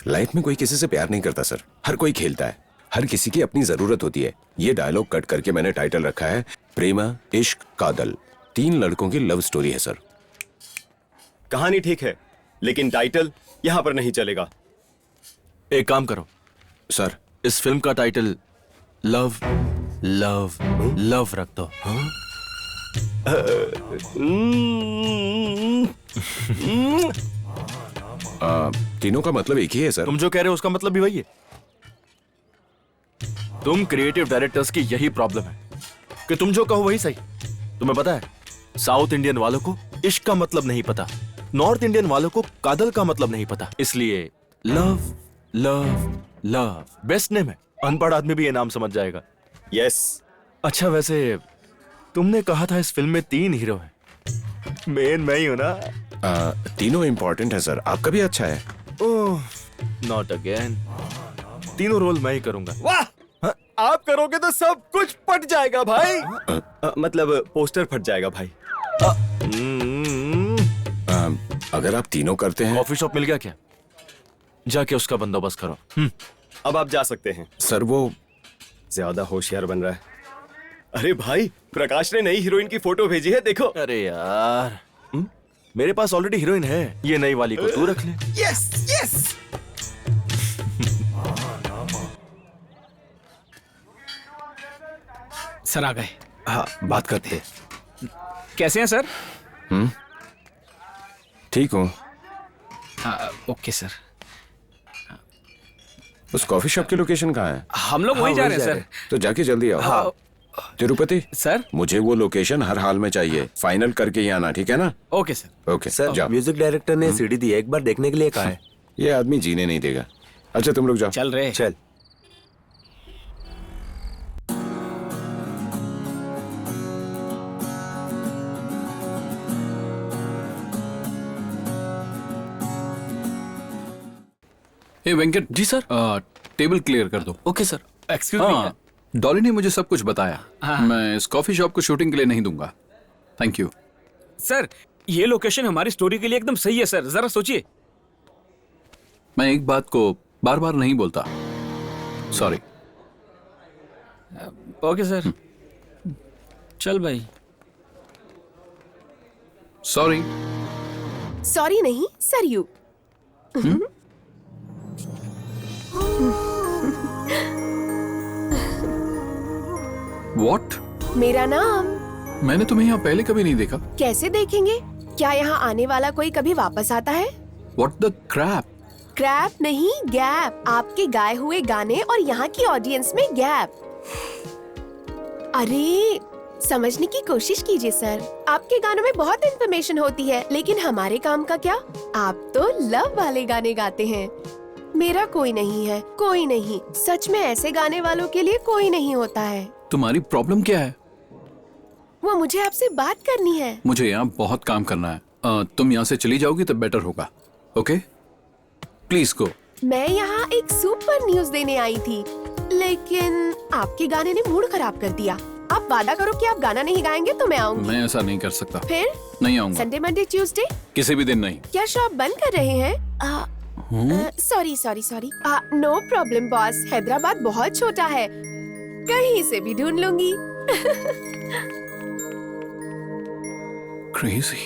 Life में कोई किसी से प्यार नहीं करता सर, हर कोई खेलता है, हर किसी की अपनी जरूरत होती है। ये डायलॉग कट करके मैंने टाइटल रखा है प्रेमा इश्क कादल। 3 लड़कों की लव स्टोरी है सर। कहानी ठीक है लेकिन टाइटल यहाँ पर नहीं चलेगा। एक काम करो सर, इस फिल्म का टाइटल लव लव लव रख दो। तीनों का मतलब एक ही है सर। तुम जो कह रहे हो उसका मतलब भी वही है। तुम क्रिएटिव डायरेक्टर्स की यही प्रॉब्लम है कि तुम जो कहो वही सही। तुम्हें पता है, साउथ इंडियन वालों को इश्क का मतलब नहीं पता, नॉर्थ इंडियन वालों को कादल का मतलब नहीं पता। इसलिए love love love best name है। अनपढ़ आदमी भी ये नाम समझ जाएगा। यस। अच्छा, वैसे तुमने कहा था इस फिल्म में 3 हीरो हैं, मेन मैं ही हूं ना? तीनों इंपॉर्टेंट है सर, आपका भी अच्छा है। ओह, नॉट अगेन। तीनों रोल मैं ही करूंगा। वाह, आप करोगे तो सब कुछ फट जाएगा भाई। मतलब पोस्टर फट जाएगा भाई। अगर आप तीनों करते हैं। कॉफी शॉप मिल गया क्या? जाके उसका बंदोबस्त करो। अब आप जा सकते हैं। सर वो ज्यादा होशियार बन रहा है। अरे भाई, प्रकाश ने नई हीरोइन की फोटो भेजी है, देखो। अरे यार, मेरे पास ऑलरेडी हीरोइन है, ये नई वाली को तू रख ले। Yes yes. सर आ गए। हाँ, बात करते। कैसे हैं सर? ठीक हूँ। Okay sir. उस कॉफी शॉप की लोकेशन कहाँ है? हम लोग वहीं जा रहे हैं सर। तो जाके जल्दी आओ। हाँ। तिरुपति सर, मुझे वो लोकेशन हर हाल में चाहिए, फाइनल करके ही आना, ठीक है ना? Okay sir. ओके सर, जाओ। म्यूजिक डायरेक्टर ने सीडी दी है, एक बार देखने के लिए कहा है। ये आदमी जीने नहीं देगा। अच्छा तुम लोग जाओ। चल रहे। चल। ए Venkat ji sir, table clear कर दो। Okay sir. एक्सक्यूज हाँ, डॉली ने मुझे सब कुछ बताया। हाँ। मैं इस कॉफी शॉप को शूटिंग के लिए नहीं दूंगा। Thank you. सर, ये लोकेशन हमारी स्टोरी के लिए एकदम सही है सर, जरा सोचिए। मैं एक बात को बार बार नहीं बोलता। सॉरी। Okay sir. चल भाई। सॉरी। सॉरी नहीं, सरयू। व्हाट? मेरा नाम। मैंने तुम्हें यहाँ पहले कभी नहीं देखा। कैसे देखेंगे? क्या यहाँ आने वाला कोई कभी वापस आता है? What the crap? क्रैप नहीं, गैप। आपके गाए हुए गाने और यहाँ की ऑडियंस में गैप। अरे समझने की कोशिश कीजिए सर, आपके गानों में बहुत इन्फॉर्मेशन होती है, लेकिन हमारे काम का क्या? आप तो लव वाले गाने गाते हैं। मेरा कोई नहीं है, कोई नहीं। सच में ऐसे गाने वालों के लिए कोई नहीं होता है। तुम्हारी प्रॉब्लम क्या है? वो मुझे आपसे बात करनी है। मुझे यहाँ बहुत काम करना है। तुम यहाँ से चली जाओगी तो बेटर होगा। Okay, please go. मैं यहाँ एक सुपर न्यूज देने आई थी, लेकिन आपके गाने ने मूड खराब कर दिया। आप वादा करो कि आप गाना नहीं गाएंगे तो मैं आऊंगी। मैं ऐसा नहीं कर सकता। फिर? नहीं आऊंगा। Sunday, Monday, Tuesday? किसी भी दिन नहीं। क्या शॉप बंद कर रहे हैं? Sorry sorry sorry. No problem boss, Hyderabad बहुत छोटा है, कहीं से भी ढूंढ लूंगी। क्रेजी।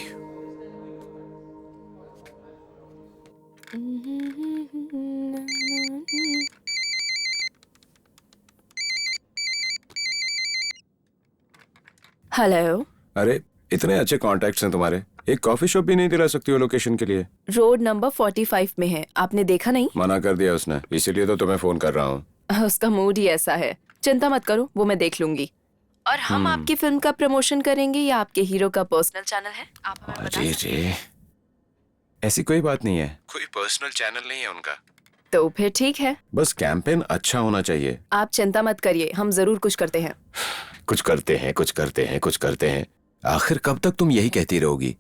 हेलो। अरे इतने अच्छे कॉन्टैक्ट्स हैं तुम्हारे, एक कॉफी शॉप भी नहीं दिला सकती हो लोकेशन के लिए? रोड नंबर 45 में है, आपने देखा नहीं? मना कर दिया उसने, इसीलिए तो तुम्हें फोन कर रहा हूँ। उसका मूड ही ऐसा है। चिंता मत करो, वो मैं देख लूंगी। और हम आपकी फिल्म का प्रमोशन करेंगे या आपके हीरो का पर्सनल चैनल है? आप हमें बता जी सकते जी, ऐसी कोई बात नहीं है, कोई पर्सनल चैनल नहीं है उनका। तो फिर ठीक है, बस कैंपेन अच्छा होना चाहिए। आप चिंता मत करिए, हम जरूर कुछ करते हैं। कुछ करते हैं, कुछ करते हैं, कुछ करते हैं। आखिर कब तक तुम यही कहती रहोगी?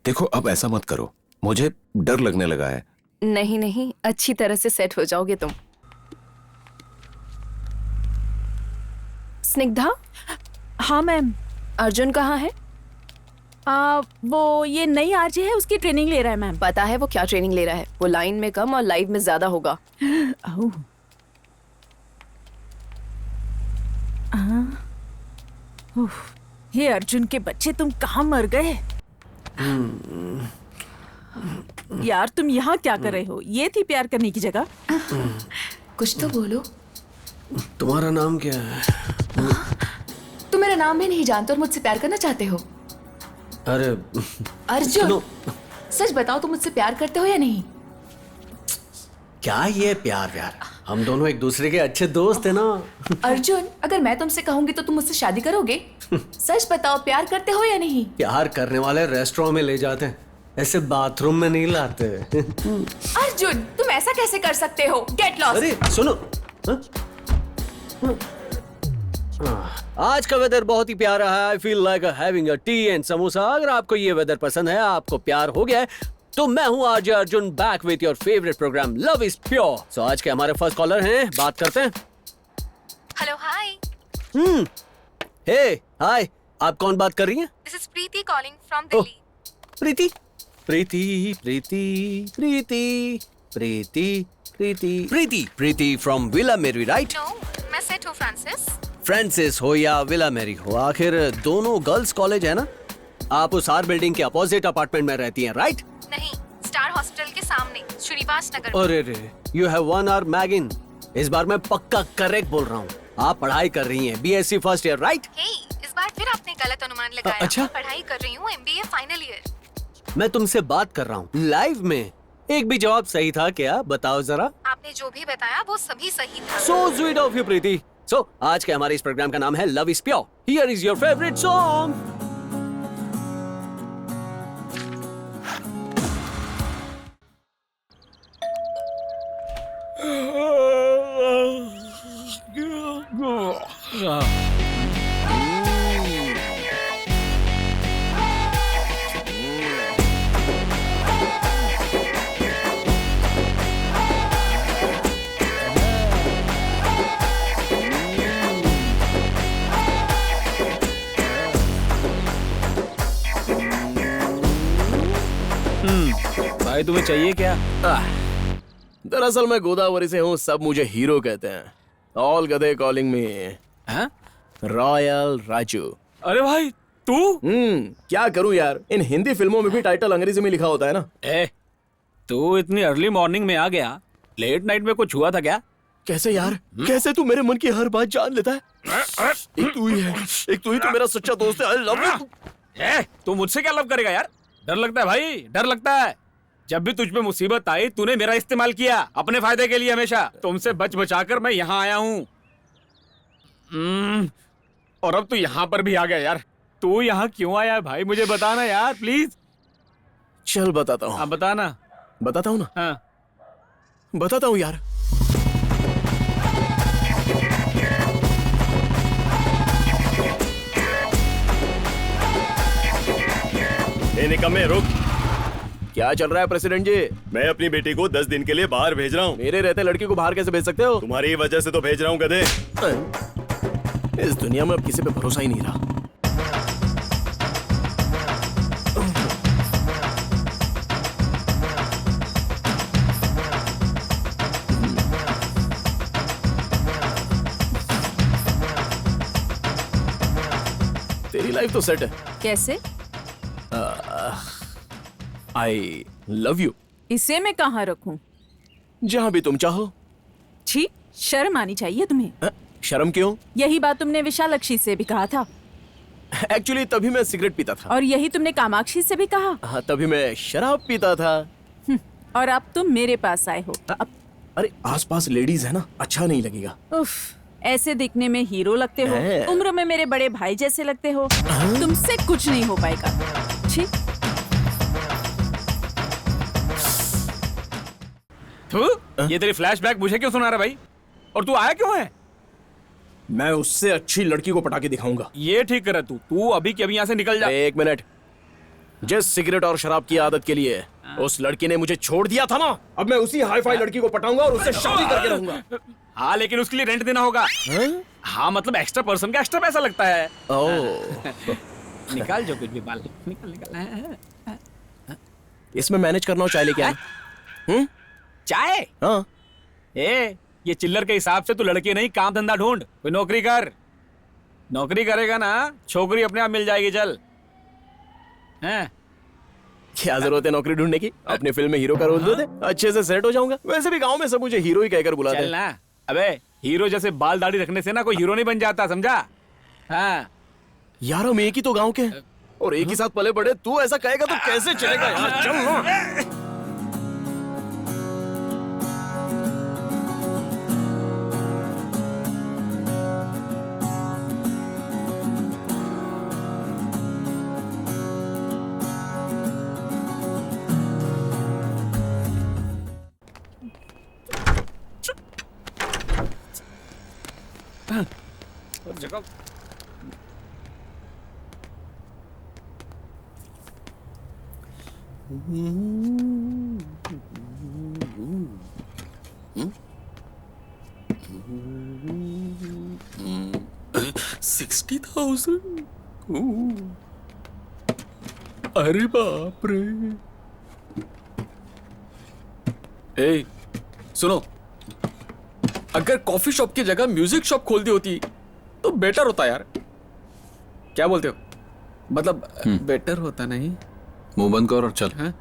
देखो अब ऐसा मत करो, मुझे डर लगने लगा है। नहीं नहीं, अच्छी तरह से सेट हो जाओगे तुम। स्निग्धा। हाँ मैम। अर्जुन कहाँ है? वो ये नई आरजे है, उसकी ट्रेनिंग ले रहा है मैम। पता है वो क्या ट्रेनिंग ले रहा है? वो लाइन में कम और लाइव में ज्यादा होगा। ओह। उफ, हे अर्जुन के बच्चे, तुम कहाँ मर गए? यार तुम यहाँ क्या कर रहे हो? ये थी प्यार करने की जगह? कुछ तो बोलो। तुम्हारा नाम क्या है? तुम मेरा नाम भी नहीं जानते और मुझसे प्यार करना चाहते हो? अरे अर्जुन, सच बताओ, तुम मुझसे प्यार करते हो या नहीं? क्या ये प्यार व्यार? हम दोनों एक दूसरे के अच्छे दोस्त हैं ना। अर्जुन, अगर मैं तुमसे कहूंगी तो तुम मुझसे शादी करोगे? सच बताओ, प्यार करते हो या नहीं? प्यार करने वाले रेस्टोरेंट में ले जाते हैं, ऐसे बाथरूम में नहीं लाते। अर्जुन, तुम ऐसा कैसे कर सकते हो? Get lost. अरे सुनो, आज का वेदर बहुत ही प्यारा है। I feel like having a T and samosa. अगर आपको ये वेदर पसंद है, आपको प्यार हो गया है, तो मैं हूँ RJ Arjun, back with your favourite programme love is pure. So आज के हमारे फर्स्ट कॉलर हैं, बात करते हैं। हेलो, हाय। हे हाय, आप कौन बात कर रही हैं? This is Preeti calling from Delhi. Preeti Preeti Preeti Preeti Preeti Preeti Preeti Preeti from villa मेरी, राइट? नो, मैं सेट हूँ फ्रांसिस। फ्रांसिस हो या विला मेरी हो, आखिर दोनों गर्ल्स कॉलेज है ना। आप उस आर बिल्डिंग के अपोजिट अपार्टमेंट में रहती हैं, राइट? नहीं, स्टार हॉस्पिटल के सामने, श्रीनिवास नगर। अरे रे, यू हैव वन आवर मैगिन। इस बार मैं पक्का करेक्ट बोल रहा हूँ। आप पढ़ाई कर रही हैं, बीएससी फर्स्ट ईयर, राइट? हे, इस बार फिर आपने गलत अनुमान लगाया। अच्छा? मैं पढ़ाई कर रही हूँ, एमबीए फाइनल ईयर। मैं तुमसे बात कर रहा हूँ लाइव में। एक भी जवाब सही था क्या? बताओ जरा। आपने जो भी बताया वो सभी सही था। So sweet of you, Preeti. So, आज के हमारे इस प्रोग्राम का नाम है love is pure. Here is your favorite song. भाई तुम्हें चाहिए क्या? दरअसल मैं गोदावरी से हूँ, सब मुझे हीरो कहते हैं। ऑल गधे कॉलिंग में रॉयल राजू। अरे भाई तू? क्या करूं यार, इन हिंदी फिल्मों में भी टाइटल अंग्रेजी में लिखा होता है ना। तू इतनी अर्ली मॉर्निंग में आ गया, लेट नाइट में कुछ हुआ था क्या? कैसे यार? कैसे तू मेरे मन की हर बात जान लेता है? एक तू ही है, एक तू ही तो मेरा सच्चा दोस्त है। I love you. तू मुझसे क्या लव करेगा यार? डर लगता है भाई, डर लगता है। जब भी तुझ पे मुसीबत आई, तूने मेरा इस्तेमाल किया अपने फायदे के लिए हमेशा। तुमसे बच बचाकर मैं यहाँ आया हूँ। और अब तू यहाँ पर भी आ गया यार। तू यहाँ क्यों आया है भाई? मुझे बताना यार प्लीज। चल बताता हूँ। हाँ बताना। बताता हूँ ना। हाँ बताता हूँ यार। निकम्मे रुक। क्या चल रहा है प्रेसिडेंट जी? मैं अपनी बेटी को 10 दिन के लिए बाहर भेज रहा हूँ। मेरे रहते लड़की को बाहर कैसे भेज सकते हो? तुम्हारी वजह से तो भेज रहा हूँ गधे। इस दुनिया में अब किसी पे भरोसा ही नहीं रहा। तेरी लाइफ तो सेट है। कैसे? I love you. इसे मैं कहाँ रखूं? जहाँ भी तुम चाहो। छी, शर्म आनी चाहिए तुम्हें। शर्म क्यों? यही बात तुमने विशालाक्षी से भी कहा था। एक्चुअली तभी मैं सिगरेट पीता था। और यही तुमने कामाक्षी से भी कहा। हाँ, तभी मैं शराब पीता था। और अब तुम मेरे पास आए हो। अरे आसपास लेडीज है ना, अच्छा नहीं लगेगा। उफ, ऐसे दिखने में हीरो लगते हो, उम्र में मेरे बड़े भाई जैसे लगते हो। तुमसे कुछ नहीं हो पाएगा। छी। ये तेरी फ्लैशबैक मुझे क्यों सुना रहा भाई? और तू आया क्यों है? मैं उससे अच्छी लड़की को पटा के दिखाऊंगा। ये ठीक कर तू अभी के अभी यहाँ से निकल जा। एक मिनट। जिस सिगरेट और शराब की आदत के लिए उस लड़की ने मुझे छोड़ दिया था ना, अब मैं उसी हाई फाई लड़की को पटाऊंगा और उससे शादी करके रहूंगा। हाँ लेकिन उसके लिए रेंट देना होगा। हाँ मतलब एक्स्ट्रा पर्सन का एक्स्ट्रा पैसा लगता है। निकाल जो कुछ भी बाल निकाल। इसमें मैनेज करना हो चाय लेके आना। चाय? हाँ। ये चिल्लर के हिसाब से तू लड़की नहीं, काम धंधा ढूंढ, कोई नौकरी कर। नौकरी करेगा ना, छोकरी अपने आप मिल जाएगी। चल। हैं? क्या जरूरत है नौकरी ढूंढने की? अपनी फिल्म में हीरो का रोल दे दे, अच्छे से सेट हो जाऊंगा। वैसे भी गांव में सब मुझे हीरो ही कहकर बुलाते हैं। चल ना। अबे हीरो जैसे बाल दाढ़ी रखने से ना कोई हीरो नहीं बन जाता, समझा? हाँ। यार हम एक ही तो गांव के हैं और एक ही साथ पले बड़े, तू ऐसा कहेगा तो कैसे चलेगा यार? चल ना। जगह अरे बाप रे। ए, सुनो, अगर कॉफी शॉप की जगह म्यूजिक शॉप खोल दी होती तो बेटर होता यार। क्या बोलते हो? मतलब बेटर होता नहीं? मुंह बंद कर और चल। हाँ?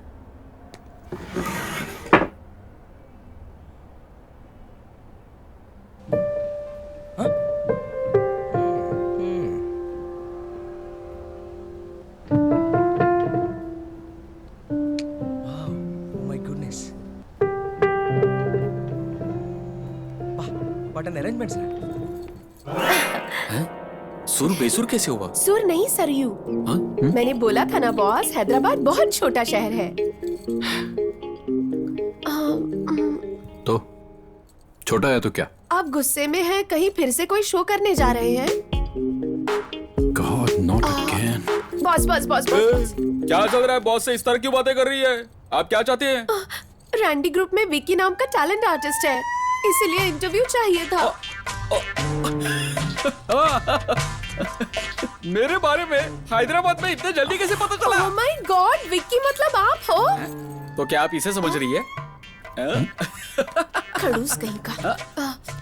सुर बेसुर कैसे हुआ? सुर नहीं सरयू। मैंने बोला था ना बॉस, हैदराबाद बहुत छोटा शहर है। तो छोटा है तो क्या? आप गुस्से में हैं, कहीं फिर से कोई शो करने जा रहे हैं? God, not again. Boss boss boss boss. क्या चल रहा है? बॉस से इस तरह क्यों बातें कर रही है? आप क्या चाहते हैं? रैंडी ग्रुप में विक्की नाम का टैलेंट आर्टिस्ट है, इसलिए इंटरव्यू चाहिए था। मेरे बारे में हैदराबाद में इतने जल्दी कैसे पता चला? ओह माय गॉड, विक्की मतलब आप हो? तो क्या आप इसे समझ रही है? खड़ूस कहीं का।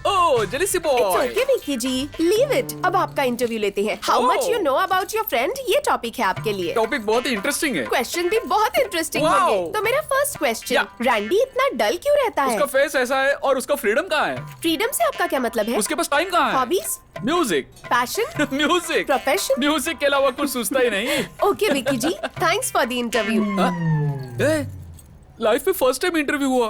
Oh jealousy boy. It's okay Vicky ji, leave it. अब आपका इंटरव्यू लेते हैं। How much you know about your friend, ये टॉपिक है आपके लिए। टॉपिक बहुत ही इंटरेस्टिंग है। क्वेश्चन भी बहुत इंटरेस्टिंग होंगे। तो मेरा फर्स्ट क्वेश्चन, रैंडी इतना डल क्यों रहता है? उसका फेस ऐसा है और उसका फ्रीडम कहाँ है? फ्रीडम से आपका क्या मतलब है? उसके पास टाइम कहाँ है? Hobbies, music, passion, music, profession. Music के अलावा कुछ सोचता ही नहीं। Okay Vicky ji, thanks for the interview. Life में फर्स्ट टाइम इंटरव्यू हुआ,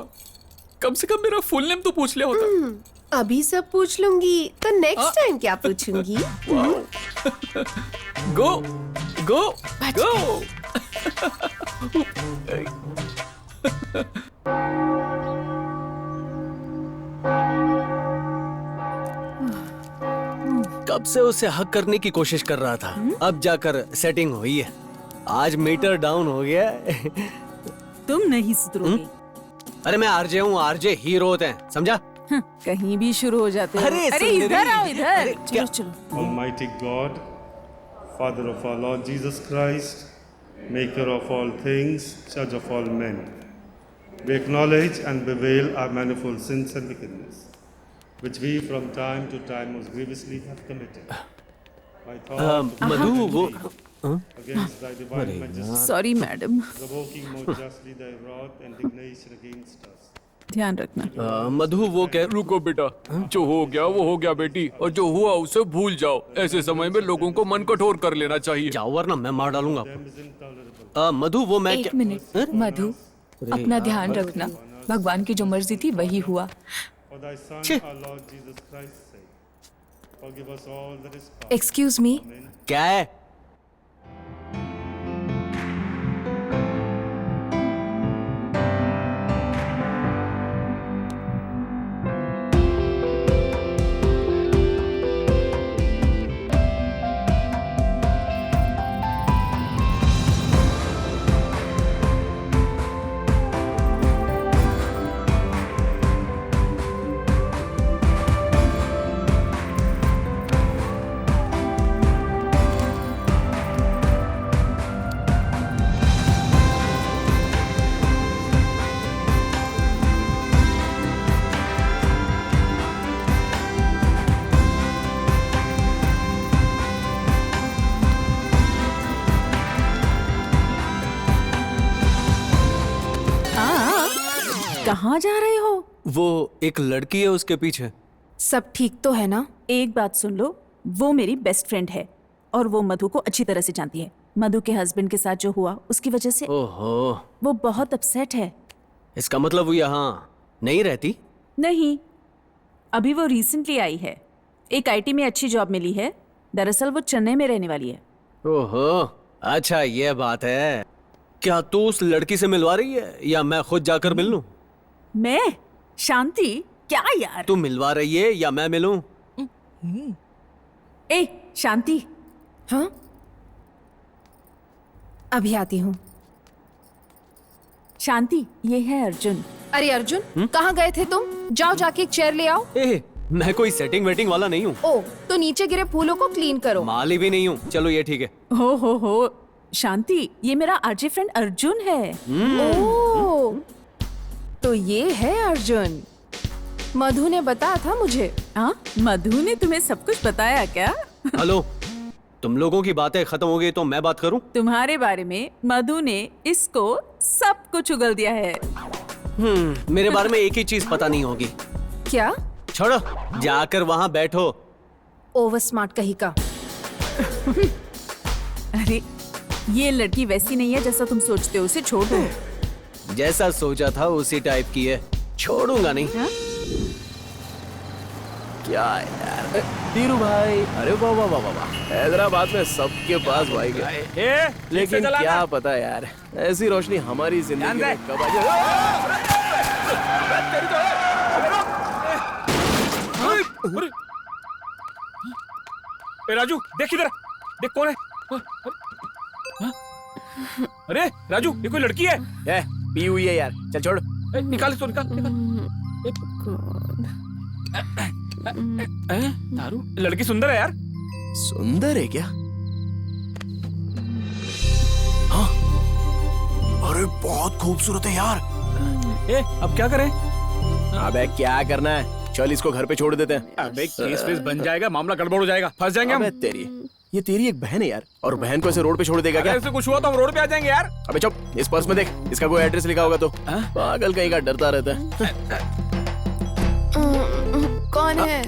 कम से कम मेरा फुल नेम तो पूछ लिया होता। अभी सब पूछ लूंगी, तो नेक्स्ट टाइम क्या पूछूंगी? गो गो गो। कब से उसे हक करने की कोशिश कर रहा था, अब जाकर सेटिंग हुई है। आज मीटर डाउन हो गया। तुम नहीं सुधरोगे। अरे मैं आरजे हूँ, आरजे हीरो होते हैं, समझा? कहीं भी शुरू हो जाते हो। अरे अरे इधर आओ, इधर। चलो चलो। Almighty God, Father of our Lord Jesus Christ, Maker of all things, Judge of all men, we acknowledge and bewail our manifold sins and wickedness, which we from time to time most grievously have committed. By thought, मधु वो against thy divine majesty, sorry madam. provoking more justly thy wrath and indignation against us. ध्यान रखना। मधु वो कह। रुको बेटा, जो हो गया वो हो गया बेटी, और जो हुआ उसे भूल जाओ। ऐसे समय में लोगों को मन कठोर कर लेना चाहिए। जाओ वरना मैं मार डालूंगा आपको। मधु वो मैं एक मिनट मधु, अपना ध्यान रखना। भगवान की जो मर्जी थी वही हुआ। For thy Son, our Lord Jesus Christ's sake, forgive us all that is past. Excuse me, क्या है? कहाँ जा रहे हो? वो एक लड़की है उसके पीछे। सब ठीक तो है ना? एक बात सुन लो, वो मेरी बेस्ट फ्रेंड है और वो मधु को अच्छी तरह से जानती है। मधु के हस्बैंड के साथ जो हुआ उसकी वजह से ओहो, वो बहुत अपसेट है। इसका मतलब वो यहाँ नहीं रहती? नहीं, अभी वो रिसेंटली आई है। एक आईटी में अच्छी जॉब मिली है। दरअसल वो चेन्नई में रहने वाली है। ओहो, अच्छा ये बात है। क्या तू उस लड़की से मिलवा रही है या मैं खुद जाकर मिल लूं? मैं? शांति? क्या यार? तू मिलवा रही है या मैं मिलूं? ए शांति। हाँ, अभी आती हूँ। शांति, ये है अर्जुन। अरे अर्जुन, कहाँ गए थे तुम? जाओ जाके एक चेयर ले आओ। ए, मैं कोई सेटिंग वेटिंग वाला नहीं हूँ। ओ, तो नीचे गिरे फूलों को क्लीन करो। माली भी नहीं हूँ। चलो ये ठीक है। हो शांति, ये मेरा आरजे फ्रेंड अर्जुन है। ओ, तो ये है अर्जुन। मधु ने बताया था मुझे। हाँ, मधु ने तुम्हें सब कुछ बताया क्या? हेलो, तुम लोगों की बातें खत्म हो गई तो मैं बात करूं? तुम्हारे बारे में मधु ने इसको सब कुछ उगल दिया है। मेरे बारे में एक ही चीज पता नहीं होगी। क्या? छोड़ो, जाकर वहां बैठो। ओवर स्मार्ट कहीं का। अरे, ये लड़की वैसी नहीं है जैसा तुम सोचते हो। उसे छोड़ दो। जैसा सोचा था उसी टाइप की है। छोड़ूंगा नहीं। हाँ? क्या यार धीरू भाई, अरे वाह वाह वाह वाह, हैदराबाद में सबके पास बाइक है, लेकिन क्या पता यार ऐसी रोशनी हमारी जिंदगी में कब आ जाए। राजू देख इधर, देख कौन है। अरे राजू, ये कोई लड़की है? पी हुई है यार, चल छोड़। निकाल इसको, निकाल दारू। लड़की सुंदर है यार। सुंदर है क्या? हाँ, अरे बहुत खूबसूरत है यार। अब क्या करें? अबे क्या करना है, चल इसको घर पे छोड़ देते हैं। अबे केस वेस बन जाएगा, मामला गड़बड़ हो जाएगा, फंस जाएंगे हम। ये तेरी एक बहन है यार, और बहन को ऐसे रोड पे छोड़ देगा क्या? ऐसे कुछ हुआ तो हम रोड पे आ जाएंगे यार। अबे चुप, इस पर्स में देख, इसका कोई एड्रेस लिखा होगा तो। पागल कहीं का, डरता रहता है। कौन है?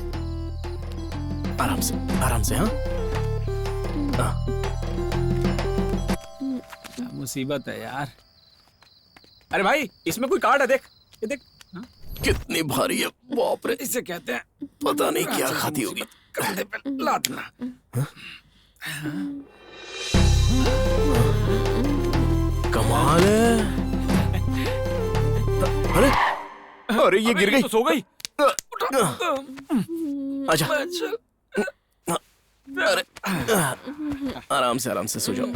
आराम से हाँ। मुसीबत है यार। अरे भाई, इसमें कोई कार्ड है, देख ये देख। कितनी भारी है, बाप रे। इसे कहते हैं पता नहीं क्या खाती होगी। कंधे पे लादना। कमाल है। अरे ये गिर गई तो सो गई। अच्छा, अरे आराम से सो जाओ।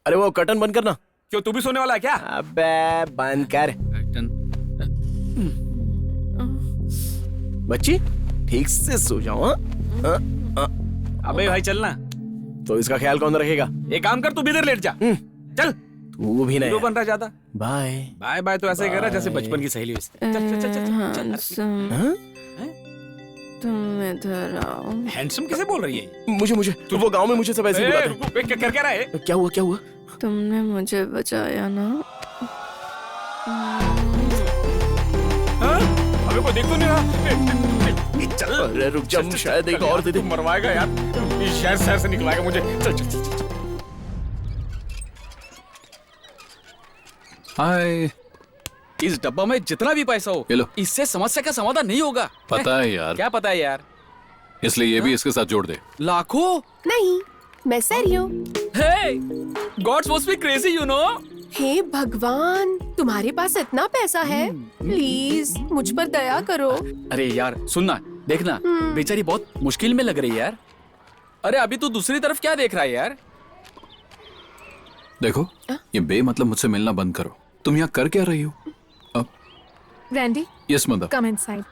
अरे वो कर्टन बंद करना। क्यों, तू भी सोने वाला है क्या? अबे बंद कर। बच्ची ठीक से सो जाओ। अबे भाई चलना। तो इसका ख्याल कौन रखेगा? एक काम कर, तू भी इधर लेट जा। चल, तू भी नहीं बन रहा ज्यादा। बाय बाय बाय तो ऐसे ही कर रहा जैसे बचपन की सहेली। चल चल चल चल। तुम इधर आओ। हैंडसम किसे बोल रही है? मुझे तू वो गांव में मुझे सब ऐसे बुलाते हैं। क्या रहा है? क्या हुआ? तुमने मुझे बचाया ना। अबे कोई देख तो नहीं रहा। चल, अरे रुक जा, शायद एक और दे दे। मरवाएगा यार, इस शहर से निकलाएगा मुझे। चल चल चल। हाय, इस डब्बा में जितना भी पैसा हो, इससे समस्या का समाधान नहीं होगा। पता है यार। क्या पता है यार? इसलिए ये भी इसके साथ जोड़ दे। लाखों नहीं, मैं सैरी हूँ। Hey, gods must be crazy, you know. हे भगवान, तुम्हारे पास इतना पैसा है, प्लीज मुझ पर दया करो। अरे यार सुनना, देखना, बेचारी बहुत मुश्किल में लग रही है यार। अरे अभी तू दूसरी तरफ क्या देख रहा है यार? देखो, ये बेमतलब मुझसे मिलना बंद करो। तुम यहाँ कर क्या रही हो? अब Randy, yes mother. Come inside.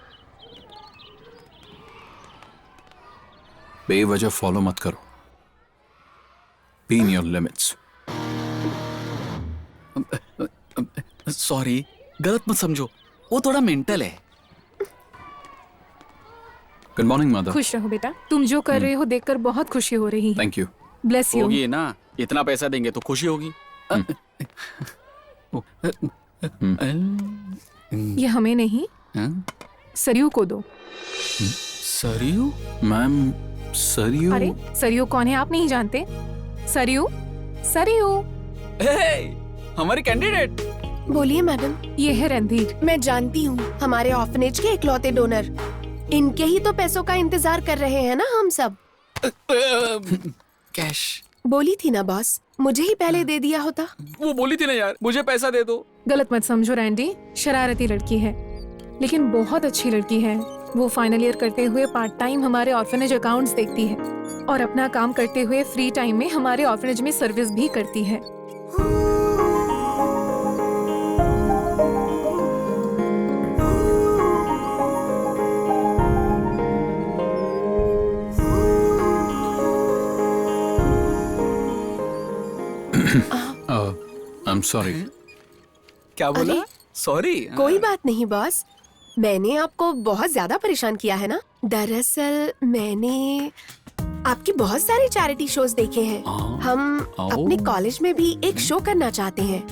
बेवजह फॉलो मत करो। Be in your limits. Sorry, गलत मत समझो, वो थोड़ा मेंटल है। Good morning mother. खुश रहो बेटा, तुम जो कर रहे हो देखकर बहुत खुशी हो रही है। Thank you. Bless you. होगी ना, इतना पैसा देंगे तो खुशी होगी। ये हमें नहीं, सरयू को दो। सरयू? मैम, सरयू? अरे सरयू कौन है आप नहीं जानते? सरयू, सरयू हमारी कैंडिडेट। बोलिए मैडम। ये है रणधीर। मैं जानती हूँ, हमारे ऑर्फनेज के इकलौते डोनर। इनके ही तो पैसों का इंतजार कर रहे हैं ना हम सब। कैश बोली थी ना बॉस, मुझे ही पहले दे दिया होता। वो बोली थी ना यार, मुझे पैसा दे दो। गलत मत समझो रैंडी, शरारती लड़की है लेकिन बहुत अच्छी लड़की है। वो फाइनल ईयर करते हुए पार्ट टाइम हमारे ऑर्फनेज अकाउंट्स देखती है और अपना काम करते हुए फ्री टाइम में हमारे ऑर्फनेज में सर्विस भी करती है। I'm sorry. क्या बोला? सॉरी। कोई बात नहीं बॉस, मैंने आपको बहुत ज्यादा परेशान किया है ना। दरअसल मैंने आपकी बहुत सारे चैरिटी शोज देखे हैं। हम अपने कॉलेज में भी एक शो करना चाहते हैं।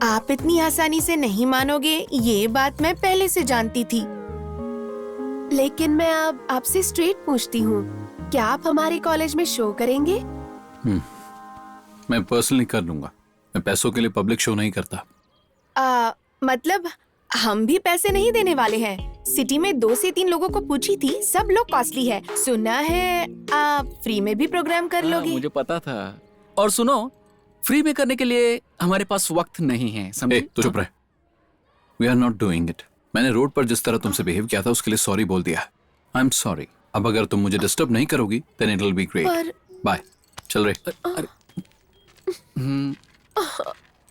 आप इतनी आसानी से नहीं मानोगे, ये बात मैं पहले से जानती थी। लेकिन मैं अब आपसे स्ट्रेट पूछती हूँ, क्या आप हमारे कॉलेज में शो करेंगे? मैं पर्सनली कर लूंगा। मैं पैसों के लिए पब्लिक शो नहीं करता। मतलब हम भी पैसे नहीं देने वाले हैं। सिटी में 2 से 3 लोगों को पूछी थी, सब लोग कॉस्टली है। सुना है आप फ्री में भी प्रोग्राम कर लोगे। मुझे पता था। और सुनो, फ्री में करने के लिए हमारे पास वक्त नहीं है, समझे? तो चुप रहे। We are not doing it. मैंने रोड पर जिस तरह तुमसे बिहेव किया था उसके लिए सॉरी बोल दिया। I am sorry. अब अगर तुम मुझे डिस्टर्ब नहीं करोगी then it will be great. Bye. चल रहे।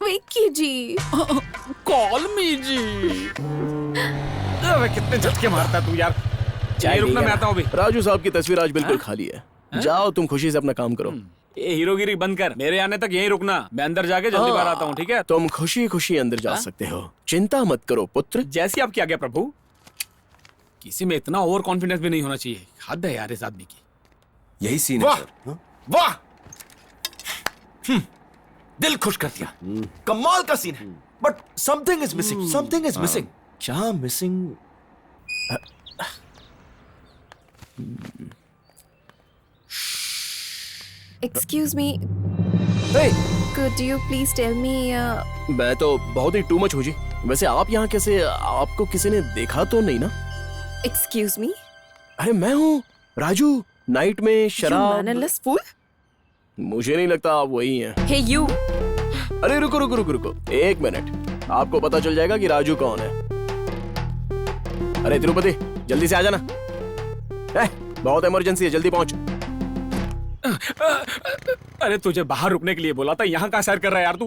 विक्की जी। कॉल मी जी। अबे कितने झटके मारता तू यार। चाहिए रुकना, मैं आता हूँ अभी। राजू साहब की तस्वीर आज बिल्कुल खाली है। जाओ तुम खुशी से अपना काम करो। ये हीरोगिरी बंद कर, मेरे आने तक यहीं रुकना। मैं अंदर जाके जल्दी बाहर आता हूँ, ठीक है? तुम खुशी खुशी अंदर जा सकते हो, चिंता मत करो पुत्र। जैसी आपकी आज्ञा प्रभु। किसी में इतना ओवर कॉन्फिडेंस भी नहीं होना चाहिए। हद है यार इस आदमी की। यही सीन है सर। वाह, दिल खुश कर दिया। कमाल का सीन है, but something is missing. Something is missing. क्या missing? Excuse me, could you please tell me? मैं तो बहुत ही टू मच हूँ जी। वैसे आप यहाँ कैसे? आपको किसी ने देखा तो नहीं ना? Excuse me? अरे मैं हूँ राजू, नाइट में शराब। You mannerless fool? मुझे नहीं लगता आप वही हैं। Hey you! अरे रुको रुको रुको रुको, 1 मिनट। आपको पता चल जाएगा कि राजू कौन है। अरे तिरुपति, जल्दी से आ जाना। बहुत इमरजेंसी है, जल्दी पहुंच। अरे तुझे बाहर रुकने के लिए बोला था, यहाँ कहाँ सैर कर रहा है यार तू?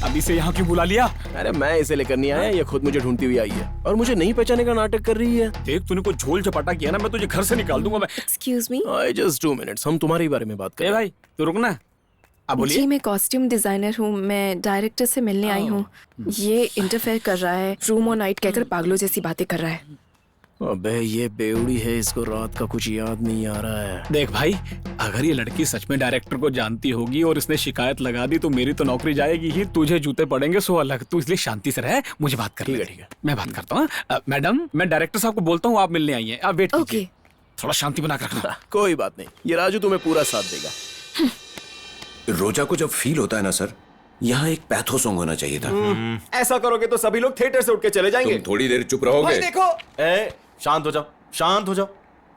अभी से यहाँ क्यों बुला लिया? अरे मैं इसे लेकर नहीं आया, ये खुद मुझे ढूंढती हुई आई है और मुझे नहीं पहचाने का नाटक कर रही है। देख, तूने कोई झोल झपाटा किया ना, मैं तुझे घर से निकाल दूंगा मैं। Excuse me? Just 2 minutes, हम तुम्हारे बारे में बात करें। भाई तू रुकना। अब बोलिए। जी मैं कॉस्ट्यूम डिजाइनर हूँ, मैं डायरेक्टर से मिलने आई हूँ। ये इंटरफेयर कर रहा है, रूम और नाइट कहकर पागलों जैसी बातें कर रहा है। अबे ये बेवड़ी है, इसको रात का कुछ याद नहीं आ रहा है। देख भाई, अगर ये लड़की सच में डायरेक्टर को जानती होगी और इसने शिकायत लगा दी तो मेरी तो नौकरी जाएगी ही, तुझे जूते पड़ेंगे सो अलग। तू इसलिए शांति से रह, मुझे बात कर। ठीक है, मैं बात करता हूँ। मैडम, मैं डायरेक्टर साहब को बोलता हूँ आप मिलने आई हैं। आप वेट कीजिए, थोड़ा शांति बना कर रखना। कोई बात नहीं, ये राजू तुम्हें पूरा साथ देगा। रोजा को जब फील होता है ना सर, यहाँ एक पैथो सॉन्ग होना चाहिए था। ऐसा करोगे तो सभी लोग थिएटर से उठ के चले जाएंगे। तुम थोड़ी देर चुप रहोगे? भाई देखो, शांत हो जाओ, शांत हो जाओ।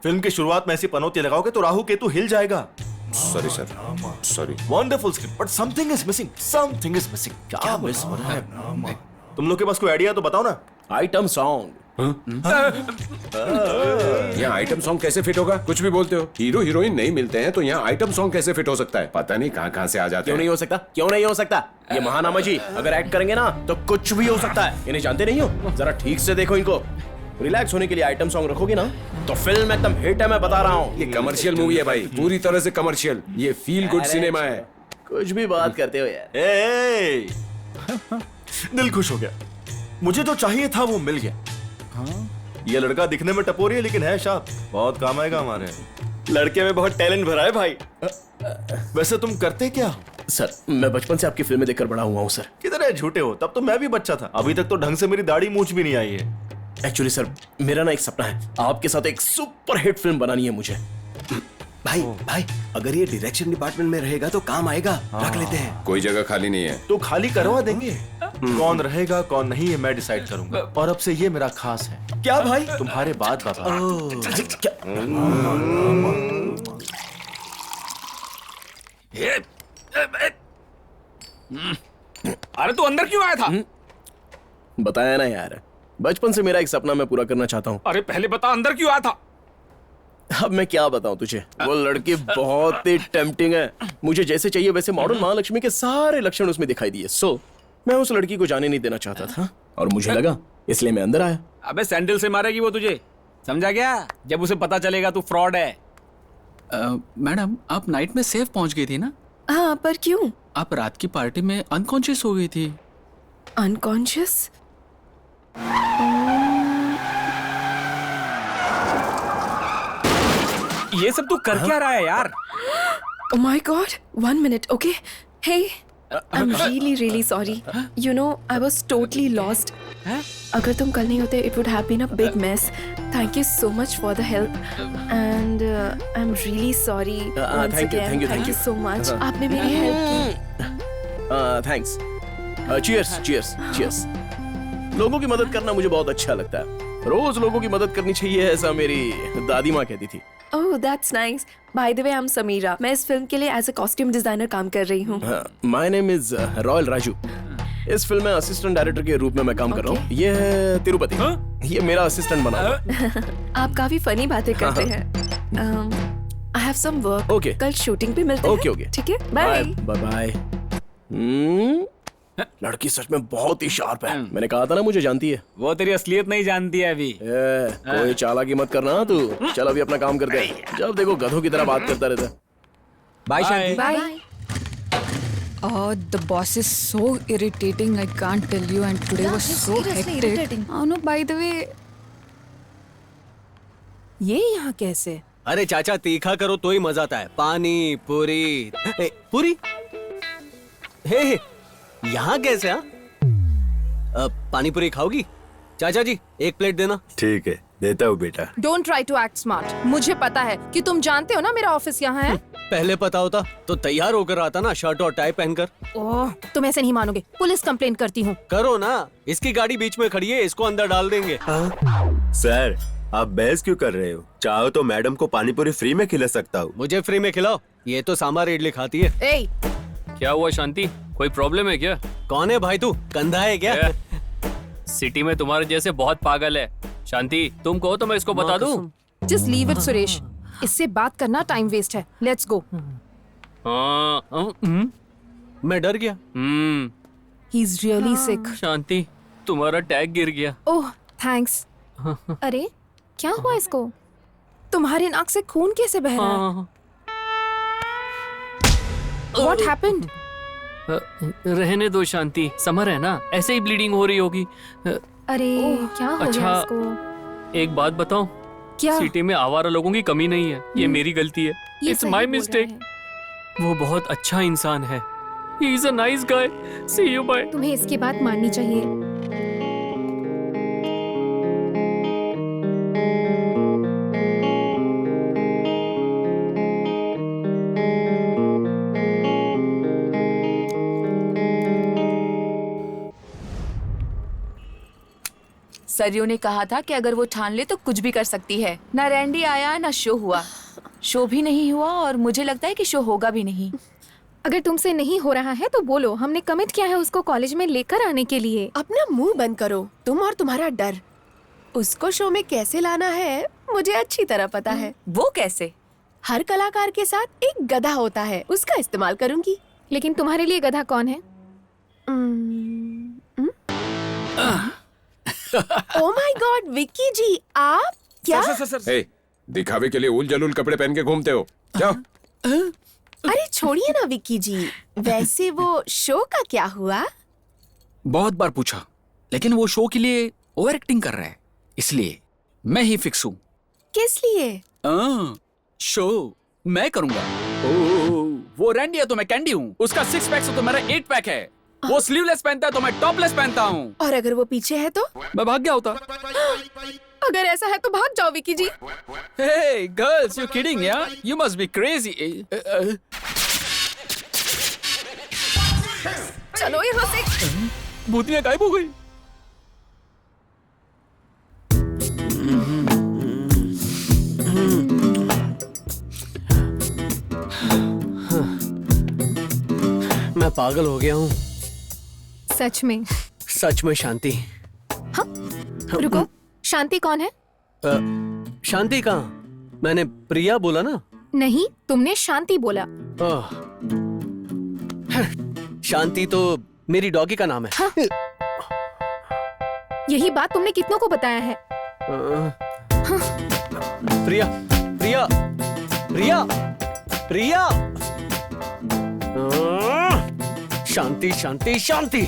फिल्म की शुरुआत में ऐसी पनौती लगाओगे तो राहु केतु हिल जाएगा। Sorry sir, sorry. Wonderful script, but something is missing. Something is missing. क्या मिस हो रहा है? तुम लोग के पास कोई आइडिया तो बताओ ना। Item song. यहाँ आइटम सॉन्ग कैसे फिट होगा? कुछ भी बोलते हो। हीरो हीरोइन नहीं मिलते हैं तो यहाँ आइटम सॉन्ग कैसे फिट हो सकता है? पता नहीं कहाँ से आ जाते हैं। क्यों नहीं हो सकता? क्यों नहीं हो सकता? ये महानामा जी अगर एक्ट करेंगे ना तो कुछ भी हो सकता है। इन्हें जानते नहीं हो? जरा ठीक से देखो इनको। रिलैक्स होने के लिए आइटम सॉन्ग रखोगे ना तो फिल्म एकदम हिट है, मैं बता रहा हूँ। ये कमर्शियल मूवी है भाई, पूरी तरह से कमर्शियल। ये फील गुड सिनेमा है। कुछ भी बात करते हो यार। दिल खुश हो गया, मुझे जो चाहिए था वो मिल गया। ये लड़का दिखने में टपोरी है लेकिन है शार्प, बहुत काम आएगा हमारे। लड़के में बहुत टैलेंट भरा है भाई। वैसे तुम करते क्या हो? सर मैं बचपन से आपकी फिल्में देखकर बड़ा हुआ हूँ सर। किधर है झूठे हो, तब तो मैं भी बच्चा था। अभी तक तो ढंग से मेरी दाढ़ी मूंछ भी नहीं आई है। एक्चुअली सर मेरा ना एक सपना है, आपके साथ एक सुपर हिट फिल्म बनानी है मुझे। भाई भाई अगर ये डायरेक्शन डिपार्टमेंट में रहेगा तो काम आएगा, रख लेते हैं। कोई जगह खाली नहीं है तो खाली करवा देंगे। कौन रहेगा कौन नहीं है मैं डिसाइड करूंगा, और अब से ये मेरा खास है। क्या भाई? तुम्हारे बाद बाबा। अरे तू अंदर क्यों आया था? बताया ना यार, बचपन से मेरा एक सपना मैं पूरा करना चाहता हूँ। अरे पहले बता अंदर क्यों आया था? अब मैं क्या बताऊं तुझे, वो लड़की बहुत ही टेम्पटिंग है। मुझे जैसे चाहिए वैसे मॉडर्न महालक्ष्मी के सारे लक्षण उसमें दिखाई दिए। सो मैं उस लड़की को जाने नहीं देना चाहता था और मुझे लगा, इसलिए मैं अंदर आया। अबे सैंडल से मारेगी वो तुझे, समझा क्या? जब उसे पता चलेगा तू फ्रॉड है। मैडम आप नाइट में सेफ पहुंच गई थी ना? हाँ, पर क्यों? आप रात की पार्टी में अनकॉन्शियस हो गई थी। अनकॉन्शियस? ये सब तू कर क्या रहा है यार? Oh my God! 1 minute, okay? Hey, I'm really sorry. You know, I was totally lost. अगर तुम कल नहीं होते, it would have been a big mess. Thank you so much for the help, and I'm really sorry. Thank you so much. आपने मेरी help की। Thanks. cheers. लोगों की मदद करना मुझे बहुत अच्छा लगता है। रोज लोगों की मदद करनी चाहिए, ऐसा मेरी दादी माँ कहती थी। Oh, that's nice. By the way, I'm Samira. मैं इस फिल्म के लिए एज ए कॉस्ट्यूम डिजाइनर काम कर रही हूँ। My name is royal Raju. इस फिल्म में असिस्टेंट डायरेक्टर के रूप में मैं काम कर रहा हूँ। ये है तिरुपति, ये मेरा असिस्टेंट बना हुआ। आप काफी फनी बातें करते हैं। I have some work. Okay. कल शूटिंग पे मिलते हैं। Okay. ठीक है, बाय। बाय। लड़की सच में बहुत ही शार्प है। मैंने कहा था ना मुझे जानती है। वो तेरी असलियत नहीं जानती है अभी। कोई चालाकी मत करना तू। चल अभी अपना काम करते हैं। जब देखो गधों की तरह बात करता रहता है। Bye Shanti. Bye. Oh, the boss is so irritating. I can't tell you. And today was so hectic. Oh no, by the way, ये यहाँ कैसे? अरे चाचा तीखा करो तो ही मजा आता है। पानी पूरी पूरी। हे यहाँ कैसे? पानी पूरी खाओगी? चाचा जी एक प्लेट देना। ठीक है, देता हूँ बेटा। Don't try to act smart. मुझे पता है कि तुम जानते हो ना मेरा ऑफिस यहाँ है। पहले पता होता तो तैयार होकर आता ना, शर्ट और टाई पहनकर। ओह, तुम ऐसे नहीं मानोगे, पुलिस कंप्लेंट करती हूँ। करो ना, इसकी गाड़ी बीच में खड़ी है, इसको अंदर डाल देंगे। सर आप बहस क्यों कर रहे हो? चाहो तो मैडम को पानी पूरी फ्री में खिला सकता हूँ। मुझे फ्री में खिलाओ, ये तो सांभर इडली खाती है। ए, क्या हुआ शांति, कोई प्रॉब्लम है क्या? कौन है भाई तू, कंधा है क्या? सिटी में तुम्हारे जैसे बहुत पागल है। शांति तुम कहो तो मैं इसको बता दूं। जस्ट लीव इट सुरेश, इससे बात करना टाइम वेस्ट है। Let's go. मैं डर गया। ही इज रियली सिक। शांति तुम्हारा टैग गिर गया। ओह थैंक्स। अरे क्या हुआ इसको? तुम्हारे नाक से खून कैसे बह रहा है? What happened? रहने दो शांति, समर है ना, ऐसे ही ब्लीडिंग हो रही होगी। अरे क्या हो गया इसको? एक बात बताऊं, क्या? सिटी में आवारा लोगों की कमी नहीं है, ये मेरी गलती है। It's my mistake. वो बहुत अच्छा इंसान है। He is a nice guy. See you bye. तुम्हें इसकी बात माननी चाहिए। सरियों ने कहा था कि अगर वो ठान ले तो कुछ भी कर सकती है। ना रैंडी आया ना शो हुआ। शो भी नहीं हुआ और मुझे लगता है कि शो होगा भी नहीं। अगर तुमसे नहीं हो रहा है तो बोलो, हमने कमिट किया है उसको कॉलेज में लेकर आने के लिए। अपना मुंह बंद करो, तुम और तुम्हारा डर। उसको शो में कैसे लाना है मुझे अच्छी तरह पता है। वो कैसे? हर कलाकार के साथ एक गधा होता है, उसका इस्तेमाल करूंगी। लेकिन तुम्हारे लिए गधा कौन है? ओह माय गॉड, विक्की जी आप क्या? हे, दिखावे के लिए उल जलूल कपड़े पहन के घूमते हो? जाओ। अरे छोड़िए ना विक्की जी, वैसे वो शो का क्या हुआ? बहुत बार पूछा, लेकिन वो शो के लिए ओवर एक्टिंग कर रहा है, इसलिए मैं ही फिक्स हूँ। किस लिए? शो मैं करूंगा। वो रैंडी है तो मैं कैंडी हूँ, उसका 6 पैक है तो मेरा 8 पैक है, वो स्लीवलेस पहनता है तो मैं टॉपलेस पहनता हूँ। और अगर वो पीछे है तो? मैं भाग गया होता। अगर ऐसा है तो भाग जाओ विकी जी। Hey girls, you kidding yeah? You must be crazy. चलो यहाँ से। भूतिया गायब हो गई। मैं पागल हो गया हूँ सच में। सच में शांति। रुको, शांति कौन है? शांति कहाँ? मैंने प्रिया बोला ना। नहीं, तुमने शांति बोला। शांति तो मेरी डॉगी का नाम है। हाँ? यही बात तुमने कितनों को बताया है? प्रिया प्रिया प्रिया प्रिया। शांति शांति शांति,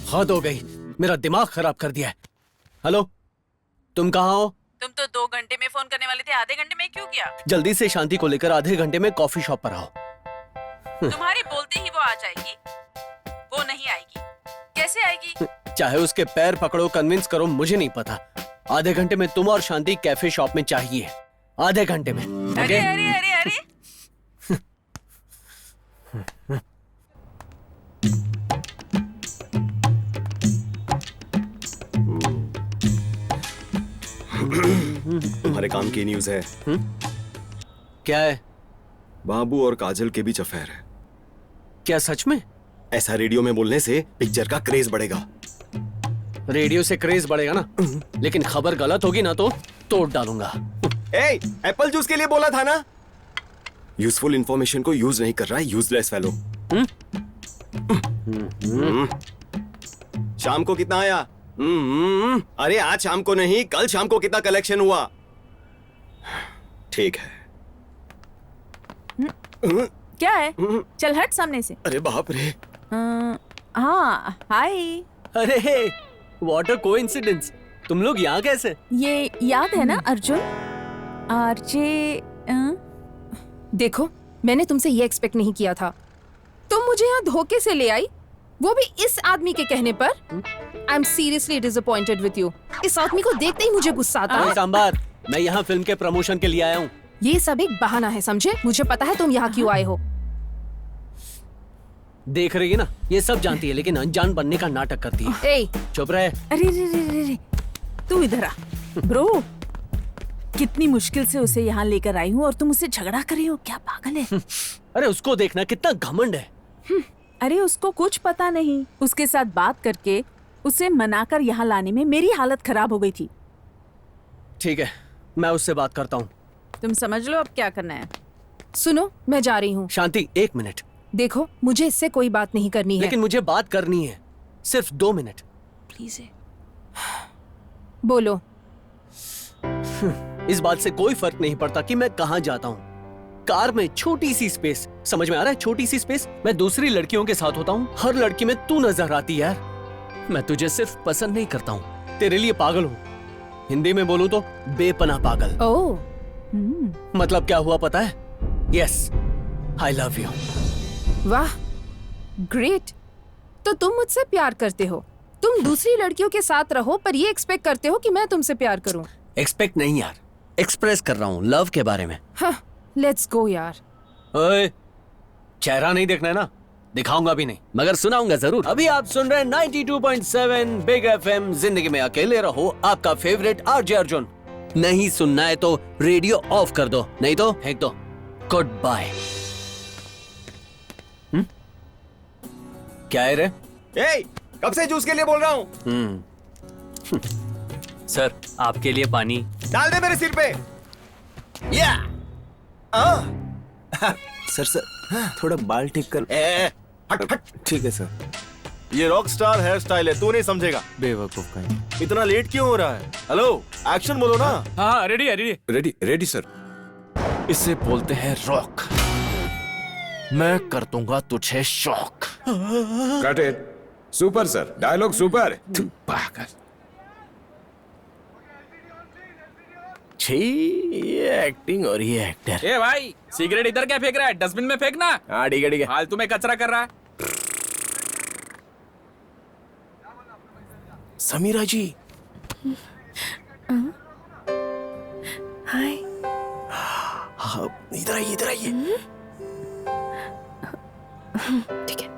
हद हो गई, मेरा दिमाग खराब कर दिया है। हेलो, तुम कहाँ हो? तुम तो 2 घंटे में फोन करने वाले थे, आधे घंटे में क्यों किया? जल्दी से शांति को लेकर आधे घंटे में कॉफी शॉप पर आओ। तुम्हारे बोलते ही वो आ जाएगी? वो नहीं आएगी। कैसे आएगी? चाहे उसके पैर पकड़ो, कन्विंस करो, मुझे नहीं पता। आधे घंटे में तुम और शांति कैफे शॉप में चाहिए, आधे घंटे में। अरे अरे अरे अरे तुम्हारे काम की न्यूज है। क्या है? बाबू और काजल के बीच अफेयर है। क्या सच में? ऐसा रेडियो में बोलने से पिक्चर का क्रेज बढ़ेगा। रेडियो से क्रेज बढ़ेगा ना, लेकिन खबर गलत होगी ना तो तोड़ डालूंगा। ए, एप्पल जूस के लिए बोला था ना। यूजफुल इंफॉर्मेशन को यूज नहीं कर रहा है, यूजलेस फेलो। शाम को कितना आया? अरे आज शाम को नहीं, कल शाम को कितना कलेक्शन हुआ? ठीक है। क्या है? चल हट सामने से। अरे बाप रे। हाँ हाय। अरे व्हाट अ कोइंसिडेंस, तुम लोग यहाँ कैसे? ये याद है ना अर्जुन? आरजे। देखो, मैंने तुमसे ये एक्सपेक्ट नहीं किया था। तुम मुझे यहाँ धोखे से ले आई, वो भी इस आदमी के कहने पर। I am seriously disappointed with you. इस आदमी को देखते ही मुझे गुस्सा आता है। सांबार, मैं यहाँ फिल्म के प्रमोशन के लिए आया हूँ। ये सब एक बहाना है, समझे? मुझे पता है तुम यहाँ क्यों आए हो। देख रही है ना, ये सब जानती है लेकिन अनजान बनने का नाटक करती है। ए, चुप रहे। अरे रे रे रे रे, तू इधर आ। ब्रो, कितनी मुश्किल से उसे यहाँ लेकर आई हूँ और तुम उससे झगड़ा कर रही हो, क्या पागल है? अरे उसको देखना कितना घमंड है। अरे उसको कुछ पता नहीं, उसके साथ बात करके उसे मनाकर यहाँ लाने में मेरी हालत खराब हो गई थी। ठीक है, मैं उससे बात करता हूँ। तुम समझ लो अब क्या करना है। सुनो, मैं जा रही हूँ। शांति, 1 मिनट। देखो, मुझे इससे कोई बात नहीं करनी है। लेकिन मुझे बात करनी है, सिर्फ 2 मिनट प्लीज। बोलो। इस बात से कोई फर्क नहीं पड़ता कि मैं कहाँ जाता हूँ। कार में छोटी सी स्पेस, समझ में आ रहा है? छोटी सी स्पेस। मैं दूसरी लड़कियों के साथ होता हूँ, हर लड़की में तू नजर आती यार। मैं तुझे सिर्फ पसंद नहीं करता हूँ, तेरे लिए पागल हूँ। हिंदी में बोलूं तो बेपनाह पागल। ओह, मतलब क्या हुआ पता है? Yes, I love you. वाह, ग्रेट। तो तुम मुझसे प्यार करते हो। तुम दूसरी लड़कियों के साथ रहो पर ये एक्सपेक्ट करते हो कि मैं तुमसे प्यार करूं। एक्सपेक्ट नहीं यार, एक्सप्रेस कर रहा हूँ लव के बारे में। हाँ, लेट्स गो यार। ओए, चेहरा नहीं देखना है ना, दिखाऊंगा भी नहीं, मगर सुनाऊंगा जरूर। अभी आप सुन रहे हैं 92.7 बिग एफएम, जिंदगी में अकेले रहो, आपका फेवरेट आरजे अर्जुन। नहीं सुनना है तो रेडियो ऑफ कर दो, नहीं तो फेंक दो। Goodbye. क्या है रे? ए, कब से जूस के लिए बोल रहा हूँ। सर, आपके लिए पानी। डाल दे मेरे सिर पे। या सर, थोड़ा बाल ठीक कर। हट हट। ठीक है सर। ये रॉक स्टार हेयर स्टाइल है, तू नहीं समझेगा। बेवकूफ कहीं। इतना लेट क्यों हो रहा है? हेलो, एक्शन बोलो ना। हाँ, रेडी है, रेडी। Ready ready sir. इसे बोलते हैं रॉक। मैं कर दूंगा तुझे shock. Cut it. Super sir, dialogue super. पागल। छी, ये एक्टिंग और ये एक्टर। ए भाई, सिगरेट इधर क्या फेंक रहा है? डस्टबिन में फेंकना। हाँ ठीक है ठीक है। फालतू में कचरा कर रहा है। समीरा जी। हाय। हाँ, इधर आइए इधर आइए। ठीक है,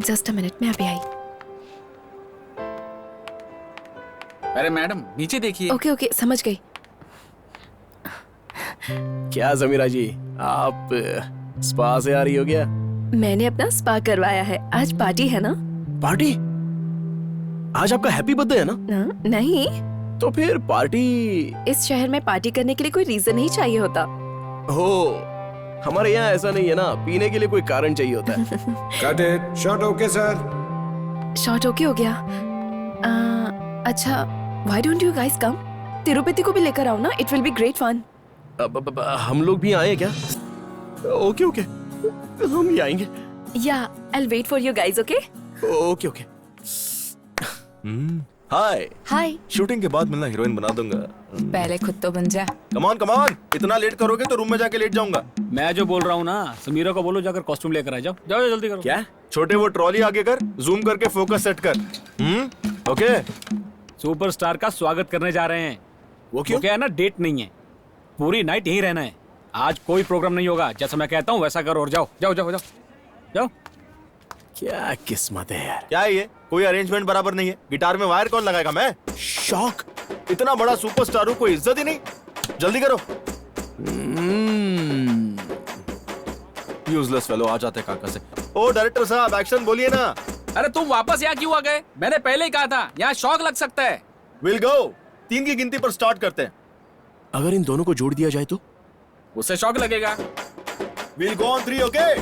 जस्ट अ मिनट, मैं अभी आई। अरे मैडम, नीचे देखिए। ओके ओके, समझ गई। क्या समीरा जी, आप स्पा से आ रही हो क्या? मैंने अपना स्पा करवाया है, आज पार्टी है ना? पार्टी? आज आपका हैप्पी बर्थडे है ना? नहीं। तो फिर पार्टी? इस शहर में पार्टी करने के लिए कोई रीजन नहीं चाहिए होता। हो, हमारे यहाँ ऐसा नहीं है ना, पीने के लिए कोई कारण चाहिए होता है। Cut it. Shot okay, sir. Shot okay हो गया। अच्छा, why don't you guys come? Tirupati को भी लेकर आओ ना, it will be great fun. हम लोग भी आए क्या? ओके ओके, हम भी आएंगे। Yeah, I will wait for you guys, okay? Okay okay. Hi. Hi. Shooting के बाद मिलना, हीरोइन बना दूंगा। पहले खुद तो बन जा। कमान कमान, इतना लेट करोगे तो रूम में जाके लेट जाऊंगा। मैं जो बोल रहा हूँ ना, समीरा को बोलो जाकर कॉस्ट्यूम लेकर आ जाओ। जाओ जल्दी करो। क्या? छोटे वो ट्रॉली आगे कर, जूम करके फोकस सेट कर। ओके। सुपरस्टार का स्वागत करने जा रहे हैं। वो क्यों? क्या है ना, डेट नहीं है, पूरी नाइट यहीं रहना है। आज कोई प्रोग्राम नहीं होगा, जैसा मैं कहता हूँ वैसा करो और जाओ जाओ जाओ जाओ जाओ। क्या किस्मत है यार। क्या है ये? कोई अरेंजमेंट बराबर नहीं है। गिटार में वायर कौन लगाएगा? मैं? शॉक। इतना बड़ा सुपरस्टार हूँ, कोई इज्जत ही नहीं। जल्दी करो। यूजलेस फेलो, आ जाते काका से। ओ डायरेक्टर साहब, एक्शन बोलिए ना। अरे तुम वापस यहाँ क्यों आ गए? मैंने पहले ही कहा था, यहाँ शौक लग सकता है। Will go. 3 की गिनती पर स्टार्ट करते हैं। अगर इन दोनों को जोड़ दिया जाए तो? उससे शौक लगेगा। Will go on 3, okay?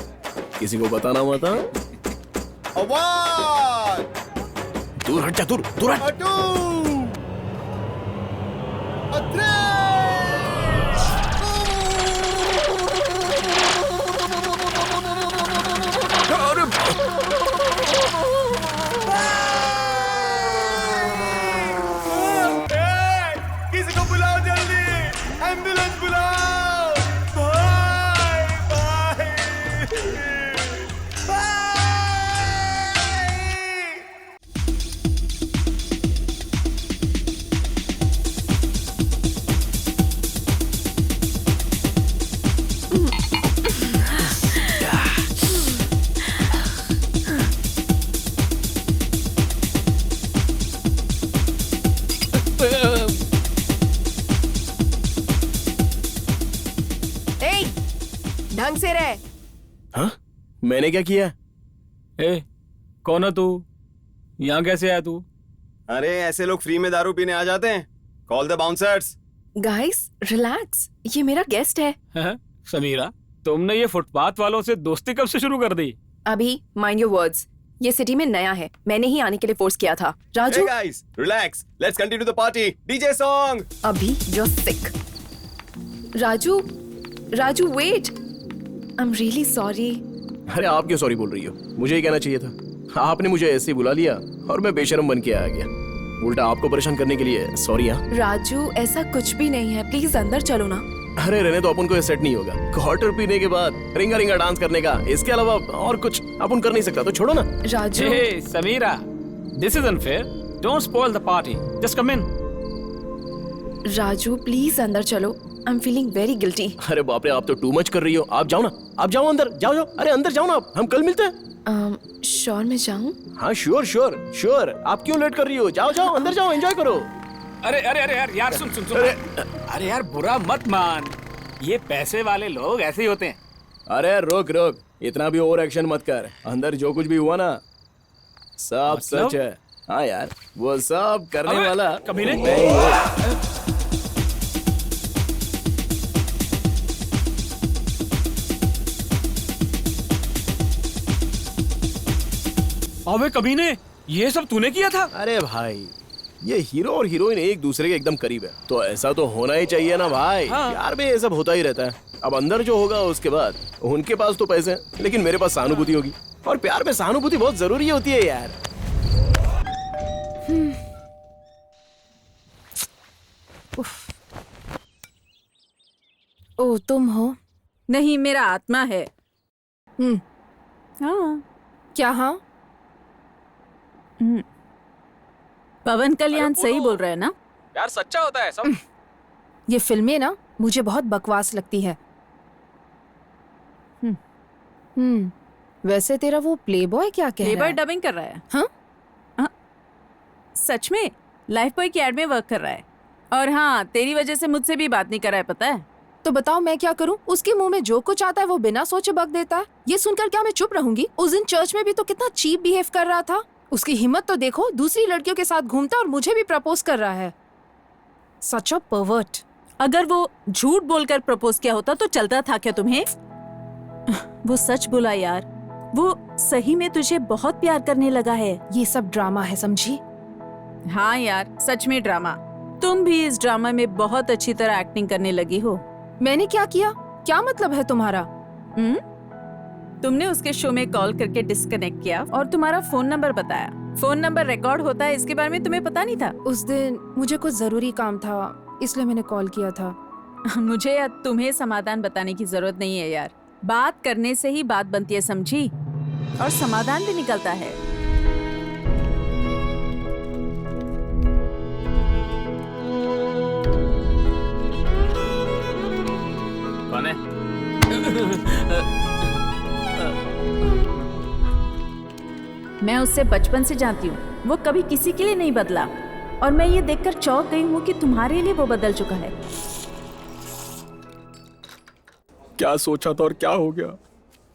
किसी को बताना मत। दूर हट जा, दूर दूर हट। किसी को बुलाओ जल्दी, एम्बुलेंस बुलाओ। भाई भाई ढंग से रह। हाँ? मैंने क्या किया? ए, कौन है तू? यहाँ कैसे आया तू? अरे ऐसे लोग फ्री में दारू पीने आ जाते हैं। Call the bouncers. Guys relax, ये मेरा गेस्ट है। समीरा, तुमने ये फुटपाथ वालों से दोस्ती कब से शुरू कर दी? अभी माइंड योर वर्ड्स, ये सिटी में नया है, मैंने ही आने के लिए फोर्स किया था। Raju, Hey guys, relax. Let's continue the party. DJ song. अभी you're sick. Raju, Raju wait, I am really sorry. अरे आप क्यों सॉरी बोल रही हो? मुझे ही कहना चाहिए था। आपने मुझे ऐसे ही बुला लिया और मैं बेशरम बन के आ गया। उल्टा आपको परेशान करने के लिए सॉरी। हाँ राजू, ऐसा कुछ भी नहीं है, प्लीज अंदर चलो ना। अरे रहने तो अपन को ये सेट नहीं होगा। क्वार्टर पीने के बाद रिंगा रिंगा डांस करने का, इसके अलावा और कुछ अपन कर नहीं सकता, तो छोड़ो ना। Raju, Hey, Sameera, this is unfair. Don't spoil the party. Just come in. Raju please अंदर चलो, I am feeling very guilty. अरे बाप रे, आप तो टू मच कर रही हो। आप जाओ ना, आप जाओ अंदर, जाओ जाओ। अरे अंदर जाओ ना, हम कल मिलते हैं। श्योर मैं जाऊं? हाँ श्योर श्योर श्योर। आप क्यों लेट कर रही हो? जाओ जाओ अंदर जाओ, एंजॉय करो। अरे अरे अरे यार यार सुन सुन सुन। अरे यार बुरा मत मान, ये पैसे वाले लोग ऐसे ही होते हैं। अरे रोक रोक, इतना भी ओवर एक्शन मत कर। अंदर जो कुछ भी हुआ ना, सब मतलब? सच है। हाँ यार, वो सब करने अबे, वाला कभी नहीं। मैं ही हूँ। अबे कमीने, ये सब तूने किया था? अरे भाई, ये हीरो और हीरोइन एक दूसरे के एकदम करीब है, तो ऐसा तो होना ही चाहिए ना भाई। हाँ। प्यार में ये सब होता ही रहता है। अब अंदर जो होगा उसके बाद, उनके पास तो पैसे हैं, लेकिन मेरे पास सहानुभूति होगी, और प्यार में सहानुभूति बहुत जरूरी होती है यार। ओह, तुम हो? नहीं, मेरा आत्मा है। हाँ। क्या? हाँ, पवन कल्याण सही बोल रहा है ना? यार सच्चा होता है सब। ये फिल्में ना मुझे बहुत बकवास लगती है। वैसे तेरा वो प्लेबॉय क्या कह रहा है? प्लेबॉय डबिंग कर रहा है। हाँ? सच में लाइफ बॉय की एड में वर्क कर रहा है। और हाँ, तेरी वजह से मुझसे भी बात नहीं कर रहा है, पता है? तो बताओ मैं क्या करूं? उसके मुंह में जो कुछ आता है वो बिना सोचे बक देता है। ये सुनकर क्या मैं चुप रहूंगी? उस दिन चर्च में भी तो कितना चीप बिहेव कर रहा था। उसकी हिम्मत तो देखो, दूसरी लड़कियों के साथ घूमता और मुझे भी प्रपोज कर रहा है। सच अ परवर्ट। अगर वो झूठ बोलकर प्रपोज किया होता तो चलता था क्या तुम्हें? वो सच बोला यार, वो सही में तुझे बहुत प्यार करने लगा है। ये सब ड्रामा है, समझी? हाँ यार, सच में ड्रामा। तुम भी इस ड्रामा में बहुत अच्छी तरह एक्टिंग करने लगी हो। मैंने क्या किया? क्या मतलब है तुम्हारा? तुमने उसके शो में कॉल करके डिस्कनेक्ट किया और तुम्हारा फोन नंबर बताया। फोन नंबर रिकॉर्ड होता है, इसके बारे में तुम्हें पता नहीं था? उस दिन मुझे कुछ जरूरी काम था, इसलिए मैंने कॉल किया था। मुझे या तुम्हें समाधान बताने की जरूरत नहीं है यार। बात करने से ही बात बनती है, समझी? और समाधान भी निकलता है। कौन है? मैं उससे बचपन से जानती हूँ, वो कभी किसी के लिए नहीं बदला। और मैं ये देखकर चौंक गई हूँ कि तुम्हारे लिए वो बदल चुका है। क्या सोचा था और क्या हो गया?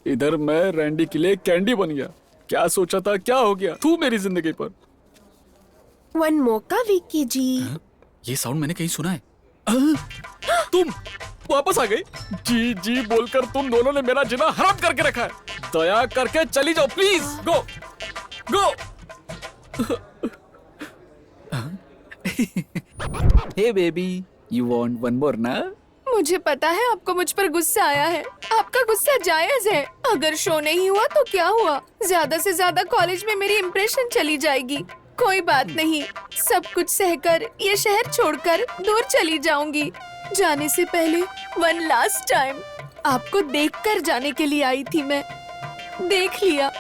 इधर मैं रैंडी के लिए कैंडी बन गया। क्या सोचा था, क्या हो गया? तू मेरी जिंदगी पर। वन मौका विक्की जी। ये साउंड मैंने कहीं सुना है। तुम वापस आ गई? जी जी बोलकर तुम दोनों ने मेरा जीना हराम करके रखा है। दया करके चली जाओ please. Go go. Hey baby, you want one more ना? मुझे पता है आपको मुझ पर गुस्सा आया है। आपका गुस्सा जायज है। अगर शो नहीं हुआ तो क्या हुआ? ज्यादा से ज्यादा कॉलेज में मेरी इम्प्रेशन चली जाएगी। कोई बात नहीं, सब कुछ सहकर ये शहर छोड़कर दूर चली जाऊंगी। जाने से पहले वन लास्ट टाइम आपको देखकर जाने के लिए आई थी मैं। देख लिया,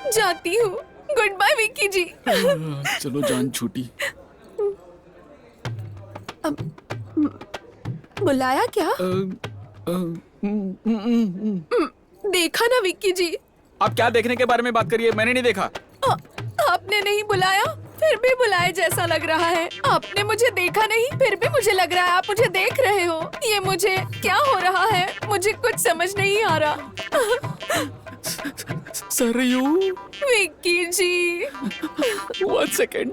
जाती हूँ। गुड बाय विक्की जी। चलो जान छूटी। बुलाया क्या? देखा ना विक्की जी? आप क्या देखने के बारे में बात करिए? मैंने नहीं देखा। आपने नहीं बुलाया, फिर भी बुलाए जैसा लग रहा है। आपने मुझे देखा नहीं, फिर भी मुझे लग रहा है आप मुझे देख रहे हो। ये मुझे क्या हो रहा है? मुझे कुछ समझ नहीं आ रहा। सरयू। विक्की जी। 1 सेकेंड।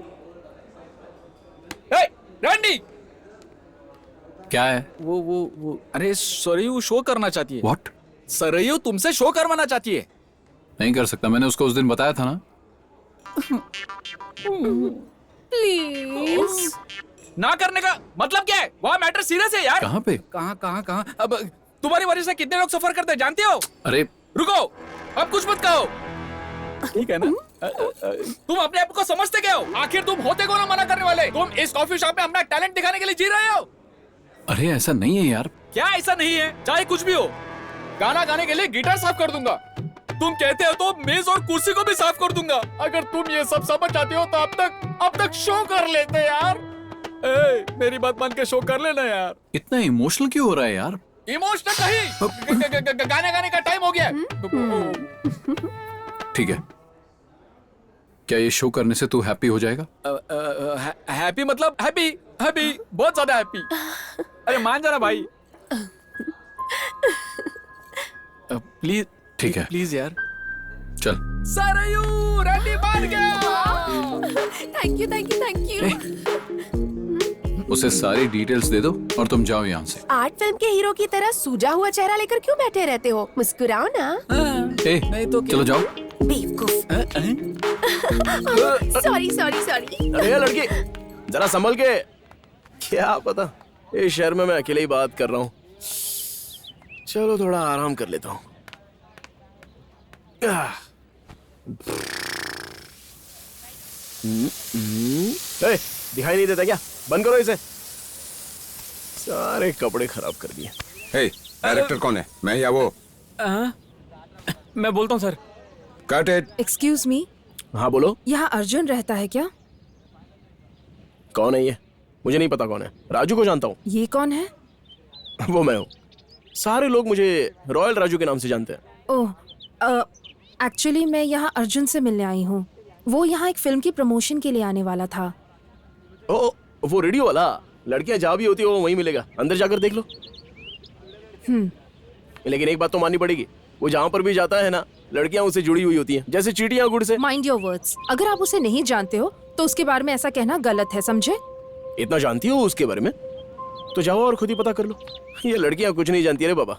रैंडी। क्या है? वो अरे सरयू शो करना चाहती है। What? सरयू तुमसे शो करवाना चाहती है। नहीं कर सकता, मैंने उसको उस दिन बताया था ना। प्लीज। ना करने का मतलब क्या है? वहाँ मैटर सीरियस है यार। कहाँ पे? कहाँ अब तुम्हारी वजह से कितने लोग सफर करते हैं जानते हो? अरे रुको, अब कुछ मत कहो, ठीक है ना? तुम अपने आप को समझते क्या हो? आखिर तुम होते कौन मना करने वाले? तुम इस कॉफी शॉप में अपना टैलेंट दिखाने के लिए जी रहे हो। अरे ऐसा नहीं है यार। क्या ऐसा नहीं है? चाहे कुछ भी हो, गाना गाने के लिए गिटार साफ कर दूंगा। तुम कहते हो तो मेज और कुर्सी को भी साफ कर दूंगा। अगर तुम ये सब समझ जाते हो तो अब तक शो कर लेते यार। मेरी बात मान के शो कर लेना यार। इतना इमोशनल क्यों हो रहा है यार? इमोशनल नहीं, गाने गाने का टाइम हो गया। ठीक है, क्या ये शो करने से तू हैप्पी हो जाएगा? हैप्पी मतलब हैप्पी बहुत ज्यादा हैप्पी। अरे मान जा ना भाई, प्लीज। ठीक है, प्लीज यार, चल। सरयू रैंडी मान गया। Thank you. उसे सारी डिटेल्स दे दो और तुम जाओ यहाँ से। आर्ट फिल्म के हीरो की तरह सूजा हुआ चेहरा लेकर क्यों बैठे रहते हो? मुस्कुराओ ना। नहीं तो चलो जाओ। बेवकूफ। सॉरी। अरे लड़की, जरा संभल के। क्या पता, इस शहर में मैं अकेले ही बात कर रहा हूँ। चलो थोड़ा आराम कर लेता हूँ। दिखाई नहीं देता क्या? बंद करो इसे। सारे कपड़े खराब कर दिए। हे, डायरेक्टर कौन है, मैं या वो? मैं बोलता हूँ sir. Cut it. Excuse me, हाँ बोलो। यहाँ अर्जुन रहता है क्या? कौन है ये? मुझे नहीं पता कौन है। राजू को जानता हूँ। ये कौन है? वो मैं हूँ। सारे लोग मुझे रॉयल राजू के नाम से जानते हैं। ओह, एक्चुअली मैं यहाँ अर्जुन से मिलने आई हूँ। वो यहाँ एक फिल्म की प्रमोशन के लिए आने वाला था। ओ, वो रेडियो वाला। लड़कियां जहाँ भी होती है वो वहीं मिलेगा, अंदर जाकर देख लो। लेकिन एक बात तो माननी पड़ेगी, वो जहाँ पर भी जाता है ना, लड़कियां उससे जुड़ी हुई होती हैं, जैसे चींटियां गुड़ से। Mind your words. अगर आप उसे नहीं जानते हो तो उसके बारे में ऐसा कहना गलत है, समझे? इतना जानती हो उसके बारे में तो जाओ और खुद ही पता कर लो। ये लड़कियां कुछ नहीं जानती रे बाबा।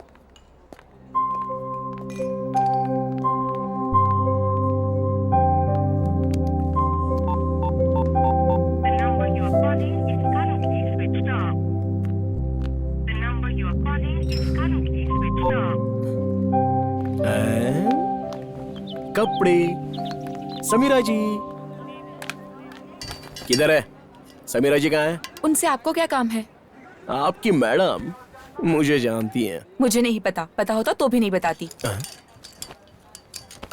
कपड़े। समीरा जी किधर है? समीरा जी कहाँ है? उनसे आपको क्या काम है? आपकी मैडम मुझे जानती हैं। मुझे नहीं पता, पता होता तो भी नहीं बताती।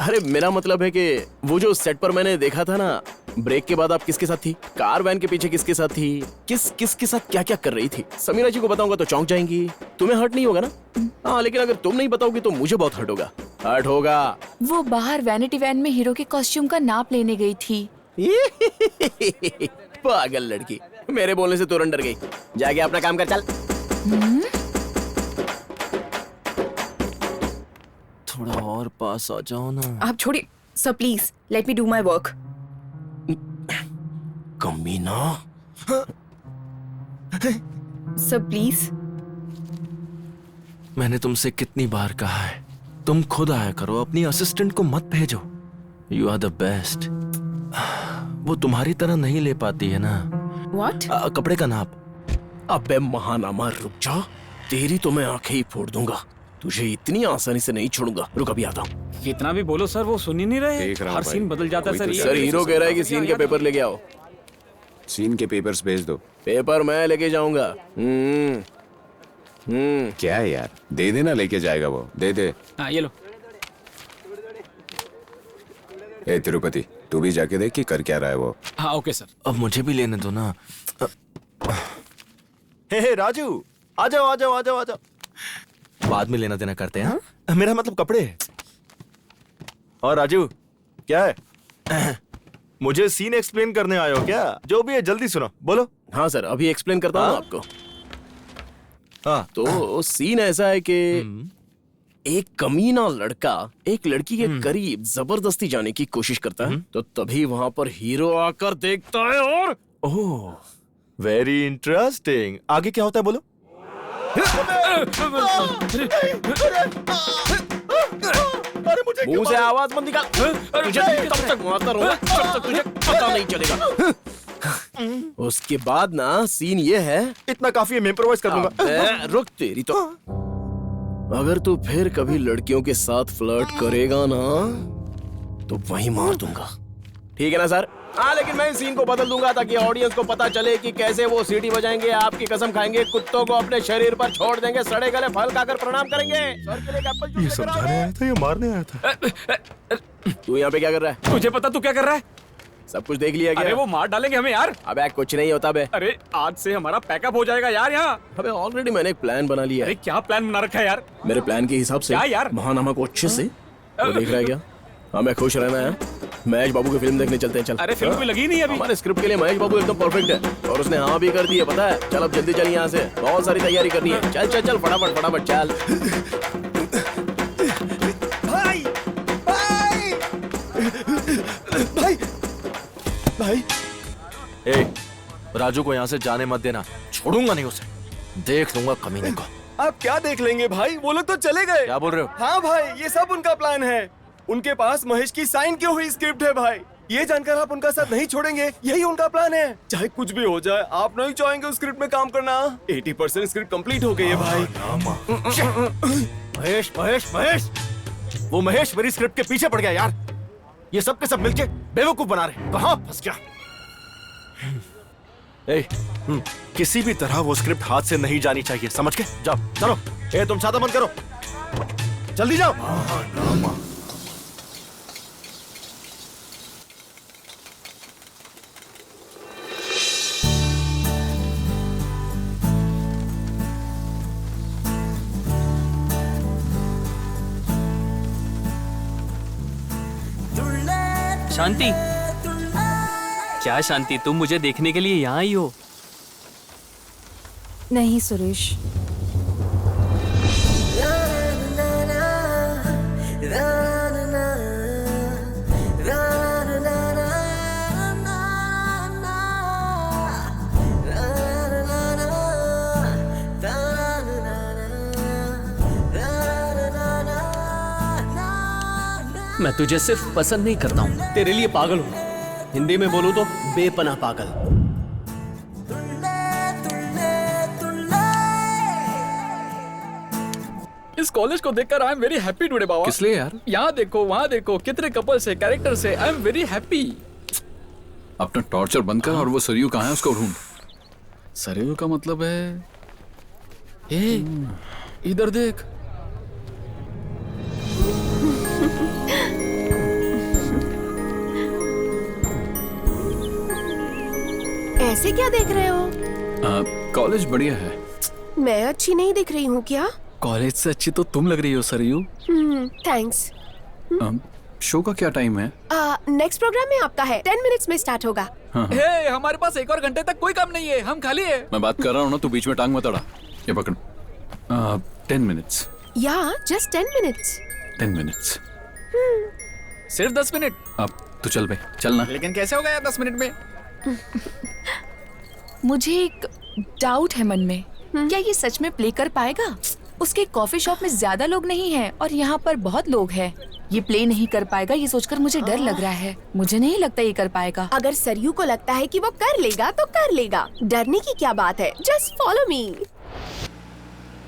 अरे मेरा मतलब है कि वो जो सेट पर मैंने देखा था ना, ब्रेक के बाद आप किसके साथ थी? कार वैन के पीछे किसके साथ थी? किसके साथ क्या क्या कर रही थी? समीरा जी को बताऊंगा तो चौंक जाएंगी। तुम्हें हर्ट नहीं होगा ना? हाँ, लेकिन अगर तुम नहीं बताओगी तो मुझे बहुत हर्ट होगा। हर्ट होगा। वो बाहर वैनिटी वैन में हीरो के कॉस्ट्यूम का नाप लेने गई थी। पागल लड़की, मेरे बोलने से तुरंत डर गई। जाके अपना काम कर, चल। थोड़ा और पास आ जाओ ना। आप छोड़िए sir, please let me do my work. कमीना। Sir please. मैंने तुमसे कितनी बार कहा है, तुम खुद आया करो, अपनी असिस्टेंट को मत भेजो। You are the best. वो तुम्हारी तरह नहीं ले पाती है ना। What? कपड़े का नाप। अबे महानामा, रुक जा, तेरी तो मैं आंखें ही फोड़ दूंगा। तुझे इतनी आसानी से नहीं छोड़ूंगा। रुक, अभी आता हूँ। कितना भी बोलो सर, वो सुन ही नहीं रहे। हर सीन बदल जाता है सर। सर हीरो कह रहा है कि सीन के पेपर लेके आओ। सीन के पेपर्स भेज दो। पेपर मैं लेके जाऊंगा। क्या है यार, दे देना, लेके जाएगा वो, दे दे। हाँ ये लो। ए तिरुपति, तू भी जाके देख कि कर क्या रहा है वो। हाँ ओके सर। अब मुझे भी लेने दो ना। हे राजू, आ जाओ आ जाओ आ जाओ आ जाओ। बाद में लेना देना करते हैं। मेरा मतलब कपड़े। और राजू क्या है? मुझे सीन एक्सप्लेन करने आए हो क्या? जो भी है जल्दी सुनो, बोलो। हाँ सर, अभी एक्सप्लेन करता हूँ आपको। हाँ तो सीन ऐसा है कि एक कमीना लड़का एक लड़की के करीब जबरदस्ती जाने की कोशिश करता है, तो तभी वहां पर हीरो आकर देखता है और ओह, वेरी इंटरेस्टिंग। आगे क्या होता है बोलो। मुंह से आवाज मत निकाल। तुझे तब तक मारता रहूंगा जब तक तुझे पता नहीं चलेगा। उसके बाद ना सीन ये है। इतना काफी है, मैं इम्प्रोवाइज कर दूंगा। रुक, तेरी तो। अगर तू फिर कभी लड़कियों के साथ फ्लर्ट करेगा ना तो वहीं मार दूंगा, ठीक है ना सर? हाँ, लेकिन मैं इस सीन को बदल दूंगा ताकि ऑडियंस को पता चले कि कैसे वो सीटी बजाएंगे, आपकी कसम खाएंगे, कुत्तों को अपने शरीर पर छोड़ देंगे, सड़े गले फल खाकर प्रणाम करेंगे। सर के लिए एप्पल जूस ये समझाने आया था या मारने आया था? तू यहाँ पे क्या कर रहा है? तुझे पता तू क्या कर रहा है? सब कुछ देख लिया क्या? अरे वो मार डालेंगे हमें यार। अबे कुछ नहीं होता बे। अरे आज से हमारा पैकअप हो जाएगा यार यहाँ। अबे ऑलरेडी मैंने एक प्लान बना लिया है। अरे क्या प्लान बना रखा है यार? मेरे प्लान के हिसाब से क्या यार? महानामा को अच्छे से वो देख रहा है क्या? हमें खुश रहना है। महेश बाबू की फिल्म देखने चलते हैं, चल। अरे फिल्म भी लगी नहीं अभी। हमारे स्क्रिप्ट के लिए महेश बाबू एकदम परफेक्ट है और उसने हाँ भी कर दी है, पता है? चल अब जल्दी चल यहाँ से, बहुत सारी तैयारी करनी है। चल चल चल फटाफट फटाफट चल। भाई भाई भाई ए, राजू को यहाँ से जाने मत देना, छोड़ूंगा नहीं उसे, देख लूंगा कमीने को। आप क्या देख लेंगे भाई, वो लोग तो चले गए। क्या बोल रहे हो? हाँ भाई, ये सब उनका प्लान है। उनके पास महेश की साइन की हुई स्क्रिप्ट है भाई। ये जानकर आप उनका साथ नहीं छोड़ेंगे, यही उनका प्लान है। चाहे कुछ भी हो जाए, आप नहीं चाहेंगे उस स्क्रिप्ट में काम करना। 80% स्क्रिप्ट कंप्लीट हो गई है भाई। महेश महेश महेश, वो महेश मेरी स्क्रिप्ट के पीछे पड़ गया यार। ये सब के सब मिलके बेवकूफ बना रहे। कहाँ फंस गया? ए, किसी भी तरह वो स्क्रिप्ट हाथ से नहीं जानी चाहिए, समझ के? जाओ चलो। ए तुम छाता बंद करो, जल्दी जाओ। शांति, क्या शांति, तुम मुझे देखने के लिए यहाँ आई हो? नहीं सुरेश, मैं तुझे सिर्फ पसंद नहीं करता हूँ, तेरे लिए पागल हूँ। हिंदी में बोलूं तो बेपनाह पागल। इस कॉलेज को देखकर I am very happy today बाबा। किस लिए यार? यहाँ देखो, वहाँ देखो, कितने कपल्स है, कैरेक्टर्स है। I am very happy. अपना टॉर्चर बंद कर और वो सरयू कहाँ है उसको ढूंढ। सरयू का मतलब है, ए, इधर देख। ऐसे क्या देख रहे हो? कॉलेज बढ़िया है। मैं अच्छी नहीं दिख रही हूँ क्या? कॉलेज से अच्छी तो तुम लग रही हो सरयू। थैंक्स। शो का क्या टाइम है? नेक्स्ट प्रोग्राम में आपका है, 10 मिनट्स में स्टार्ट होगा। हे, हमारे पास 1 और घंटे तक कोई काम नहीं है, हम खाली है। मैं बात कर रहा हूँ ना, तू बीच में टांग मत अड़ा। ये पकड़। 10 मिनट्स। या जस्ट 10 मिनट्स। 10 मिनट्स। सिर्फ 10 मिनट। अब तू चल बे, चलना। लेकिन कैसे होगा यार 10 मिनट में? मुझे एक डाउट है मन में, क्या ये सच में प्ले कर पाएगा? उसके कॉफी शॉप में ज्यादा लोग नहीं हैं और यहाँ पर बहुत लोग हैं। ये प्ले नहीं कर पाएगा, ये सोचकर मुझे डर लग रहा है। मुझे नहीं लगता ये कर पाएगा। अगर सरयू को लगता है कि वो कर लेगा तो कर लेगा, डरने की क्या बात है। Just follow me.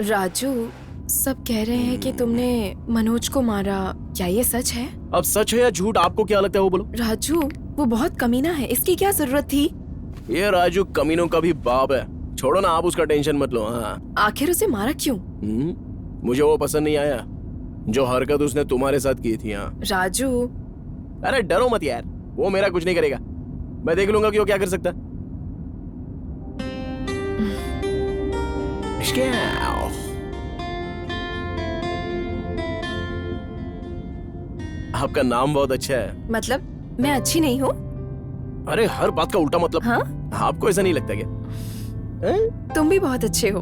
राजू, सब कह रहे हैं कि तुमने मनोज को मारा, क्या ये सच है? अब सच है या झूठ, आपको क्या लगता है वो बोलो। राजू, वो बहुत कमीना है, इसकी क्या जरूरत थी? ये राजू कमीनों का भी बाप है, छोड़ो ना, आप उसका टेंशन मत लो। हाँ, आखिर उसे मारा क्यों? मुझे वो पसंद नहीं आया जो हरकत उसने तुम्हारे साथ की थी। हाँ राजू, अरे डरो मत यार, वो मेरा कुछ नहीं करेगा। मैं देख लूंगा कि वो क्या कर सकता। आपका नाम बहुत अच्छा है। मतलब मैं अच्छी नहीं हूँ? अरे हर बात का उल्टा मतलब। हाँ? आपको ऐसा नहीं लगता क्या? तुम भी बहुत अच्छे हो।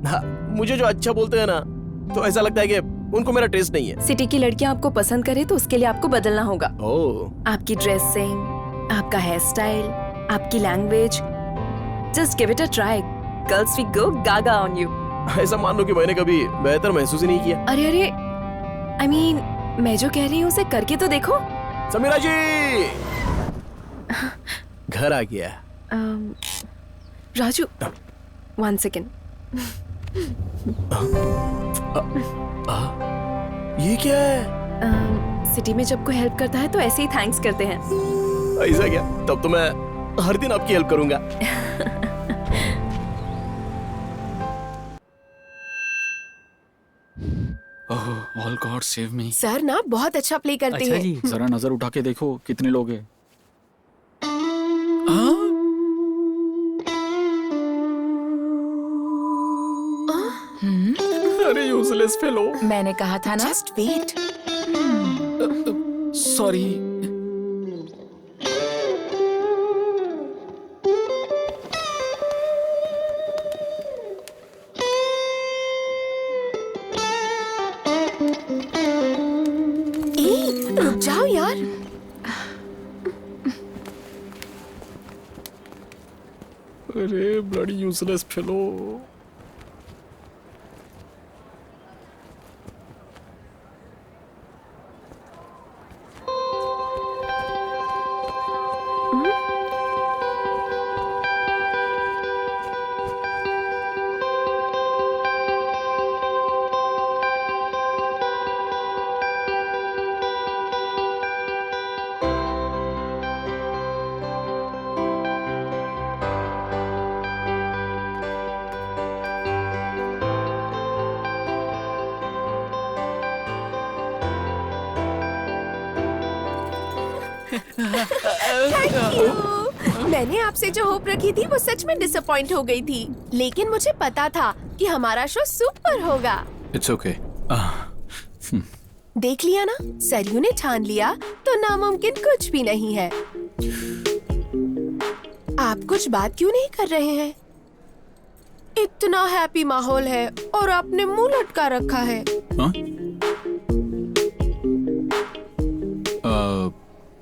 हाँ, मुझे जो अच्छा बोलते हैं ना, तो ऐसा लगता है कि उनको मेरा टेस्ट नहीं है। सिटी की लड़कियां आपको पसंद करे तो उसके लिए आपको बदलना होगा। आपकी ड्रेसिंग, आपका हेयर स्टाइल, आपकी language, just give it a try. Girls we go gaga on you. ऐसा मान लो कि मैंने कभी बेहतर महसूस ही नहीं किया। अरे अरे, आई मीन, मैं जो कह रही हूँ उसे करके तो देखो। समीरा जी, घर आ गया। राजू, 1 सेकेंड। ये क्या है? सिटी में जब कोई हेल्प करता है तो ऐसे ही थैंक्स करते हैं। ऐसा क्या? तब तो मैं हर दिन आपकी हेल्प करूंगा। All God save me. Sir ना बहुत अच्छा प्ले करते अच्छा हैं। जी, जरा नजर उठा के देखो कितने लोग हैं। अरे यूजलेस फेलो। मैंने कहा था ना। Just wait. सॉरी। रुक जाओ यार। अरे bloody useless fellow. Thank you. मैंने आपसे जो होप रखी थी वो सच में डिसअपॉइंट हो गई थी, लेकिन मुझे पता था कि हमारा शो सुपर होगा। It's okay. देख लिया ना, सरयू ने ठान लिया तो नामुमकिन कुछ भी नहीं है। आप कुछ बात क्यों नहीं कर रहे हैं? इतना हैप्पी माहौल है और आपने मुंह लटका रखा है।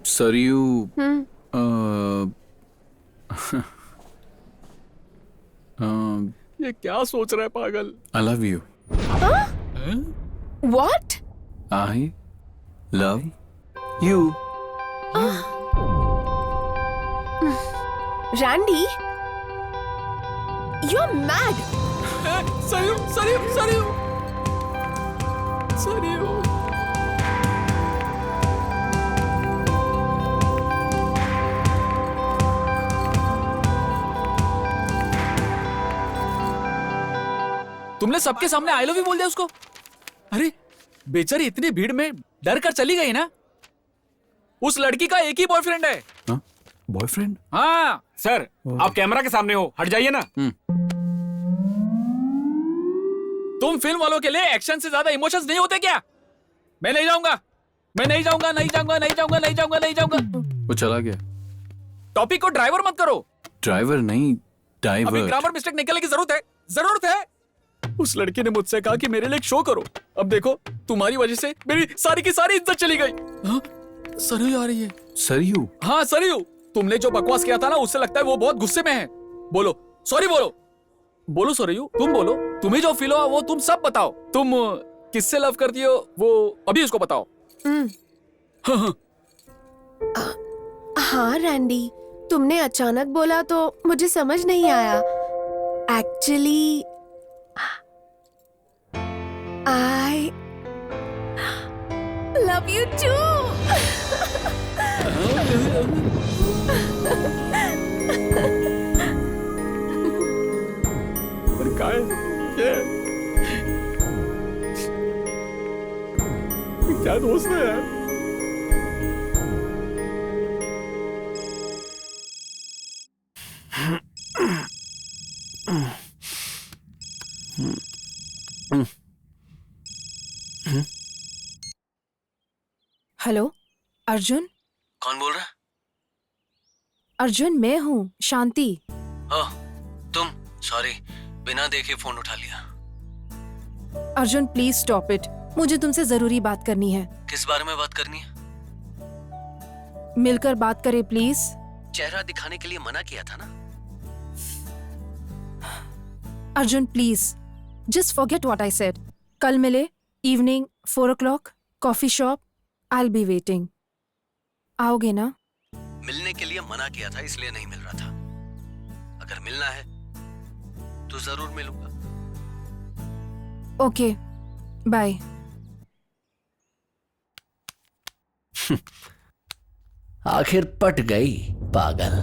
सरयू, ये क्या सोच रहा है पागल? I love you. What? I love you. Randy, you're mad. Saryu, Saryu, Saryu, Saryu. तुमने सबके सामने आई लव यू बोल दिया उसको? अरे बेचारी इतनी भीड़ में डर कर चली गई ना। उस लड़की का एक ही बॉयफ्रेंड है। बॉयफ्रेंड? हाँ सर, आप कैमरा के सामने हो, हट जाइए ना। तुम फिल्म वालों के लिए एक्शन से ज्यादा इमोशंस नहीं होते क्या? मैं नहीं जाऊंगा, मैं नहीं जाऊंगा, नहीं जाऊंगा, नहीं जाऊंगा, नहीं जाऊंगा, नहीं जाऊंगा। वो चला गया। टॉपिक को ड्राइवर मत करो। ड्राइवर नहीं, अभी डाइवर। ग्रामर मिस्टेक निकलने की जरूरत है, जरूरत है। उस लड़की ने मुझसे कहा कि मेरे लिए एक शो करो। अब देखो, तुम्हारी वजह से मेरी सारी की सारी इज्जत चली गई। हाँ? सरयू आ रही है। सरयू? हाँ सरयू, तुमने जो बकवास किया था ना, उससे लगता है वो बहुत गुस्से में है। बोलो सॉरी, बोलो बोलो सरयू, तुम बोलो। तुम्हें जो फील हुआ वो तुम सब बताओ। तुम किससे लव करती हो वो अभी उसको बताओ। हाँ रैंडी, तुमने अचानक बोला तो मुझे समझ नहीं आया। Actually I love you too. क्या दोस्त है यार। हेलो अर्जुन? कौन बोल रहा है? अर्जुन मैं हूँ, शांति। तुम? सॉरी, बिना देखे फोन उठा लिया। अर्जुन प्लीज स्टॉप इट, मुझे तुमसे जरूरी बात करनी है। किस बारे में बात करनी है? मिलकर बात करें प्लीज। चेहरा दिखाने के लिए मना किया था ना। Arjun please just forget what I said. कल मिले, evening 4 o'clock, coffee shop. I will be waiting. आओगे ना? मिलने के लिए मना किया था, इसलिए नहीं मिल रहा था। अगर मिलना है तो जरूर मिलूंगा। Okay bye. आखिर पट गई पागल।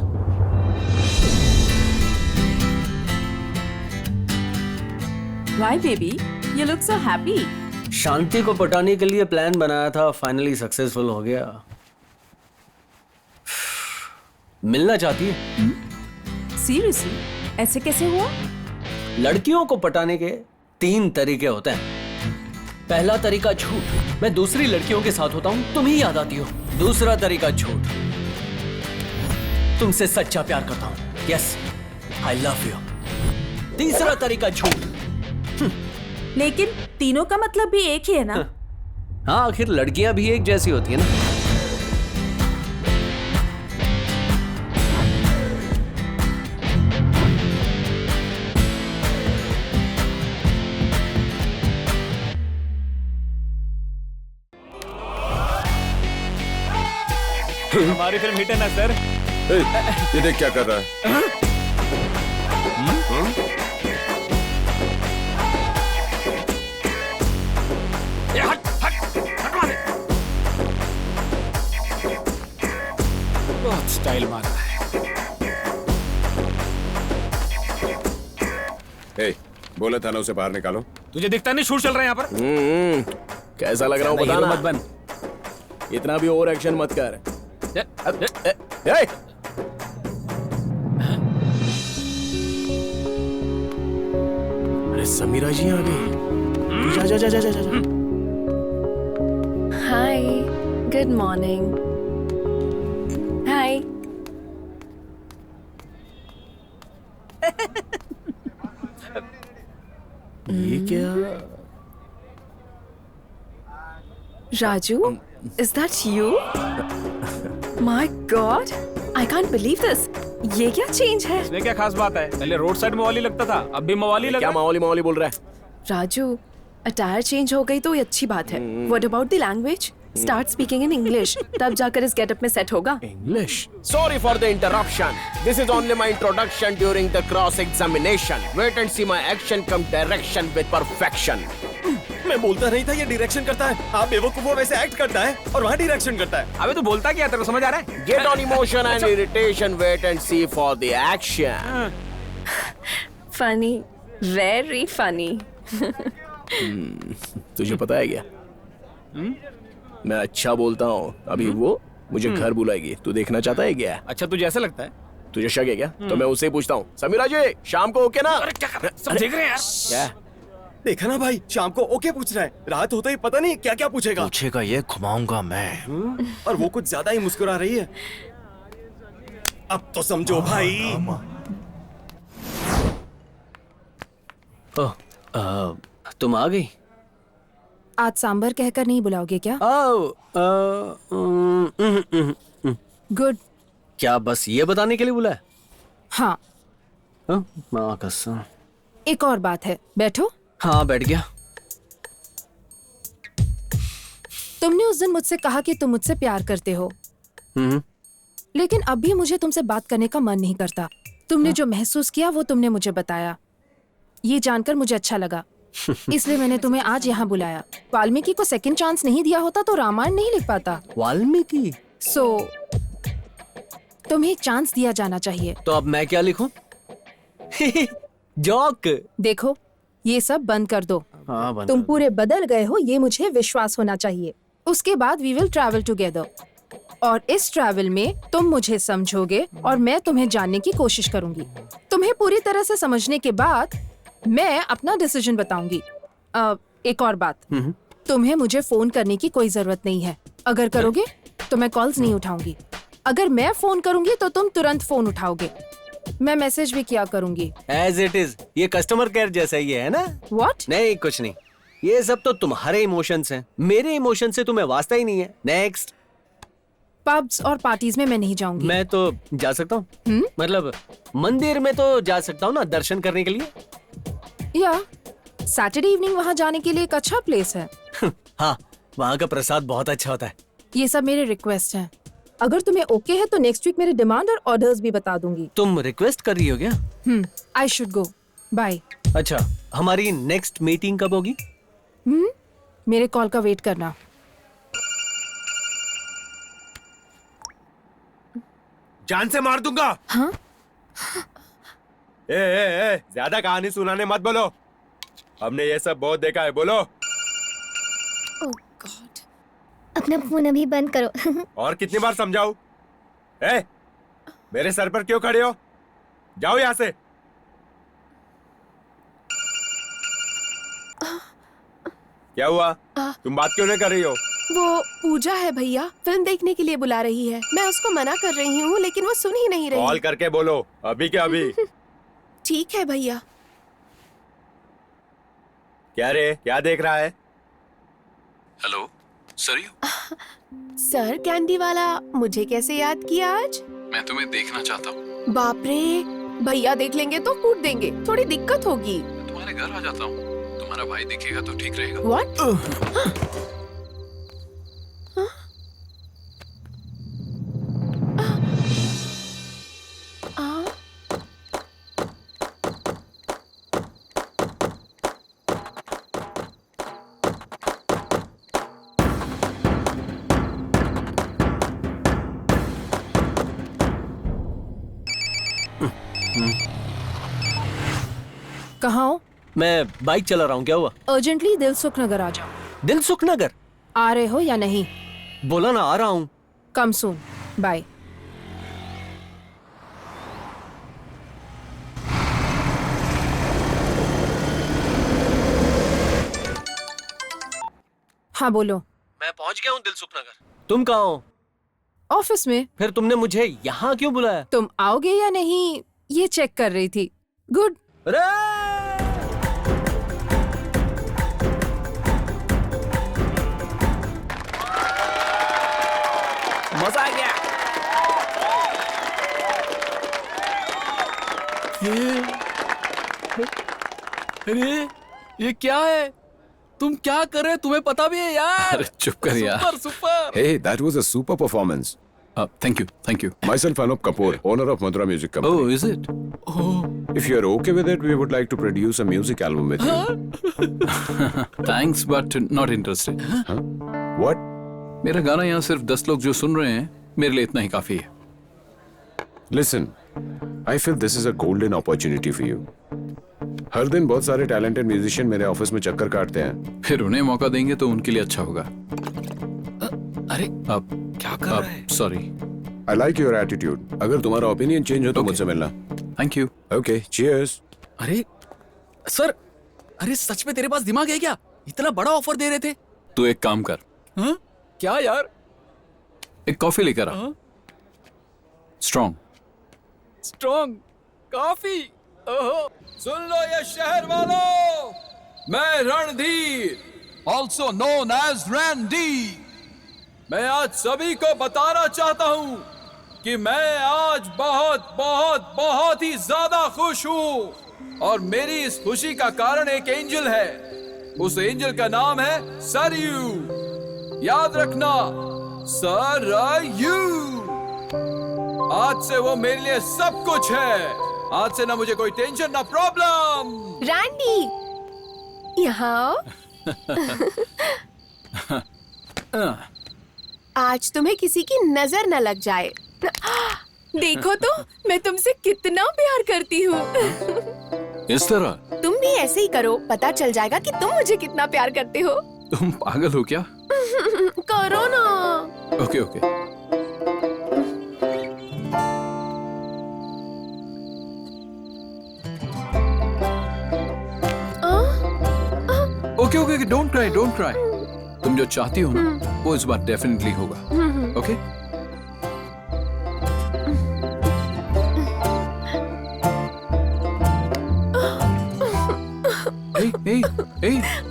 Why baby? You look so happy. शांति को पटाने के लिए प्लान बनाया था, फाइनली सक्सेसफुल हो गया। मिलना चाहती है? Seriously? ऐसे कैसे हुआ? लड़कियों को पटाने के 3 तरीके होते हैं। पहला तरीका झूठ, मैं दूसरी लड़कियों के साथ होता हूं, तुम ही याद आती हो। दूसरा तरीका झूठ, तुमसे सच्चा प्यार करता हूं, यस आई लव यू। तीसरा तरीका झूठ। लेकिन तीनों का मतलब भी एक ही है ना? हाँ, आखिर लड़कियां भी एक जैसी होती है ना। हमारी फिल्म हिट है ना सर। ये देख क्या कर रहा है। बहुत स्टाइल मारा है। बोला था ना उसे बाहर निकालो। तुझे दिखता नहीं शूट चल रहा है यहाँ पर? कैसा लग रहा हूँ बताना। मत बन। इतना भी ओवर एक्शन मत कर। अरे समीरा जी आ गई। जा जा जा जा जा जा। हाय, गुड मॉर्निंग। हाय। ये क्या? Raju, is that you? My God, I can't believe this. ये क्या चेंज है? इसमें क्या खास बात है? पहले रोड साइड मवाली लगता था, अब भी मवाली लग क्या रहा है। मवाली मवाली बोल रहा है? राजू, अटायर चेंज हो गई तो ये अच्छी बात है। What about the language? Start speaking in English. तब जाकर इस गेटअप में सेट होगा। English. Sorry for the interruption. This is only my introduction during the cross examination. Wait and see my action come direction with perfection. मैं बोलता नहीं था ये डायरेक्शन करता है। आप बेवकूफों वैसे एक्ट करता है और वहाँ डायरेक्शन करता है। अबे तू बोलता क्या? तेरे को समझ आ रहा है? Get on emotion and irritation. Wait and see for the action. Funny, very funny. तुझे पता है क्या? मैं अच्छा बोलता हूँ। अभी वो मुझे घर बुलाएगी। तू देखना चाहता है क्या? अच्छा तुझे ऐसा लगता है? तुझे शक है क्या? तो मैं उससे ही पूछता हूँ। समीरा जी, शाम को ओके ना? अरे क्या कर रहा है? सब देख रहे हैं यार। क्या? देखा ना भाई, शाम को ओके पूछ रहा है। रात होते ही पता नहीं क्या क्या पूछेगा। पूछेगा ये घुमाऊंगा मैं। और वो कुछ ज्यादा ही मुस्कुरा रही है। अब तो समझो भाई। तुम आ गई? आज सांबर कहकर नहीं बुलाओगे क्या? गुड। क्या बस ये बताने के लिए बुलाया? हाँ। माँ कसम। एक और बात है, बैठो। हाँ बैठ गया। तुमने उस दिन मुझसे कहा कि तुम मुझसे प्यार करते हो, लेकिन अब भी मुझे तुमसे बात करने का मन नहीं करता। तुमने जो महसूस किया वो तुमने मुझे बताया। ये जानकर मुझे अच्छा लगा, इसलिए मैंने तुम्हें आज यहाँ बुलाया। वाल्मीकि को सेकंड चांस नहीं दिया होता तो रामायण नहीं लिख पाता। वाल्मीकि? तुम्हें एक चांस दिया जाना चाहिए। तो अब मैं क्या लिखूं? जोक। देखो, ये सब बंद कर दो। हाँ, बंद तुम कर दो। पूरे बदल गए हो, ये मुझे विश्वास होना चाहिए। उसके बाद वी विल ट्रैवल टुगेदर, और इस ट्रैवल में तुम मुझे समझोगे और मैं तुम्हें जानने की कोशिश करूंगी। तुम्हें पूरी तरह से समझने के बाद मैं अपना डिसीजन बताऊंगी। एक और बात, तुम्हें मुझे फोन करने की कोई जरूरत नहीं है। अगर करोगे तो मैं कॉल्स नहीं उठाऊंगी। अगर मैं फोन करूंगी तो तुम तुरंत फोन उठाओगे। मैं मैसेज भी किया करूंगी। एज इट इज, ये कस्टमर केयर जैसा ही है ना? What? नहीं कुछ नहीं, ये सब तो तुम्हारे इमोशंस हैं। मेरे इमोशन से तुम्हें वास्ता ही नहीं है। नेक्स्ट। पब्स और पार्टीज में मैं नहीं जाऊंगी। मैं तो जा सकता हूँ, मतलब मंदिर में तो जा सकता हूँ ना, दर्शन करने के लिए। या सैटरडे इवनिंग वहाँ जाने के लिए एक अच्छा प्लेस है। हाँ, वहाँ का प्रसाद बहुत अच्छा होता है। ये सब मेरे रिक्वेस्ट हैं। अगर तुम्हें ओके है तो नेक्स्ट वीक मेरे डिमांड और ऑर्डर्स भी बता दूंगी। तुम रिक्वेस्ट कर रही हो क्या? I should go, bye. अच्छा, हमारी नेक्स्ट मीटिंग कब होगी? मेरे कॉल का वेट करना। जान से मार दूंगा। हाँ? ए, ज्यादा कहानी सुनाने मत बोलो। हमने ये सब बहुत देखा है। बोलो। ओह गॉड, अपना फोन अभी बंद करो। और कितनी बार समझाऊं? ए, मेरे सर पर क्यों खड़े हो? जाओ यहाँ से। क्या हुआ? तुम बात क्यों नहीं कर रही हो? वो पूजा है भैया, फिल्म देखने के लिए बुला रही है। मैं उसको मना कर रही हूँ लेकिन वो सुन ही नहीं रही। कॉल करके बोलो, अभी क्या अभी। ठीक है भैया। क्या रे, क्या देख रहा है? Hello sir. सर कैंडी वाला, मुझे कैसे याद किया आज? मैं तुम्हें देखना चाहता हूँ। बाप रे, भैया देख लेंगे तो कूट देंगे, थोड़ी दिक्कत होगी। तुम्हारे घर आ जाता हूँ, तुम्हारा भाई दिखेगा तो ठीक रहेगा। What? कहाँ हो? मैं बाइक चला रहा हूँ। क्या हुआ? अर्जेंटली दिलसुख नगर आ जाओ। दिलसुख नगर? आ रहे हो या नहीं? बोला ना, आ रहा हूँ। कम सून, बाय। हाँ बोलो। मैं पहुंच गया हूँ दिलसुख नगर। तुम कहाँ हो? ऑफिस में। फिर तुमने मुझे यहाँ क्यों बुलाया? तुम आओगे या नहीं ये चेक कर रही थी। गुड। मजा आ गया। अरे ये क्या है? तुम क्या कर रहे हो? तुम्हें पता भी है यार। अरे चुप कर यार। Super super. Hey, that was a super performance. Thank you, thank you. Myself Anup Kapoor, owner of Madhura Music Company. Oh, is it? Oh. If you are okay with it, we would like to produce a music album with you. Thanks, but not interested. Huh? What? मेरा गाना यहाँ सिर्फ 10 लोग जो सुन रहे हैं, मेरे लिए इतना ही काफी है। Listen, I feel this is a golden opportunity for you. हर दिन बहुत सारे टैलेंटेड म्यूजिशियन मेरे ऑफिस में चक्कर काटते हैं। फिर उन्हें मौका देंगे तो उनके लिए अच्छा होगा। अरे अब क्या कर रहा है? Sorry. I like your attitude. अगर तुम्हारा ओपिनियन चेंज हो तो मुझसे मिलना। Thank you. Okay, cheers. अरे सर, अरे सच में तेरे पास दिमाग है क्या? इतना बड़ा ऑफर दे रहे थे। तू एक काम कर। हाँ? क्या यार? एक कॉफी लेकर आ। Strong coffee. ओहो। सुन लो ये शहर वालों, मैं Randhir, also known as Randy. मैं आज सभी को बताना चाहता हूं कि मैं आज बहुत बहुत बहुत ही ज्यादा खुश हूं और मेरी इस खुशी का कारण एक एंजल है। उस एंजल का नाम है सरयू। याद रखना, सरयू। आज से वो मेरे लिए सब कुछ है। आज से ना मुझे कोई टेंशन ना प्रॉब्लम। रैंडी, यहाँ आज तुम्हें किसी की नजर न लग जाए। देखो तो मैं तुमसे कितना प्यार करती हूँ। इस तरह तुम भी ऐसे ही करो, पता चल जाएगा कि तुम मुझे कितना प्यार करते हो। तुम पागल हो क्या? करो ना। Okay okay. Okay okay, don't cry, don't cry. तुम जो चाहती हो ना वो इस बार डेफिनेटली होगा। ओके?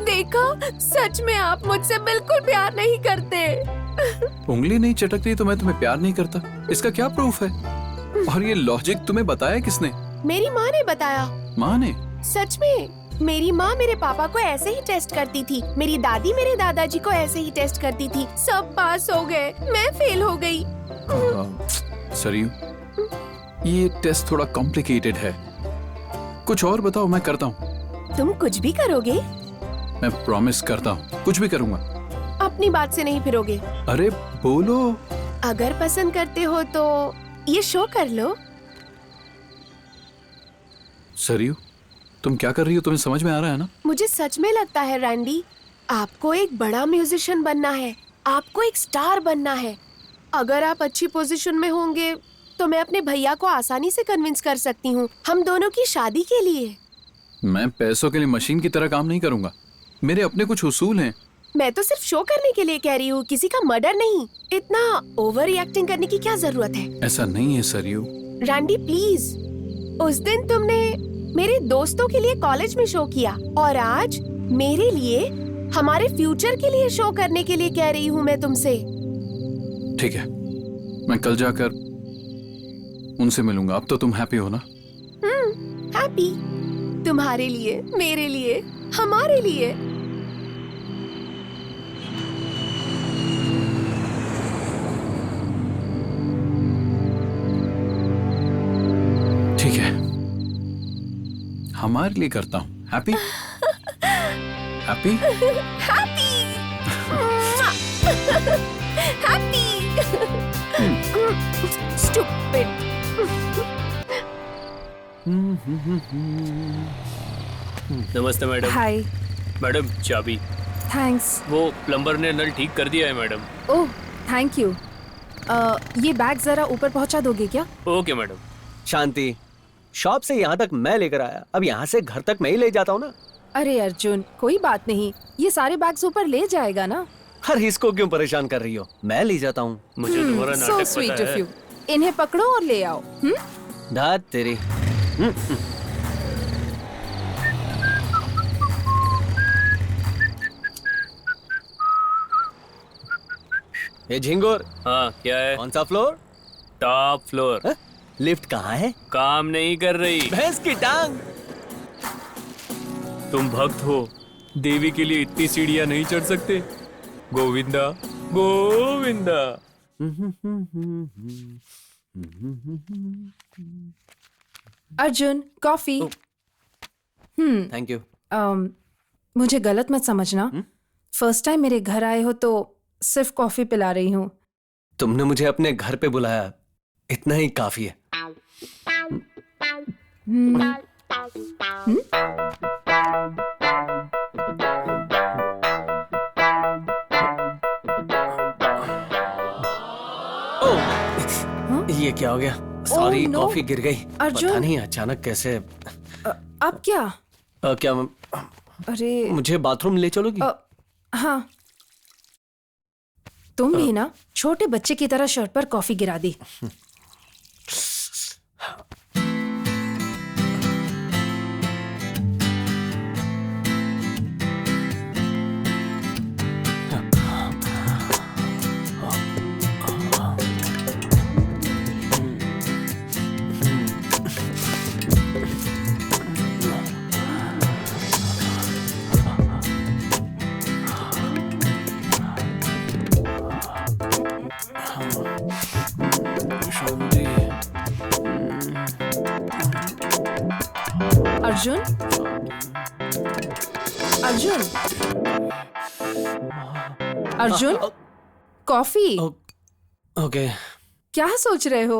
देखो, सच में आप मुझसे बिल्कुल प्यार नहीं करते। उंगली नहीं चटकती तो मैं तुम्हें प्यार नहीं करता, इसका क्या प्रूफ है? और ये लॉजिक तुम्हें बताया किसने? मेरी माँ ने बताया। माँ ने? सच में मेरी माँ मेरे पापा को ऐसे ही टेस्ट करती थी, मेरी दादी मेरे दादाजी को ऐसे ही टेस्ट करती थी। सब पास हो गए, मैं फेल हो गई। सरयू, ये टेस्ट थोड़ा कॉम्प्लिकेटेड है। कुछ और बताओ, मैं करता हूँ। तुम कुछ भी करोगे? मैं प्रॉमिस करता हूँ, कुछ भी करूँगा। अपनी बात से नहीं फिरोगे? अरे बोलो। अगर पसंद करते हो तो ये शो कर लो। सरयू, तुम क्या कर रही हो? तुम्हें समझ में आ रहा है ना? मुझे सच में लगता है रैंडी, आपको एक बड़ा म्यूजिशियन बनना है, आपको एक स्टार बनना है। अगर आप अच्छी पोजीशन में होंगे तो मैं अपने भैया को आसानी से कन्विंस कर सकती हूँ हम दोनों की शादी के लिए। मैं पैसों के लिए मशीन की तरह काम नहीं करूँगा। मेरे अपने कुछ उसूल हैं। मैं तो सिर्फ शो करने के लिए कह रही हूँ, किसी का मर्डर नहीं। इतना ओवर रिएक्टिंग करने की क्या जरूरत है? ऐसा नहीं है सरयू। रैंडी प्लीज, उस दिन तुमने मेरे दोस्तों के लिए कॉलेज में शो किया और आज मेरे लिए, हमारे फ्यूचर के लिए शो करने के लिए कह रही हूँ मैं तुमसे। ठीक है, मैं कल जाकर उनसे मिलूंगा। अब तो तुम हैप्पी हो ना? हैप्पी, तुम्हारे लिए, मेरे लिए, हमारे लिए। ठीक है, हमारे लिए करता हूँ। Happy? Happy? Happy, happy. Stupid. नमस्ते मैडम। हाय मैडम, चाबी। थैंक्स। वो प्लम्बर ने नल ठीक कर दिया है मैडम। Oh thank you. ये बैग जरा ऊपर पहुंचा दोगे क्या? Okay madam. शांति, शॉप से यहाँ तक मैं लेकर आया, अब यहाँ से घर तक मैं ही ले जाता हूँ ना। अरे अर्जुन, कोई बात नहीं, ये सारे बैग्स ऊपर ले जाएगा ना। अरे इसको क्यों परेशान कर रही हो? मैं ले जाता हूँ। मुझे तुम्हारा सो नाटक स्वीट पता ऑफ है। यू। इन्हें पकड़ो और ले आओ। दाद तेरी। ये झिंगुर। हाँ क्या है? कौन सा फ्लोर? Top floor. लिफ्ट कहाँ है? काम नहीं कर रही। भैंस की टांग। तुम भक्त हो, देवी के लिए इतनी सीढ़ियां नहीं चढ़ सकते। Govinda Govinda. Arjun coffee. Thank you. मुझे गलत मत समझना। फर्स्ट टाइम मेरे घर आए हो तो सिर्फ कॉफी पिला रही हूँ। तुमने मुझे अपने घर पे बुलाया, इतना ही काफी है। ये क्या हो गया? सारी no. कॉफी गिर गई। अर्जुन। पता नहीं अचानक कैसे। अब क्या? क्या अरे मुझे बाथरूम ले चलोगी? हाँ। तुम भी ना छोटे बच्चे की तरह शर्ट पर कॉफी गिरा दी। अर्जुन, अर्जुन, अर्जुन, कॉफी। ओके। क्या सोच रहे हो?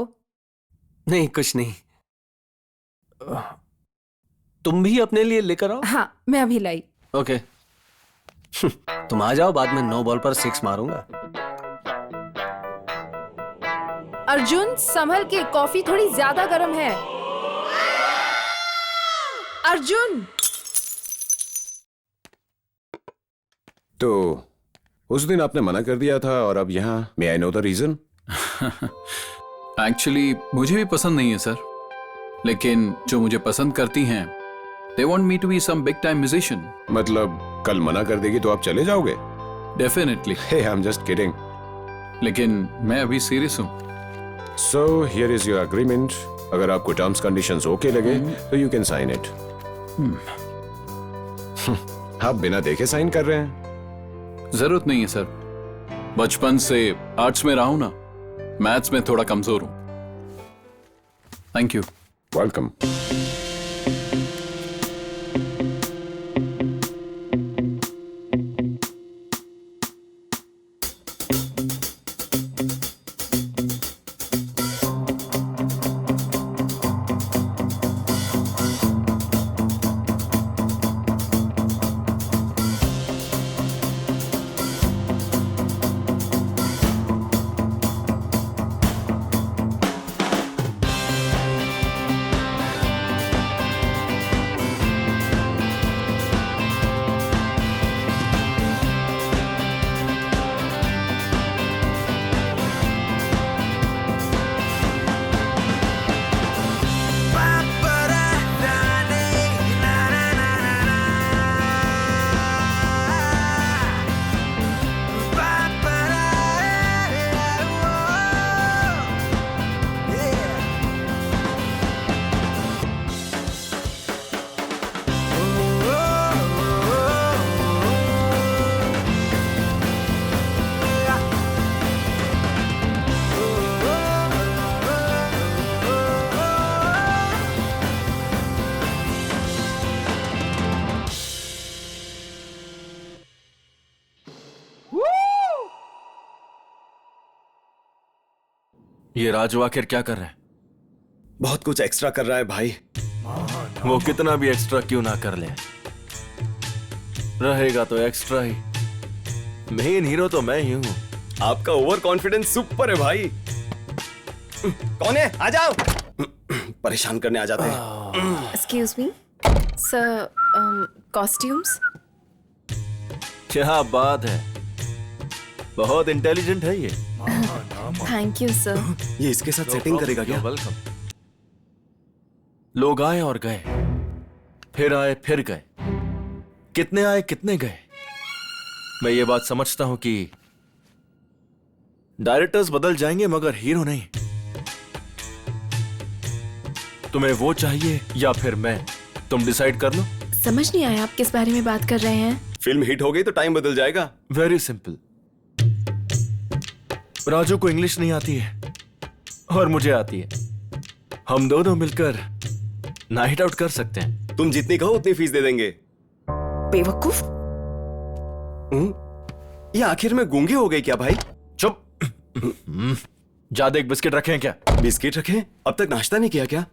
नहीं कुछ नहीं। तुम भी अपने लिए लेकर आओ। हाँ मैं अभी लाई। ओके। तुम आ जाओ, बाद में 9 बॉल पर 6 मारूंगा। अर्जुन संभल के, कॉफी थोड़ी ज्यादा गर्म है। अर्जुन। तो उस दिन आपने मना कर दिया था और अब यहाँ may I know the reason? Actually मुझे भी पसंद नहीं है सर, लेकिन जो मुझे पसंद करती हैं they want me to be some big time musician. मतलब कल मना कर देगी तो आप चले जाओगे? Definitely. Hey, I'm just kidding. लेकिन मैं अभी सीरियस हूँ। So here is your agreement. अगर आपको टर्म्स कंडीशंस ओके लगे तो यू कैन साइन इट। आप बिना देखे साइन कर रहे हैं? जरूरत नहीं है सर, बचपन से आर्ट्स में रहा हूं ना, मैथ्स में थोड़ा कमजोर हूं। Thank you. वेलकम। ये राजू आखिर क्या कर रहा है? बहुत कुछ एक्स्ट्रा कर रहा है भाई। वो कितना भी एक्स्ट्रा क्यों ना कर ले, रहेगा तो एक्स्ट्रा ही। मेन हीरो तो मैं ही हूँ। आपका ओवर कॉन्फिडेंस सुपर है भाई। कौन है? आ जाओ। परेशान करने आ जाते हैं। Excuse me sir, costumes. क्या बात है, बहुत इंटेलिजेंट है ये। Thank you sir. ये इसके साथ सेटिंग करेगा क्या? वेलकम। लोग आए और गए, फिर आए फिर गए, कितने आए कितने गए। मैं ये बात समझता हूं कि डायरेक्टर्स बदल जाएंगे मगर हीरो नहीं। तुम्हें वो चाहिए या फिर मैं, तुम डिसाइड कर लो। समझ नहीं आया आप किस बारे में बात कर रहे हैं। फिल्म हिट हो गई तो टाइम बदल जाएगा। Very simple. राजू को इंग्लिश नहीं आती है और मुझे आती है, हम दोनों मिलकर नाइट आउट कर सकते हैं। तुम जितनी कहो उतनी फीस दे देंगे। बेवकूफ। ये आखिर में गूंगे हो गए क्या भाई? चुप। ज्यादा एक बिस्किट रखे हैं क्या? बिस्किट रखे? अब तक नाश्ता नहीं किया क्या?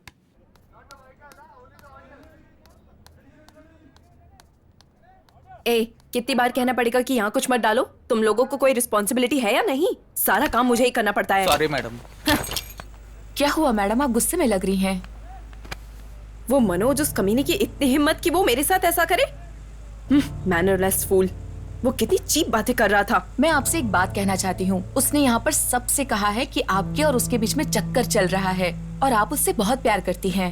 ए, कितनी बार कहना पड़ेगा कि यहाँ कुछ मत डालो? तुम लोगों को कोई रिस्पॉन्सिबिलिटी है या नहीं? सारा काम मुझे ही करना पड़ता है। Sorry madam. क्या हुआ मैडम, आप गुस्से में लग रही हैं? वो मनोज, उस कमीने की इतनी हिम्मत कि वो मेरे साथ ऐसा करे। मैनरलेस फूल। वो कितनी चीप बातें कर रहा था। मैं आपसे एक बात कहना चाहती हूँ। उसने यहाँ पर सबसे कहा है कि आपके और उसके बीच में चक्कर चल रहा है और आप उससे बहुत प्यार करती हैं।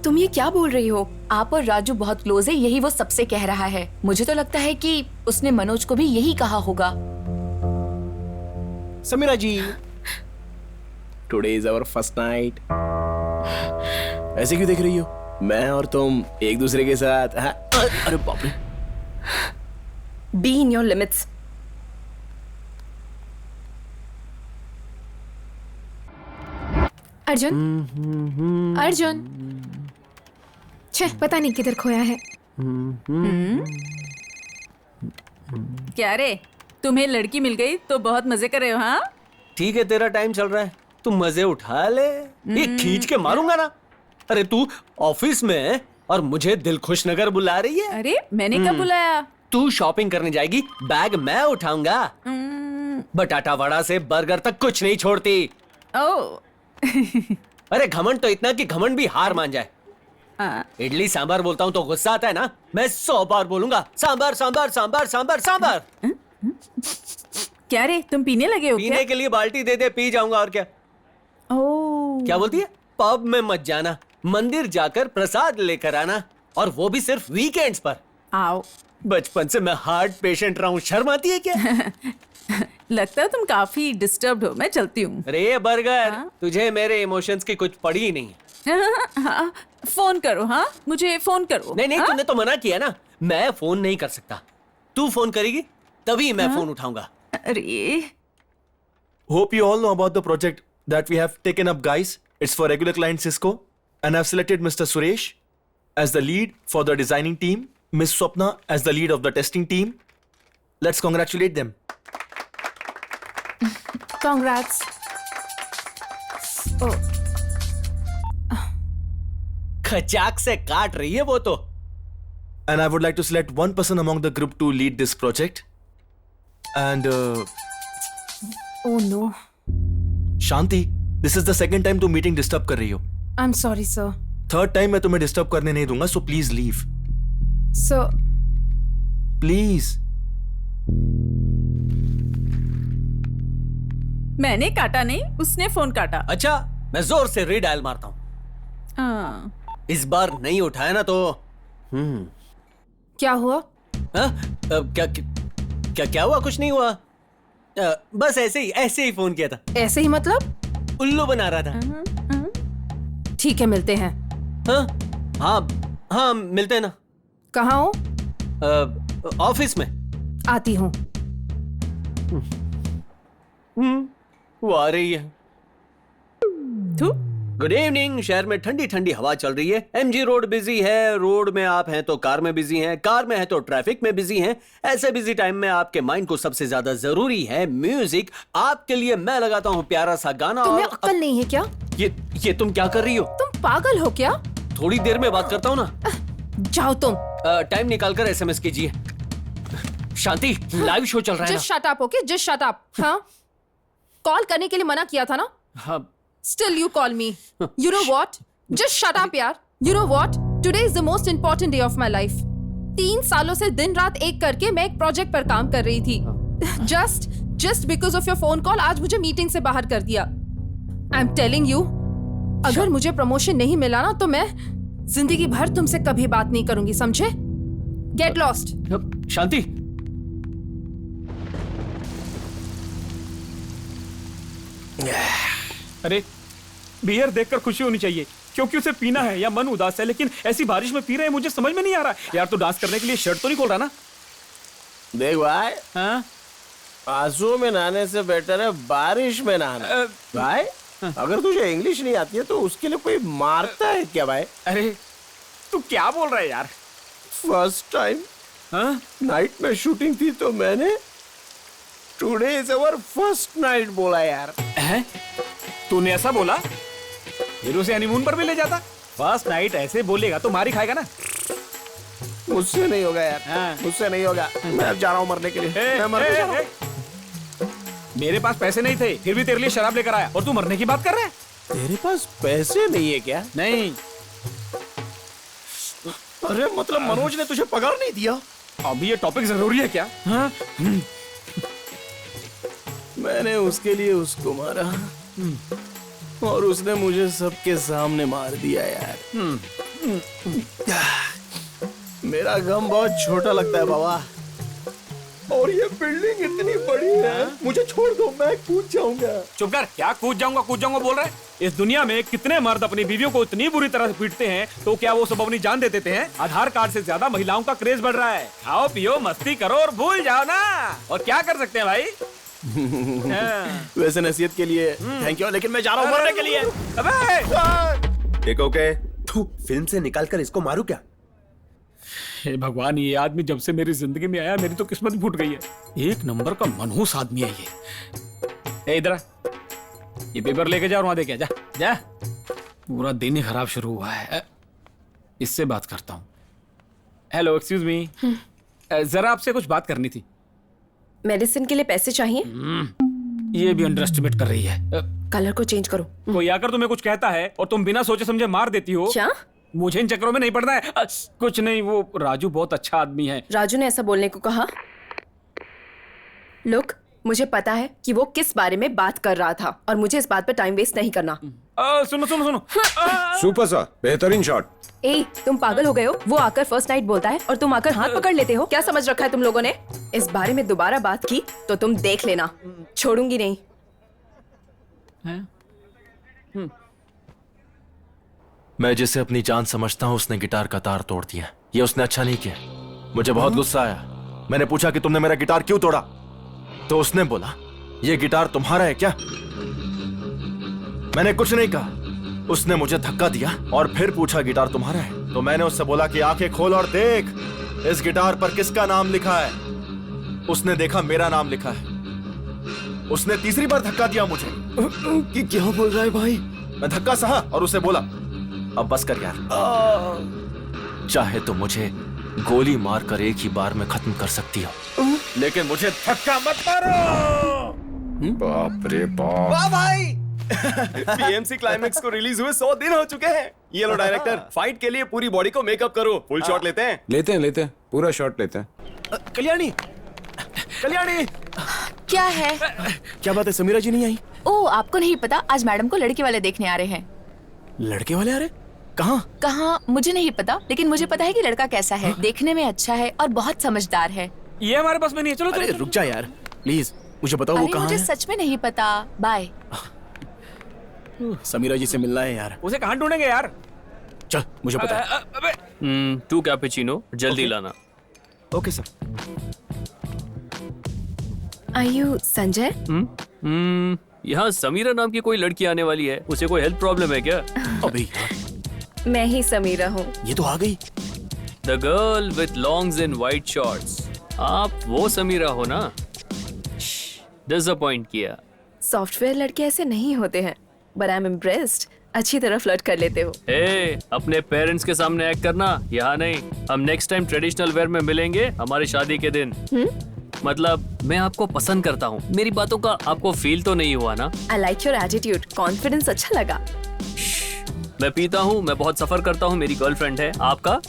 तुम ये क्या बोल रही हो? आप और राजू बहुत क्लोज है, यही वो सबसे कह रहा है। मुझे तो लगता है कि उसने मनोज को भी यही कहा होगा। Sameera ji, today is our first night. ऐसे क्यों देख रही हो? मैं और तुम एक दूसरे के साथ। अरे बाप रे। Be in your limits. Arjun, Arjun, छे पता नहीं किधर खोया है। क्या रे, तुम्हें लड़की मिल गई तो बहुत मजे कर रहे हो? हाँ ठीक है, तेरा टाइम चल रहा है, तू मजे उठा ले। ये खींच के मारूंगा ना। अरे तू ऑफिस में है और मुझे दिलखुश नगर बुला रही है। अरे मैंने कब बुलाया? तू शॉपिंग करने जाएगी, बैग मैं उठाऊंगा। बटाटा वड़ा से बर्गर तक कुछ नहीं छोड़ती। ओ अरे घमंड तो इतना कि घमंड भी हार मान जाए। इडली सांभर बोलता हूँ तो गुस्सा आता है ना? मैं 100 बार बोलूंगा सांभर सांभर सांभर सांभर सांभर। क्या रे, तुम पीने लगे हो? पीने के लिए बाल्टी दे दे, पी जाऊंगा और क्या। क्या बोलती है? पब में मत जाना, मंदिर जाकर प्रसाद लेकर आना, और वो भी सिर्फ वीकेंड्स पर। आओ। बचपन से मैं हार्ट पेशेंट रहा हूँ, शर्म आती है क्या? लगता है तुम काफी डिस्टर्ब्ड हो, मैं चलती हूँ। अरे बर्गर, तुझे मेरे इमोशंस की कुछ पड़ी ही नहीं है। हाँ, फोन करो। हाँ मुझे फोन करो। नहीं, तूने तो मना किया ना। मैं फोन नहीं कर सकता, तू फोन करेगी तभी मैं फोन उठाऊंगा। अरे Hope you all know about the project that we have taken up, guys. It's for regular client Cisco, and I've selected Mr. Suresh as the lead for the designing team, Miss Swapna as the lead of the testing team. Let's congratulate them. Congrats. Oh. खचाक से काट रही है वो तो। And I would like to select one person among the group to lead this project. And Oh no. Shanti, this is the second time तुम meeting disturb कर रही हो। I'm sorry, sir. Third time मैं तुम्हें disturb करने नहीं दूंगा, so please leave. Sir. Please. मैंने काटा नहीं, उसने फोन काटा। अच्छा, मैं जोर से रीडायल मारता हूँ। इस बार नहीं उठाया ना तो क्या हुआ? क्या हुआ? कुछ नहीं हुआ, बस ऐसे ही फोन किया था। ऐसे ही मतलब? उल्लू बना रहा था। ठीक है, मिलते हैं। हाँ मिलते हैं ना। कहाँ हो? ऑफिस में। आती हूँ। वो आ रही है। Good evening. शहर में ठंडी ठंडी हवा चल रही है। एमजी रोड बिजी है, रोड में आप हैं तो कार में बिजी हैं, कार में है तो ट्रैफिक में बिजी हैं। ऐसे बिजी टाइम में आपके माइंड को सबसे ज्यादा जरूरी है म्यूजिक। आपके लिए मैं लगाता हूँ प्यारा सा गाना। तुम्हें अक्ल नहीं है क्या? ये तुम क्या कर रही हो? तुम पागल हो क्या? थोड़ी देर में बात करता हूँ ना। जाओ तुम। टाइम निकालकर एसएमएस कीजिए। शांति, लाइव शो चल रहा है ना। Just shut up, okay? Just shut up. हाँ, कॉल करने के लिए मना किया था ना। हाँ। Still you call me. You know what? Just shut up यार. You know what? Today is the most important day of my life. 3 सालों से दिन रात एक करके मैं एक प्रोजेक्ट पर काम कर रही थी. Just because of your phone call आज मुझे मीटिंग से बाहर कर दिया। आई एम टेलिंग यू, अगर मुझे प्रमोशन नहीं मिला ना तो मैं जिंदगी भर तुमसे कभी बात नहीं करूंगी, समझे? Get lost. शांति, अरे बियर देखकर खुशी होनी चाहिए क्योंकि उसे पीना है या मन उदास है, लेकिन ऐसी बारिश में पी रहे हैं मुझे समझ में नहीं आ रहा। यार तू डांस करने के लिए शर्ट तो नहीं खोल रहा ना? देख भाई, आंसू में नहाने से बेटर है बारिश में नहाना। भाई अगर तुझे इंग्लिश नहीं आती है तो उसके लिए कोई मारता है क्या भाई? अरे तू क्या बोल रहा है यार? फर्स्ट टाइम नाइट में शूटिंग थी तो मैंने today is our first night बोला यार। तूने ऐसा बोला? फिर उसे हनीमून पर भी ले जाता। फर्स्ट नाइट ऐसे बोलेगा तो मार ही खाएगा ना। मुझसे नहीं होगा यार, मुझसे नहीं होगा। मैं जा रहा हूँ मरने के लिए। मैं मरने जा रहा हूँ। मेरे पास पैसे नहीं थे फिर भी तेरे लिए शराब लेकर आया और तू मरने की बात कर रहा है? तेरे पास पैसे नहीं है क्या? नहीं। अरे मतलब मनोज ने तुझे पगार नहीं दिया? अभी ये टॉपिक जरूरी है क्या? मैंने उसके लिए उसको मारा और उसने मुझे सबके सामने मार दिया यार। मेरा गम बहुत छोटा लगता है बाबा। और ये बिल्डिंग इतनी बड़ी है, मुझे छोड़ दो, मैं कूद जाऊंगा। चुप कर। क्या कूद जाऊंगा बोल रहा है? इस दुनिया में कितने मर्द अपनी बीवियों को इतनी बुरी तरह से पीटते हैं तो क्या वो सब अपनी जान दे देते हैं? आधार कार्ड से ज्यादा महिलाओं का क्रेज बढ़ रहा है। खाओ पियो मस्ती करो और भूल जाओ ना। और क्या कर सकते हैं भाई? वैसे नसीहत के लिए थैंक यू, लेकिन मैं जा रहा हूँ मरने के लिए। देखो के फिल्म से निकालकर इसको मारू क्या? हे भगवान, ये आदमी जब से मेरी जिंदगी में आया मेरी तो किस्मत फूट गई है। एक नंबर का मनहूस आदमी है ये। इधर ये पेपर लेके जा और वहां दे के जा। जा, पूरा दिन ही खराब शुरू हुआ है। इससे बात करता हूँ। हेलो, एक्सक्यूज मी, जरा आपसे कुछ बात करनी थी। मेडिसिन के लिए पैसे चाहिए? ये भी अंडर एस्टिमेट कर रही है। कलर को चेंज करो। कोई आकर तुम्हें कुछ कहता है और तुम बिना सोचे समझे मार देती हो। क्या? मुझे इन चक्करों में नहीं पड़ना है। कुछ नहीं, वो राजू बहुत अच्छा आदमी है। राजू ने ऐसा बोलने को कहा? लुक, मुझे पता है कि वो किस बारे में बात कर रहा था और मुझे इस बात पर टाइम वेस्ट नहीं करना। सुनो सुनो सुनो। सुपर सा, बेहतरीन शॉट। ए, तुम पागल हो गए हो? वो आकर फर्स्ट नाइट बोलता है और तुम आकर हाथ पकड़ लेते हो। क्या समझ रखा है तुम लोगों ने? इस बारे में दोबारा बात की तो तुम देख लेना, छोड़ूंगी नहीं। मैं जिसे अपनी जान समझता हूँ उसने गिटार का तार तोड़ दिया। ये उसने अच्छा नहीं किया। मुझे बहुत गुस्सा आया। मैंने पूछा कि तुमने मेरा गिटार क्यों तोड़ा, तो उसने बोला ये गिटार तुम्हारा है क्या? मैंने कुछ नहीं कहा। उसने मुझे धक्का दिया और फिर पूछा गिटार तुम्हारा है, तो मैंने उससे बोला कि आंखें खोल और देख इस गिटार पर किसका नाम लिखा है। उसने देखा मेरा नाम लिखा है। उसने तीसरी बार धक्का दिया मुझे। कि क्या बोल रहा है भाई? मैं धक्का सहा और उसे बोला अब बस कर यार, चाहे तो मुझे गोली मारकर एक ही बार में खत्म कर सकती हो, लेकिन मुझे धक्का मत मारो। बाप रे बाप। वाह भाई, पीएमसी क्लाइमेक्स को रिलीज हुए 100 दिन हो चुके हैं। ये लो डायरेक्टर, फाइट के लिए पूरी बॉडी को मेकअप करो। फुल शॉट लेते हैं? लेते हैं पूरा शॉट लेते हैं। कल्याणी, कल्याणी, क्या है? क्या बात है, समीरा जी नहीं आई? ओह, आपको नहीं पता, आज मैडम को लड़के वाले देखने आ रहे हैं। लड़के वाले आ रहे? कहाँ? कहाँ मुझे नहीं पता, लेकिन मुझे पता है कि लड़का कैसा है। देखने में अच्छा है और बहुत समझदार है। ये हमारे पास में नहीं है। चलो अरे रुक जा यार प्लीज, मुझे बताओ वो कहाँ मुझे है? सच में नहीं पता। बाय। समीरा जी से मिलना है यार। उसे कहाँ ढूंढेंगे यार? चल, मुझे पता है। 2 कैपुचिनो जल्दी लाना। Okay sir. Are you Sanjay? यहाँ समीरा नाम की कोई लड़की आने वाली है, उसे कोई हेल्थ प्रॉब्लम है क्या? अबे मैं ही समीरा हूँ। ये तो आ गई। The girl with longs in white shorts. आप वो समीरा हो ना? डिसअपॉइंट किया। सॉफ्टवेयर लड़के ऐसे नहीं होते हैं, but I'm impressed। अच्छी तरह फ्लर्ट कर लेते हो। अपने पेरेंट्स के सामने एक्ट करना, यहाँ नहीं। हम नेक्स्ट टाइम ट्रेडिशनल वेयर में मिलेंगे हमारी शादी के दिन। मतलब मैं आपको पसंद करता हूँ। मेरी बातों का आपको फील तो नहीं हुआ ना? I like your attitude। Confidence अच्छा लगा। मैं पीता हूँ, मैं बहुत सफर करता हूँ, मेरी गर्लफ्रेंड है। आपका?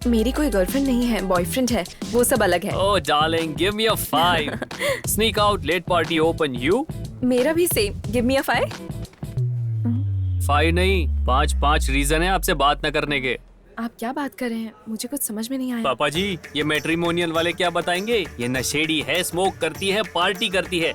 मेरी कोई गर्लफ्रेंड नहीं है, बॉयफ्रेंड है, वो सब अलग है। Oh darling, give me a 5। Sneak out, late party open. You? मेरा भी सेम, गिव मी अ 5। 5 नहीं, 5 रीजन है आपसे बात न करने के। आप क्या बात कर रहे हैं? मुझे कुछ समझ में नहीं आया। पापा जी, ये मैट्रिमोनियल वाले क्या बताएंगे? ये नशेड़ी है, स्मोक करती है, पार्टी करती है,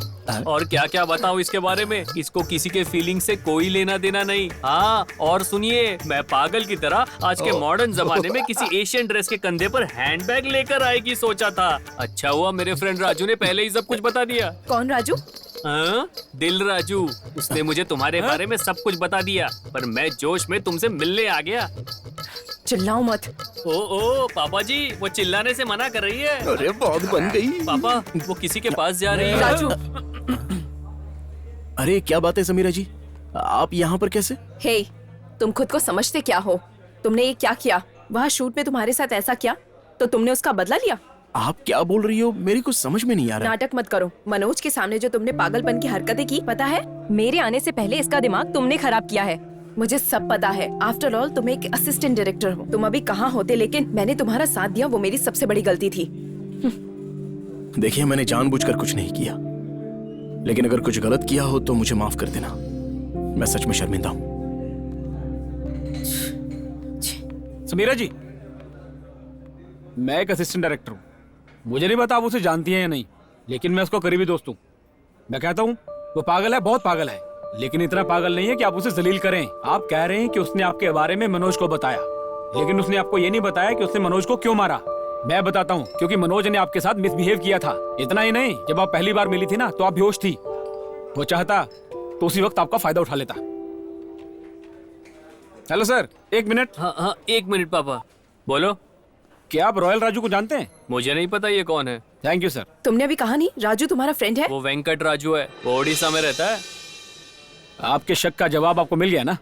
और क्या क्या बताऊं इसके बारे में। इसको किसी के फीलिंग से कोई लेना देना नहीं। हाँ, और सुनिए, मैं पागल की तरह आज के मॉडर्न जमाने में किसी एशियन ड्रेस के कंधे पर हैंडबैग लेकर आएगी सोचा था। अच्छा हुआ मेरे फ्रेंड राजू ने पहले ही सब कुछ बता दिया। कौन राजू? हाँ, दिल राजू। उसने मुझे तुम्हारे बारे में सब कुछ बता दिया, पर मैं जोश में तुमसे मिलने आ गया। चिल्लाओ मत। ओ पापा जी, वो चिल्लाने से मना कर रही है। अरे बहुत बन गई। पापा, वो किसी के पास जा रही है। राजू। अरे क्या बात है समीरा जी, आप यहाँ पर कैसे? हे, तुम खुद को समझते क्या हो? तुमने ये क्या किया? वहाँ शूट में तुम्हारे साथ ऐसा किया तो तुमने उसका बदला लिया? आप क्या बोल रही हो? मेरी कुछ समझ में नहीं आ रहा। नाटक मत करो। मनोज के सामने जो तुमने पागलपन की हरकतें की, पता है, मेरे आने से पहले इसका दिमाग तुमने खराब किया है। मुझे सब पता है। आफ्टर ऑल तुम एक असिस्टेंट डायरेक्टर हो। तुम अभी कहाँ होते, लेकिन मैंने तुम्हारा साथ दिया, वो मेरी सबसे बड़ी गलती थी। देखिए, मैंने जानबूझकर कुछ नहीं किया, लेकिन अगर कुछ गलत किया हो तो मुझे माफ कर देना। मैं सच में शर्मिंदा हूँ। समीरा जी, मैं एक असिस्टेंट डायरेक्टर हूँ। मुझे नहीं पता आप उसे जानती हैं या नहीं, लेकिन मैं उसका करीबी दोस्त हूँ। मैं कहता हूँ वो पागल है, बहुत पागल है, लेकिन इतना पागल नहीं है कि आप उसे जलील करें। आप कह रहे हैं कि उसने आपके बारे में मनोज को बताया, लेकिन उसने आपको ये नहीं बताया कि उसने मनोज को क्यों मारा। मैं बताता हूँ, क्योंकि मनोज ने आपके साथ मिसबिहेव किया था। इतना ही नहीं, जब आप पहली बार मिली थी ना, तो आप बेहोश थी। वो चाहता तो उसी वक्त आपका फायदा उठा लेता। Hello sir, 1 minute. हाँ 1 मिनट पापा। बोलो। क्या आप रॉयल राजू को जानते हैं? मुझे नहीं पता ये कौन है। Thank you sir. तुमने अभी कहा नहीं राजू तुम्हारा फ्रेंड है? वो वेंकट राजू है, वो ओडिशा में रहता है। आपके शक का जवाब आपको मिल गया ना?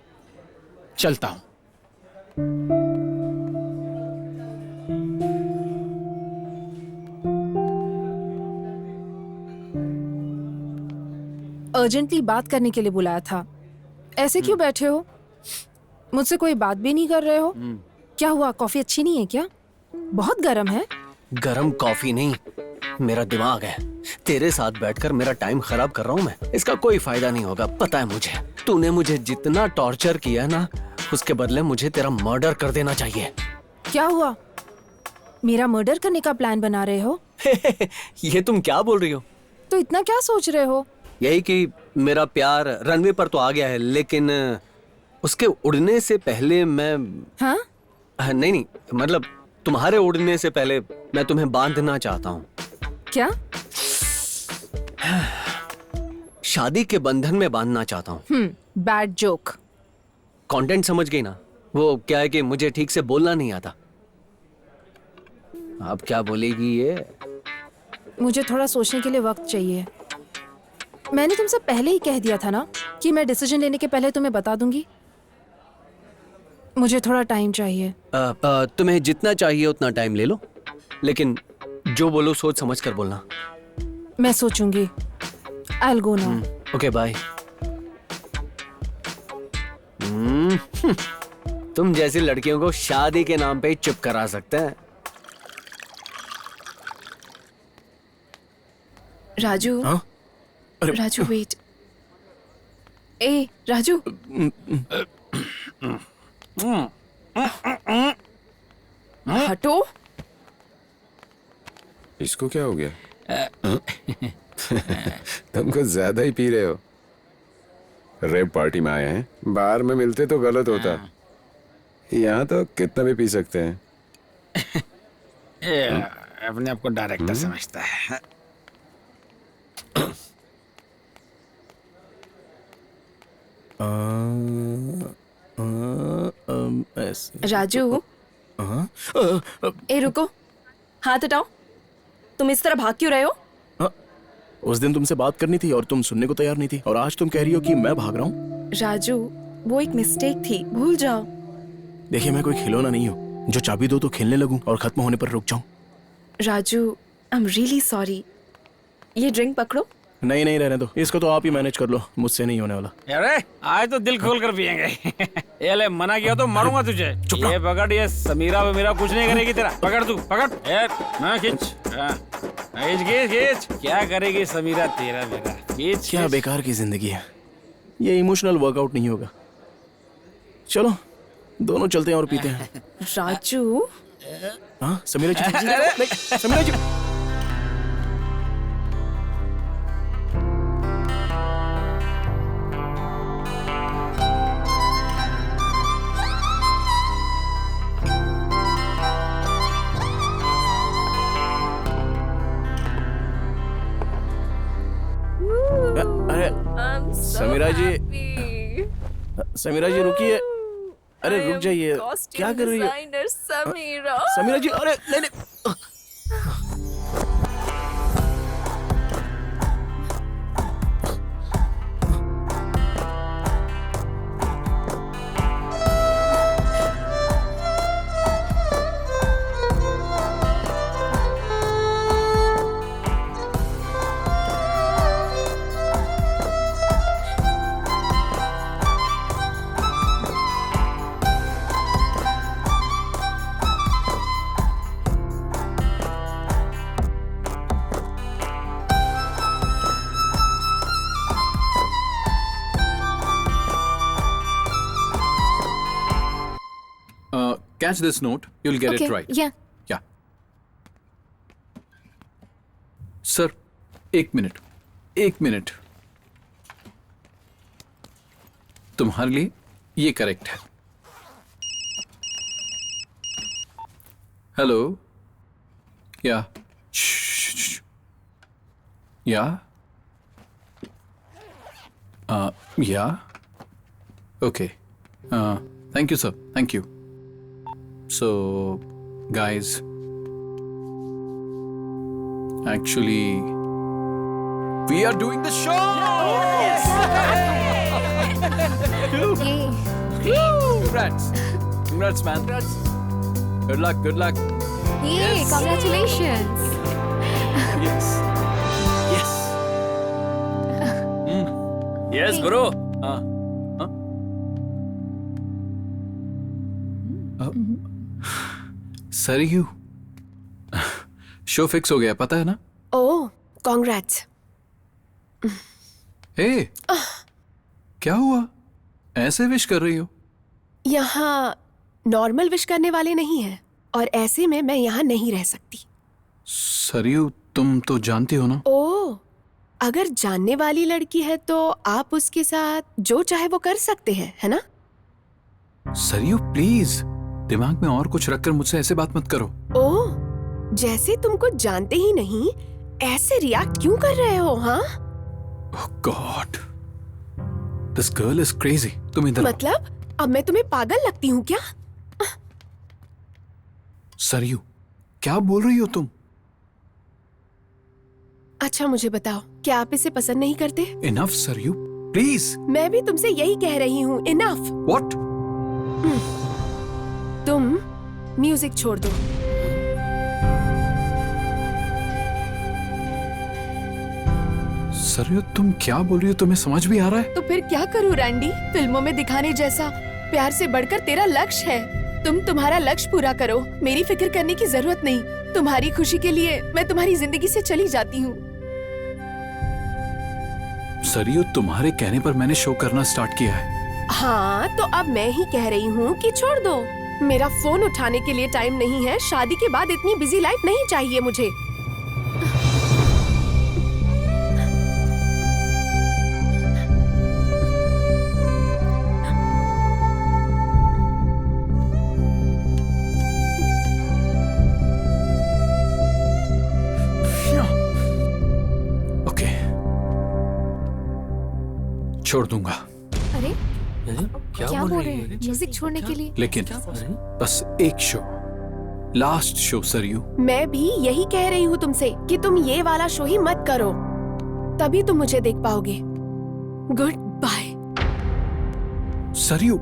चलता हूं। अर्जेंटली बात करने के लिए बुलाया था। ऐसे क्यों बैठे हो? मुझसे कोई बात भी नहीं कर रहे हो? क्या हुआ, कॉफी अच्छी नहीं है क्या? बहुत गर्म है। गरम कॉफी नहीं, मेरा दिमाग है। तेरे साथ बैठकर मेरा टाइम खराब कर रहा हूँ मैं। इसका कोई फायदा नहीं होगा, पता है मुझे। तूने मुझे जितना टॉर्चर किया ना, उसके बदले मुझे तेरा मर्डर कर देना चाहिए। क्या हुआ? मेरा मर्डर करने का प्लान बना रहे हो? ये तुम क्या बोल रही हो? तो इतना क्या सोच रहे हो? यही कि मेरा प्यार रनवे पर तो आ गया है, लेकिन उसके उड़ने से पहले मैं हाँ? नहीं, मतलब तुम्हारे उड़ने से पहले मैं तुम्हें बांधना चाहता हूँ। क्या? शादी के बंधन में बांधना चाहता हूँ। Bad joke. कंटेंट समझ गई ना? वो क्या है कि मुझे ठीक से बोलना नहीं आता। अब क्या बोलेगी ये? मुझे थोड़ा सोचने के लिए वक्त चाहिए। मैंने तुमसे पहले ही कह दिया था ना कि मैं डिसीजन लेने के पहले तुम्हें बता दूंगी। मुझे थोड़ा टाइम चाहिए। तुम्हें जितना चाहिए उतना टाइम ले लो, लेकिन जो बोलो सोच समझ कर बोलना। मैं सोचूंगी। I'll go now. Okay bye. तुम जैसी लड़कियों को शादी के नाम पे ही चुप करा सकते हैं। राजू। हाँ? राजू वेट। ए राजू। हटो। इसको क्या हो गया? तुम कुछ ज्यादा ही पी रहे हो। रेप पार्टी में आए हैं, बाहर में मिलते तो गलत होता। यहाँ तो कितना भी पी सकते हैं। अपने आप को डायरेक्टर समझता है। राजू। ए रुको, हाथ हटाओ। तुम इस तरह भाग क्यों रहे हो? उस दिन तुमसे बात करनी थी और तुम सुनने को तैयार नहीं थी, और आज तुम कह रही हो कि मैं भाग रहा हूँ। राजू, वो एक मिस्टेक थी, भूल जाओ। देखिए, मैं कोई खिलौना नहीं हूँ जो चाबी दो तो खेलने लगूं और खत्म होने पर रुक जाऊं। राजू, आई एम रियली सॉरी। ये ड्रिंक पकड़ो। नहीं नहीं, रहने दो, इसको तो आप ही मैनेज कर लो, मुझसे नहीं होने वाला। अरे आज तो दिल खोल कर पियेंगे। ये ले, मना किया तो मारूंगा तुझे। ये पकड़, ये समीरा मेरा कुछ नहीं करेगी तेरा। पकड़ तू, पकड़। ना खींच, खींच खींच खींच। क्या करेगी समीरा तेरा मेरा? खींच। क्या बेकार की जिंदगी है, ये इमोशनल वर्कआउट नहीं होगा। चलो दोनों चलते हैं और पीते हैं। राजू। हाँ समीरा जी, नहीं, समीरा जी। अरे समीरा जी, समीरा जी रुकिए। अरे रुक जाइए, क्या कर रही हो समीरा जी? अरे नहीं नहीं। Catch this note, you'll get it right. Yeah. Yeah. Sir, एक मिनट। तुम्हारे लिए ये करेक्ट है। हेलो, या okay, thank you sir, thank you. So, guys, actually, we are doing the show! Yes! Congrats! Congrats, man. Congrats. Good luck, good luck. Yay, yes. Congratulations. Yes. Yes. Yes, bro. Saryu, show fix हो गया, पता है ना? ओह, congrats. ए, क्या हुआ? ऐसे wish कर रही हो? यहाँ नॉर्मल विश करने वाले नहीं हैं, और ऐसे में मैं यहाँ नहीं रह सकती। सरयू, तुम तो जानती हो ना? ओह, अगर जानने वाली लड़की है तो आप उसके साथ जो चाहे वो कर सकते हैं, है ना? सरयू प्लीज, दिमाग में और कुछ रखकर मुझसे ऐसे बात मत करो। ओह, जैसे तुमको जानते ही नहीं ऐसे रिएक्ट क्यों कर रहे हो? हाँ, oh god, this girl is crazy. तुम इधर मतलब अब मैं तुम्हें पागल लगती हूँ क्या? सरयू, क्या बोल रही हो तुम? अच्छा मुझे बताओ, क्या आप इसे पसंद नहीं करते? Enough Saryu, please. मैं भी तुमसे यही कह रही हूँ, इनफ। व्हाट? तुम म्यूजिक छोड़ दो। सरयू, तुम क्या बोल रही हो? तुम्हें समझ भी आ रहा है? तो फिर क्या करूँ रैंडी? फिल्मों में दिखाने जैसा प्यार से बढ़कर तेरा लक्ष्य है। तुम तुम्हारा लक्ष्य पूरा करो, मेरी फिक्र करने की जरूरत नहीं। तुम्हारी खुशी के लिए मैं तुम्हारी जिंदगी से चली जाती हूँ। सरयू, तुम्हारे कहने पर मैंने शो करना स्टार्ट किया है। हाँ, तो अब मैं ही कह रही हूँ कि छोड़ दो। मेरा फोन उठाने के लिए टाइम नहीं है। शादी के बाद इतनी बिजी लाइफ नहीं चाहिए मुझे। ओके, छोड़ दूंगा। अरे क्या बोल रहे हैं? म्यूजिक छोड़ने के लिए? लेकिन बस एक शो, लास्ट शो सरयू। मैं भी यही कह रही हूँ तुमसे कि तुम ये वाला शो ही मत करो, तभी तुम मुझे देख पाओगे। Good bye. सरयू,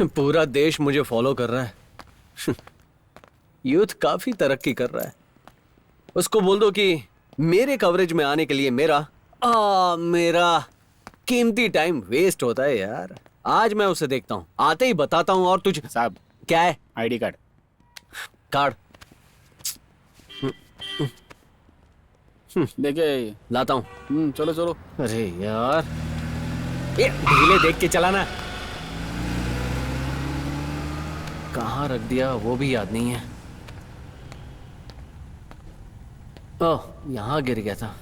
पूरा देश मुझे फॉलो कर रहा है। यूथ काफी तरक्की कर रहा है। उसको बोल दो कि मेरे कवरेज में आने के लिए मेरा कीमती टाइम वेस्ट होता है यार। आज मैं उसे देखता हूँ, आते ही बताता हूँ। और तुझे साहब क्या है? ID card. कार्ड देखिए लाता हूँ। चलो चलो। अरे यार, ये ढीले देख के चलाना। कहाँ रख दिया वो भी याद नहीं है। ओह, यहाँ गिर गया था।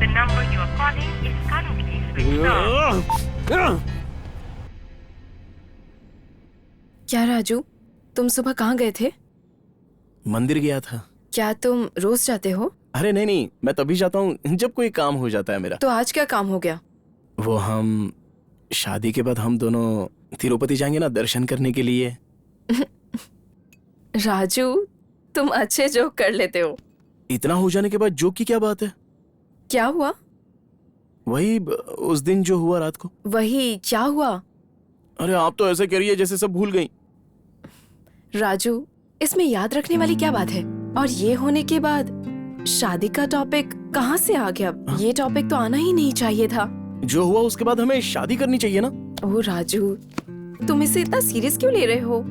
The number you are calling is currently switched off. क्या राजू, तुम सुबह कहाँ गए थे? मंदिर गया था। क्या तुम रोज जाते हो? अरे नहीं नहीं, मैं तभी जाता हूँ जब कोई काम हो जाता है मेरा। तो आज क्या काम हो गया? वो हम शादी के बाद हम दोनों तिरुपति जाएंगे ना दर्शन करने के लिए। राजू, तुम अच्छे जोक कर लेते हो। इतना हो जाने के बाद जोक की क्या बात है? क्या हुआ? वही उस दिन जो हुआ रात को। वही क्या हुआ? अरे आप तो ऐसे कह रही है जैसे सब भूल गई। राजू, इसमें याद रखने वाली क्या बात है? और ये होने के बाद शादी का टॉपिक कहाँ से आ गया? ये टॉपिक तो आना ही नहीं चाहिए था। जो हुआ उसके बाद हमें शादी करनी चाहिए ना। ओह राजू, तुम इसे इतना सीरियस क्यों ले रहे हो?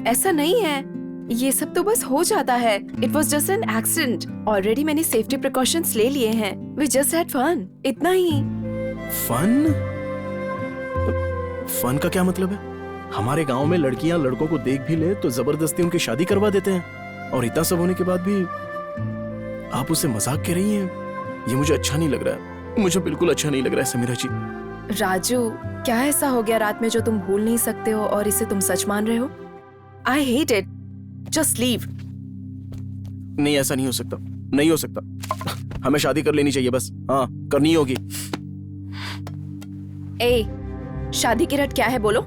ऐसा नहीं है, ये सब तो बस हो जाता है। It was just an accident. Already मैंने सेफ्टी प्रिकॉशंस ले लिए हैं। वी जस्ट हैड फन, इतना ही। फन? फन का क्या मतलब है? हमारे गांव में लड़कियां लड़कों को देख भी ले तो जबरदस्ती उनकी शादी करवा देते हैं, और इतना सब होने के बाद भी आप उसे मजाक कह रही हैं। ये मुझे अच्छा नहीं लग रहा है, मुझे बिल्कुल अच्छा नहीं लग रहा है समीरा जी। राजू, क्या ऐसा हो गया रात में जो तुम भूल नहीं सकते हो और इसे तुम सच मान रहे हो? I hate it, just leave. नहीं, ऐसा नहीं हो सकता, नहीं हो सकता। हमें शादी कर लेनी चाहिए बस। हाँ, करनी होगी। ए, शादी की रट क्या है बोलो?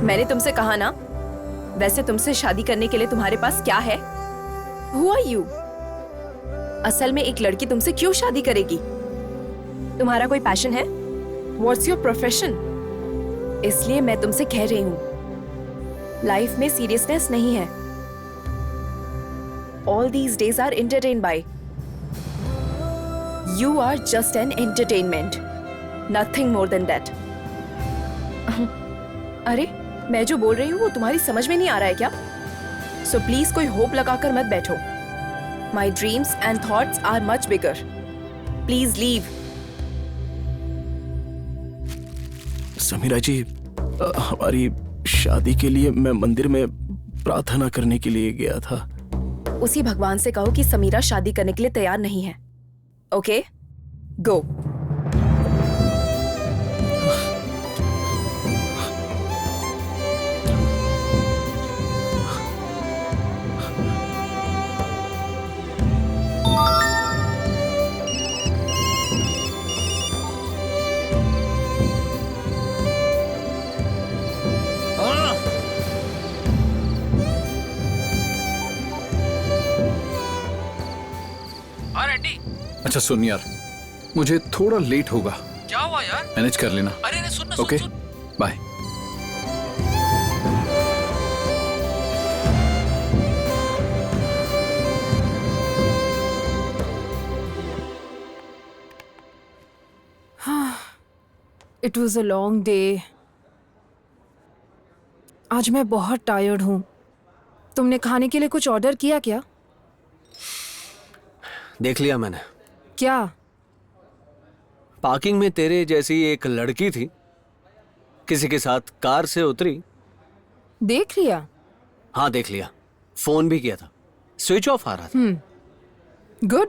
मैंने तुमसे कहा ना। वैसे तुमसे शादी करने के लिए तुम्हारे पास क्या है? Who are you? असल में एक लड़की तुमसे क्यों शादी करेगी? तुम्हारा कोई पैशन है? What's your profession? इसलिए मैं तुमसे कह रही हूँ, लाइफ में सीरियसनेस नहीं है। All these days are entertained by. You are just an entertainment. Nothing more than that. अरे, मैं जो बोल रही हूँ वो तुम्हारी समझ में नहीं आ रहा है क्या? So please कोई होप लगाकर मत बैठो। My dreams and thoughts are much bigger. Please leave. Samira जी, हमारी शादी के लिए मैं मंदिर में प्रार्थना करने के लिए गया था। उसी भगवान से कहो कि समीरा शादी करने के लिए तैयार नहीं है। ओके, गो। अच्छा सुन यार, मुझे थोड़ा लेट होगा। क्या हुआ यार? मैनेज कर लेना। अरे सुन ना, okay, bye. It was a long day. आज मैं बहुत टायर्ड हूँ। तुमने खाने के लिए कुछ ऑर्डर किया क्या? देख लिया मैंने। क्या? पार्किंग में तेरे जैसी एक लड़की थी, किसी के साथ कार से उतरी। देख लिया? हाँ देख लिया, फोन भी किया था, स्विच ऑफ आ रहा था। गुड।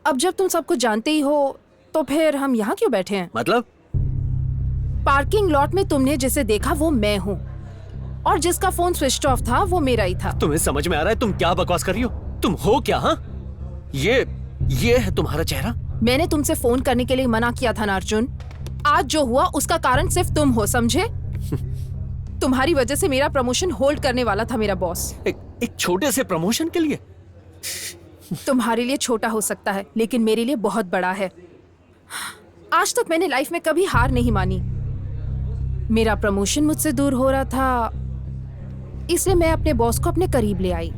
अब जब तुम सब कुछ जानते ही हो तो फिर हम यहाँ क्यों बैठे हैं? मतलब? पार्किंग लॉट में तुमने जिसे देखा वो मैं हूँ, और जिसका फोन स्विच ऑफ था वो मेरा ही था। तुम्हें समझ में आ रहा है तुम क्या बकवास कर रही हो? तुम हो क्या? हाँ, ये है तुम्हारा चेहरा? मैंने तुमसे फोन करने के लिए मना किया था ना अर्जुन। आज जो हुआ उसका कारण सिर्फ तुम हो, समझे? तुम्हारी वजह से मेरा प्रमोशन होल्ड करने वाला था मेरा बॉस। एक छोटे से प्रमोशन के लिए? तुम्हारे लिए छोटा हो सकता है, लेकिन मेरे लिए बहुत बड़ा है। आज तक मैंने लाइफ में कभी हार नहीं मानी। मेरा प्रमोशन मुझसे दूर हो रहा था, इसलिए मैं अपने बॉस को अपने करीब ले आई,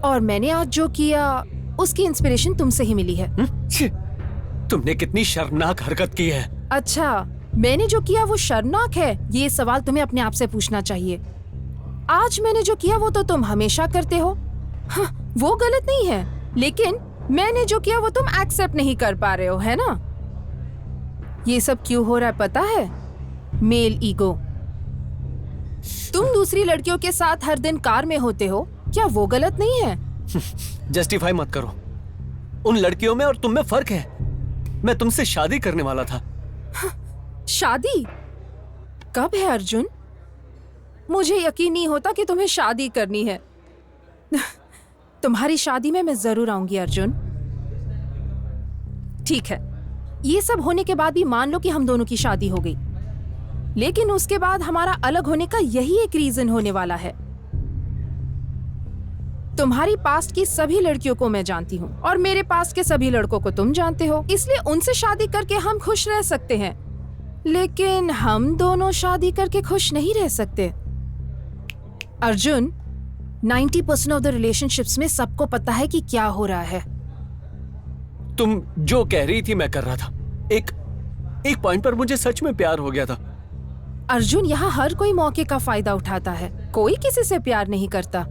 और मैंने आज जो किया उसकी इंस्पिरेशन तुमसे ही मिली है। तुमने कितनी शर्मनाक हरकत की है। अच्छा, मैंने जो किया वो शर्मनाक है, ये सवाल तुम्हें अपने आप से पूछना चाहिए। आज मैंने जो किया वो तो तुम हमेशा करते हो। हाँ, वो गलत नहीं है, लेकिन मैंने जो किया वो तुम एक्सेप्ट नहीं कर पा रहे हो, है ना? ये सब क्यों हो रहा है पता है? Male ego. तुम दूसरी लड़कियों के साथ हर दिन कार में होते हो, क्या वो गलत नहीं है? जस्टिफाई मत करो। उन लड़कियों में और तुम में फर्क है। मैं तुमसे शादी करने वाला था। शादी? कब है अर्जुन? मुझे यकीन नहीं होता कि तुम्हें शादी करनी है। तुम्हारी शादी में मैं जरूर आऊंगी अर्जुन। ठीक है, ये सब होने के बाद भी मान लो कि हम दोनों की शादी हो गई, लेकिन उसके बाद हमारा अलग होने का यही एक रीजन होने वाला है। तुम्हारी पास्ट की सभी लड़कियों को मैं जानती हूँ, और मेरे पास्ट के सभी लड़कों को तुम जानते हो, इसलिए उनसे शादी करके हम खुश रह सकते हैं। लेकिन हम दोनों शादी करके खुश नहीं रह सकते अर्जुन। 90% ऑफ द रिलेशनशिप्स में सबको पता है कि क्या हो रहा है। तुम जो कह रही थी मैं कर रहा था। एक पॉइंट पर मुझे सच में प्यार हो गया था। अर्जुन, यहाँ हर कोई मौके का फायदा उठाता है, कोई किसी से प्यार नहीं करता।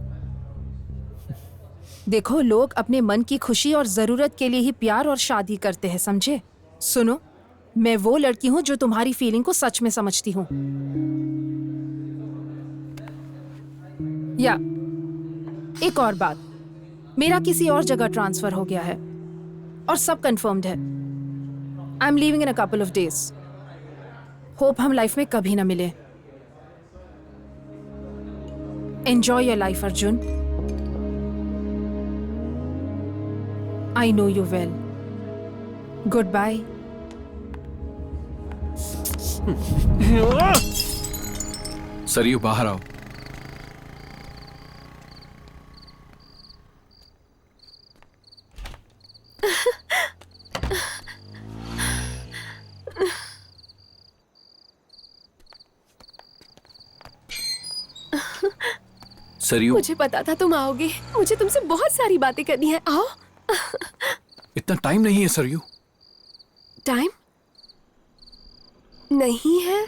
देखो, लोग अपने मन की खुशी और जरूरत के लिए ही प्यार और शादी करते हैं, समझे? सुनो, मैं वो लड़की हूँ जो तुम्हारी फीलिंग को सच में समझती हूँ। या एक और बात, मेरा किसी और जगह ट्रांसफर हो गया है और सब कंफर्म्ड है। I am leaving in a couple of days. Hope हम लाइफ में कभी ना मिले। Enjoy your life Arjun. I know you well. Goodbye. Saryu, बाहर आओ। सरयू, मुझे पता था तुम आओगे। मुझे तुमसे बहुत सारी बातें करनी है। आओ। इतना टाइम नहीं है सरयू। टाइम नहीं है?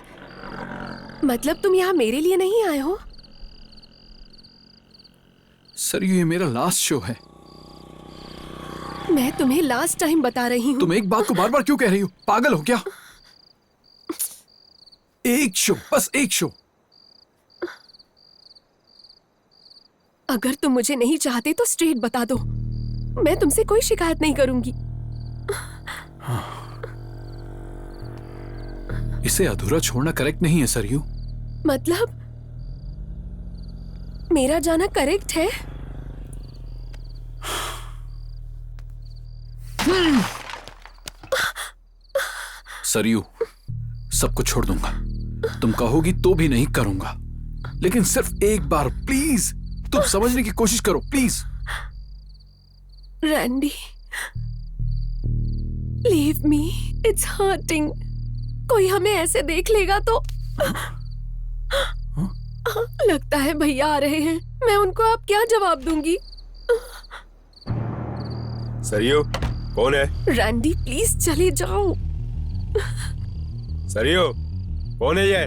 मतलब तुम यहाँ मेरे लिए नहीं आए हो? सरयू, ये मेरा लास्ट शो है। मैं तुम्हें लास्ट टाइम बता रही हूँ। तुम एक बात को बार बार क्यों कह रही हो? पागल हो क्या? एक शो, बस एक शो। अगर तुम मुझे नहीं चाहते तो स्ट्रेट बता दो, मैं तुमसे कोई शिकायत नहीं करूंगी। इसे अधूरा छोड़ना करेक्ट नहीं है सरयू। मतलब मेरा जाना करेक्ट है? सरयू, सबको छोड़ दूंगा। तुम कहोगी तो भी नहीं करूंगा, लेकिन सिर्फ एक बार प्लीज तुम समझने की कोशिश करो, please. Randy, leave me, it's hurting. कोई हमें ऐसे देख लेगा तो लगता है भैया आ रहे हैं। मैं उनको अब क्या जवाब दूंगी? सरयू, कौन है? रैंडी, प्लीज चले जाओ। सरयू, कौन है ये?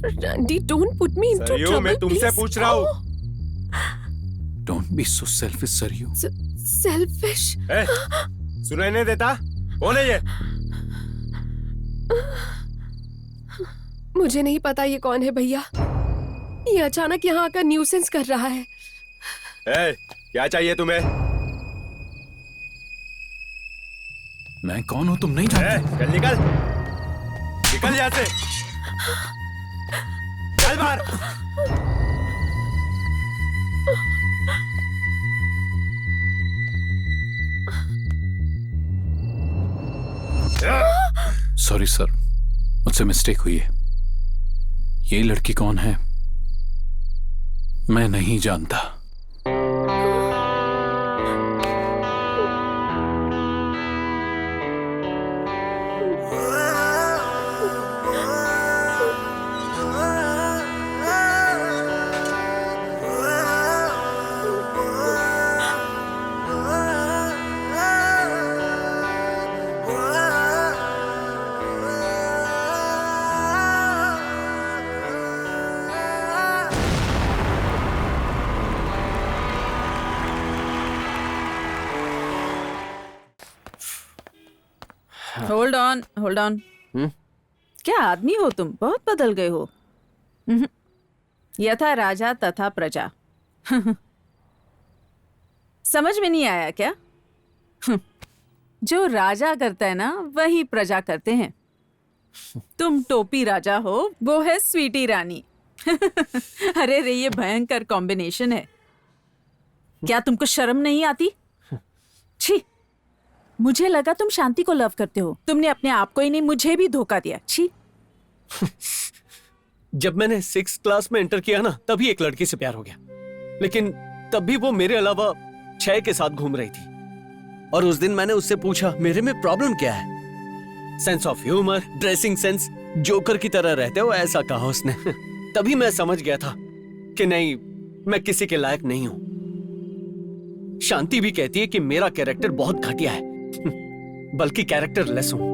Randy, don't put me into Saryu, trouble, मैं तुमसे please. पूछ रहा हूँ। Don't be so selfish, Saryu. Selfish. सुनाई नहीं देता? कौन है ये? मुझे नहीं पता ये कौन है भैया। ये अचानक यहाँ आकर न्यूसेंस कर रहा है। क्या चाहिए तुम्हें? मैं कौन हूँ तुम नहीं जानते? चल निकल यहाँ से। चल बाहर। सॉरी सर, मुझसे मिस्टेक हुई है। ये लड़की कौन है मैं नहीं जानता। Hold on. क्या आदमी हो तुम, बहुत बदल गए हो। यथा राजा तथा प्रजा। समझ में नहीं आया क्या? जो राजा करता है ना वही प्रजा करते हैं। तुम टोपी राजा हो, वो है स्वीटी रानी। अरे रे, ये भयंकर कॉम्बिनेशन है। क्या तुमको शर्म नहीं आती? छी, मुझे लगा तुम शांति को लव करते हो। तुमने अपने आप को ही नहीं, मुझे भी धोखा दिया। छी। जब मैंने 6th क्लास में एंटर किया ना, तभी एक लड़की से प्यार हो गया। लेकिन तब भी वो मेरे अलावा 6 के साथ घूम रही थी। और उस दिन मैंने उससे पूछा मेरे में प्रॉब्लम क्या है। Sense of humour, dressing sense, joker की तरह रहते हो, ऐसा कहा उसने। तभी मैं समझ गया था कि नहीं, मैं किसी के लायक नहीं हूं। शांति भी कहती है कि मेरा कैरेक्टर बहुत घटिया है, बल्कि कैरेक्टर लेस हूं।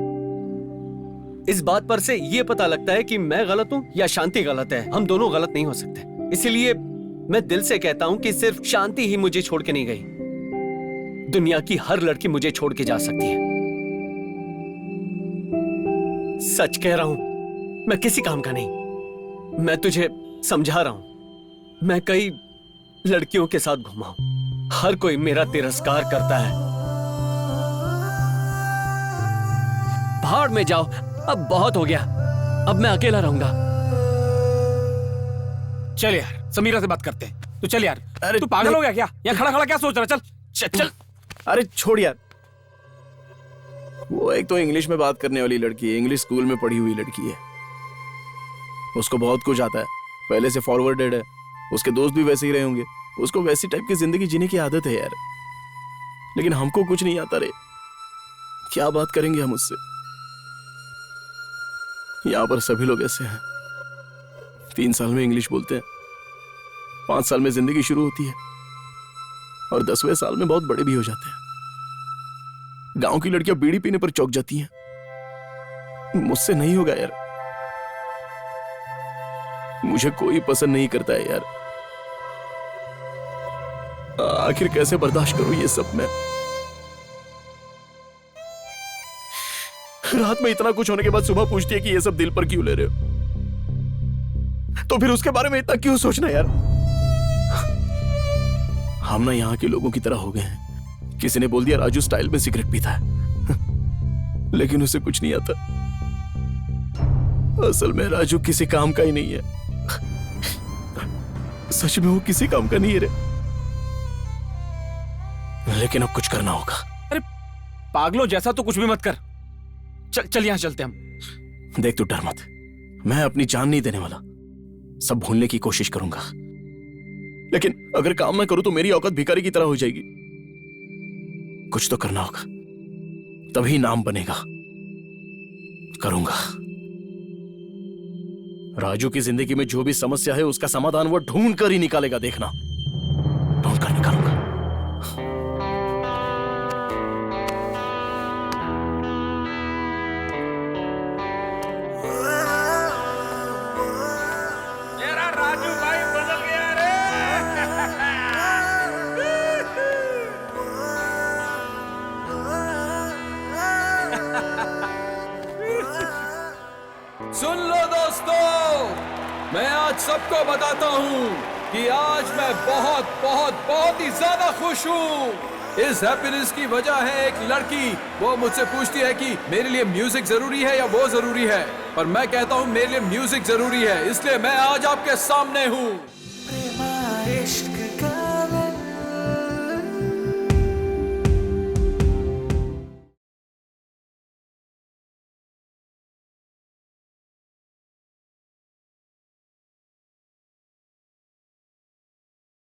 इस बात पर से यह पता लगता है कि मैं गलत हूं या शांति गलत है। हम दोनों गलत नहीं हो सकते। इसीलिए मैं दिल से कहता हूं कि सिर्फ शांति ही मुझे छोड़ के नहीं गई। दुनिया की हर लड़की मुझे छोड़ के जा सकती है। सच कह रहा हूं, मैं किसी काम का नहीं। मैं तुझे समझा रहा हूं। मैं कई लड़कियों के साथ घूमा हूं, हर कोई मेरा तिरस्कार करता है। भाड़ में जाओ, अब बहुत हो गया। अब मैं अकेला रहूंगा। चल यार, समीरा से बात करते हैं। तो चल यार। अरे तू पागल हो गया क्या? यहाँ खड़ा खड़ा क्या सोच रहा? चल चल। अरे छोड़ यार, वो एक तो इंग्लिश में बात करने वाली लड़की है, इंग्लिश स्कूल में पढ़ी हुई लड़की है। उसको बहुत कुछ आता है, पहले से फॉरवर्डेड है। उसके दोस्त भी वैसे ही रहे होंगे। उसको वैसी टाइप की जिंदगी जीने की आदत है यार। लेकिन हमको कुछ नहीं आता रे। क्या बात करेंगे हम उससे? यहां पर सभी लोग ऐसे हैं। 3 साल में इंग्लिश बोलते हैं, 5 साल में जिंदगी शुरू होती है और 10वें साल में बहुत बड़े भी हो जाते हैं। गांव की लड़कियां बीड़ी पीने पर चौंक जाती हैं। मुझसे नहीं होगा यार। मुझे कोई पसंद नहीं करता है यार। आखिर कैसे बर्दाश्त करूं ये सब मैं? रात में इतना कुछ होने के बाद सुबह पूछती है कि ये सब दिल पर क्यों ले रहे हो? तो फिर उसके बारे में इतना क्यों सोचना यार? हम ना यहाँ के लोगों की तरह हो गए हैं। किसी ने बोल दिया राजू स्टाइल में सिगरेट पीता है, लेकिन उसे कुछ नहीं आता। असल में राजू किसी काम का ही नहीं है। सच में वो किसी काम का नहीं है रे। लेकिन अब कुछ करना होगा। अरे पागलों जैसा तो कुछ भी मत कर। चल यहाँ चलते हम। देख तू डर मत, मैं अपनी जान नहीं देने वाला। सब भूलने की कोशिश करूंगा, लेकिन अगर काम मैं करूं तो मेरी औकात भिखारी की तरह हो जाएगी। कुछ तो करना होगा, तभी नाम बनेगा। करूंगा। राजू की जिंदगी में जो भी समस्या है उसका समाधान वो ढूंढ कर ही निकालेगा। देखना, ढूंढ कर निकालूंगा। सबको बताता हूँ कि आज मैं बहुत बहुत बहुत ही ज्यादा खुश हूँ। इस हैप्पीनेस की वजह है एक लड़की, वो मुझसे पूछती है कि मेरे लिए म्यूजिक जरूरी है या वो जरूरी है, पर मैं कहता हूँ मेरे लिए म्यूजिक जरूरी है, इसलिए मैं आज आपके सामने हूँ।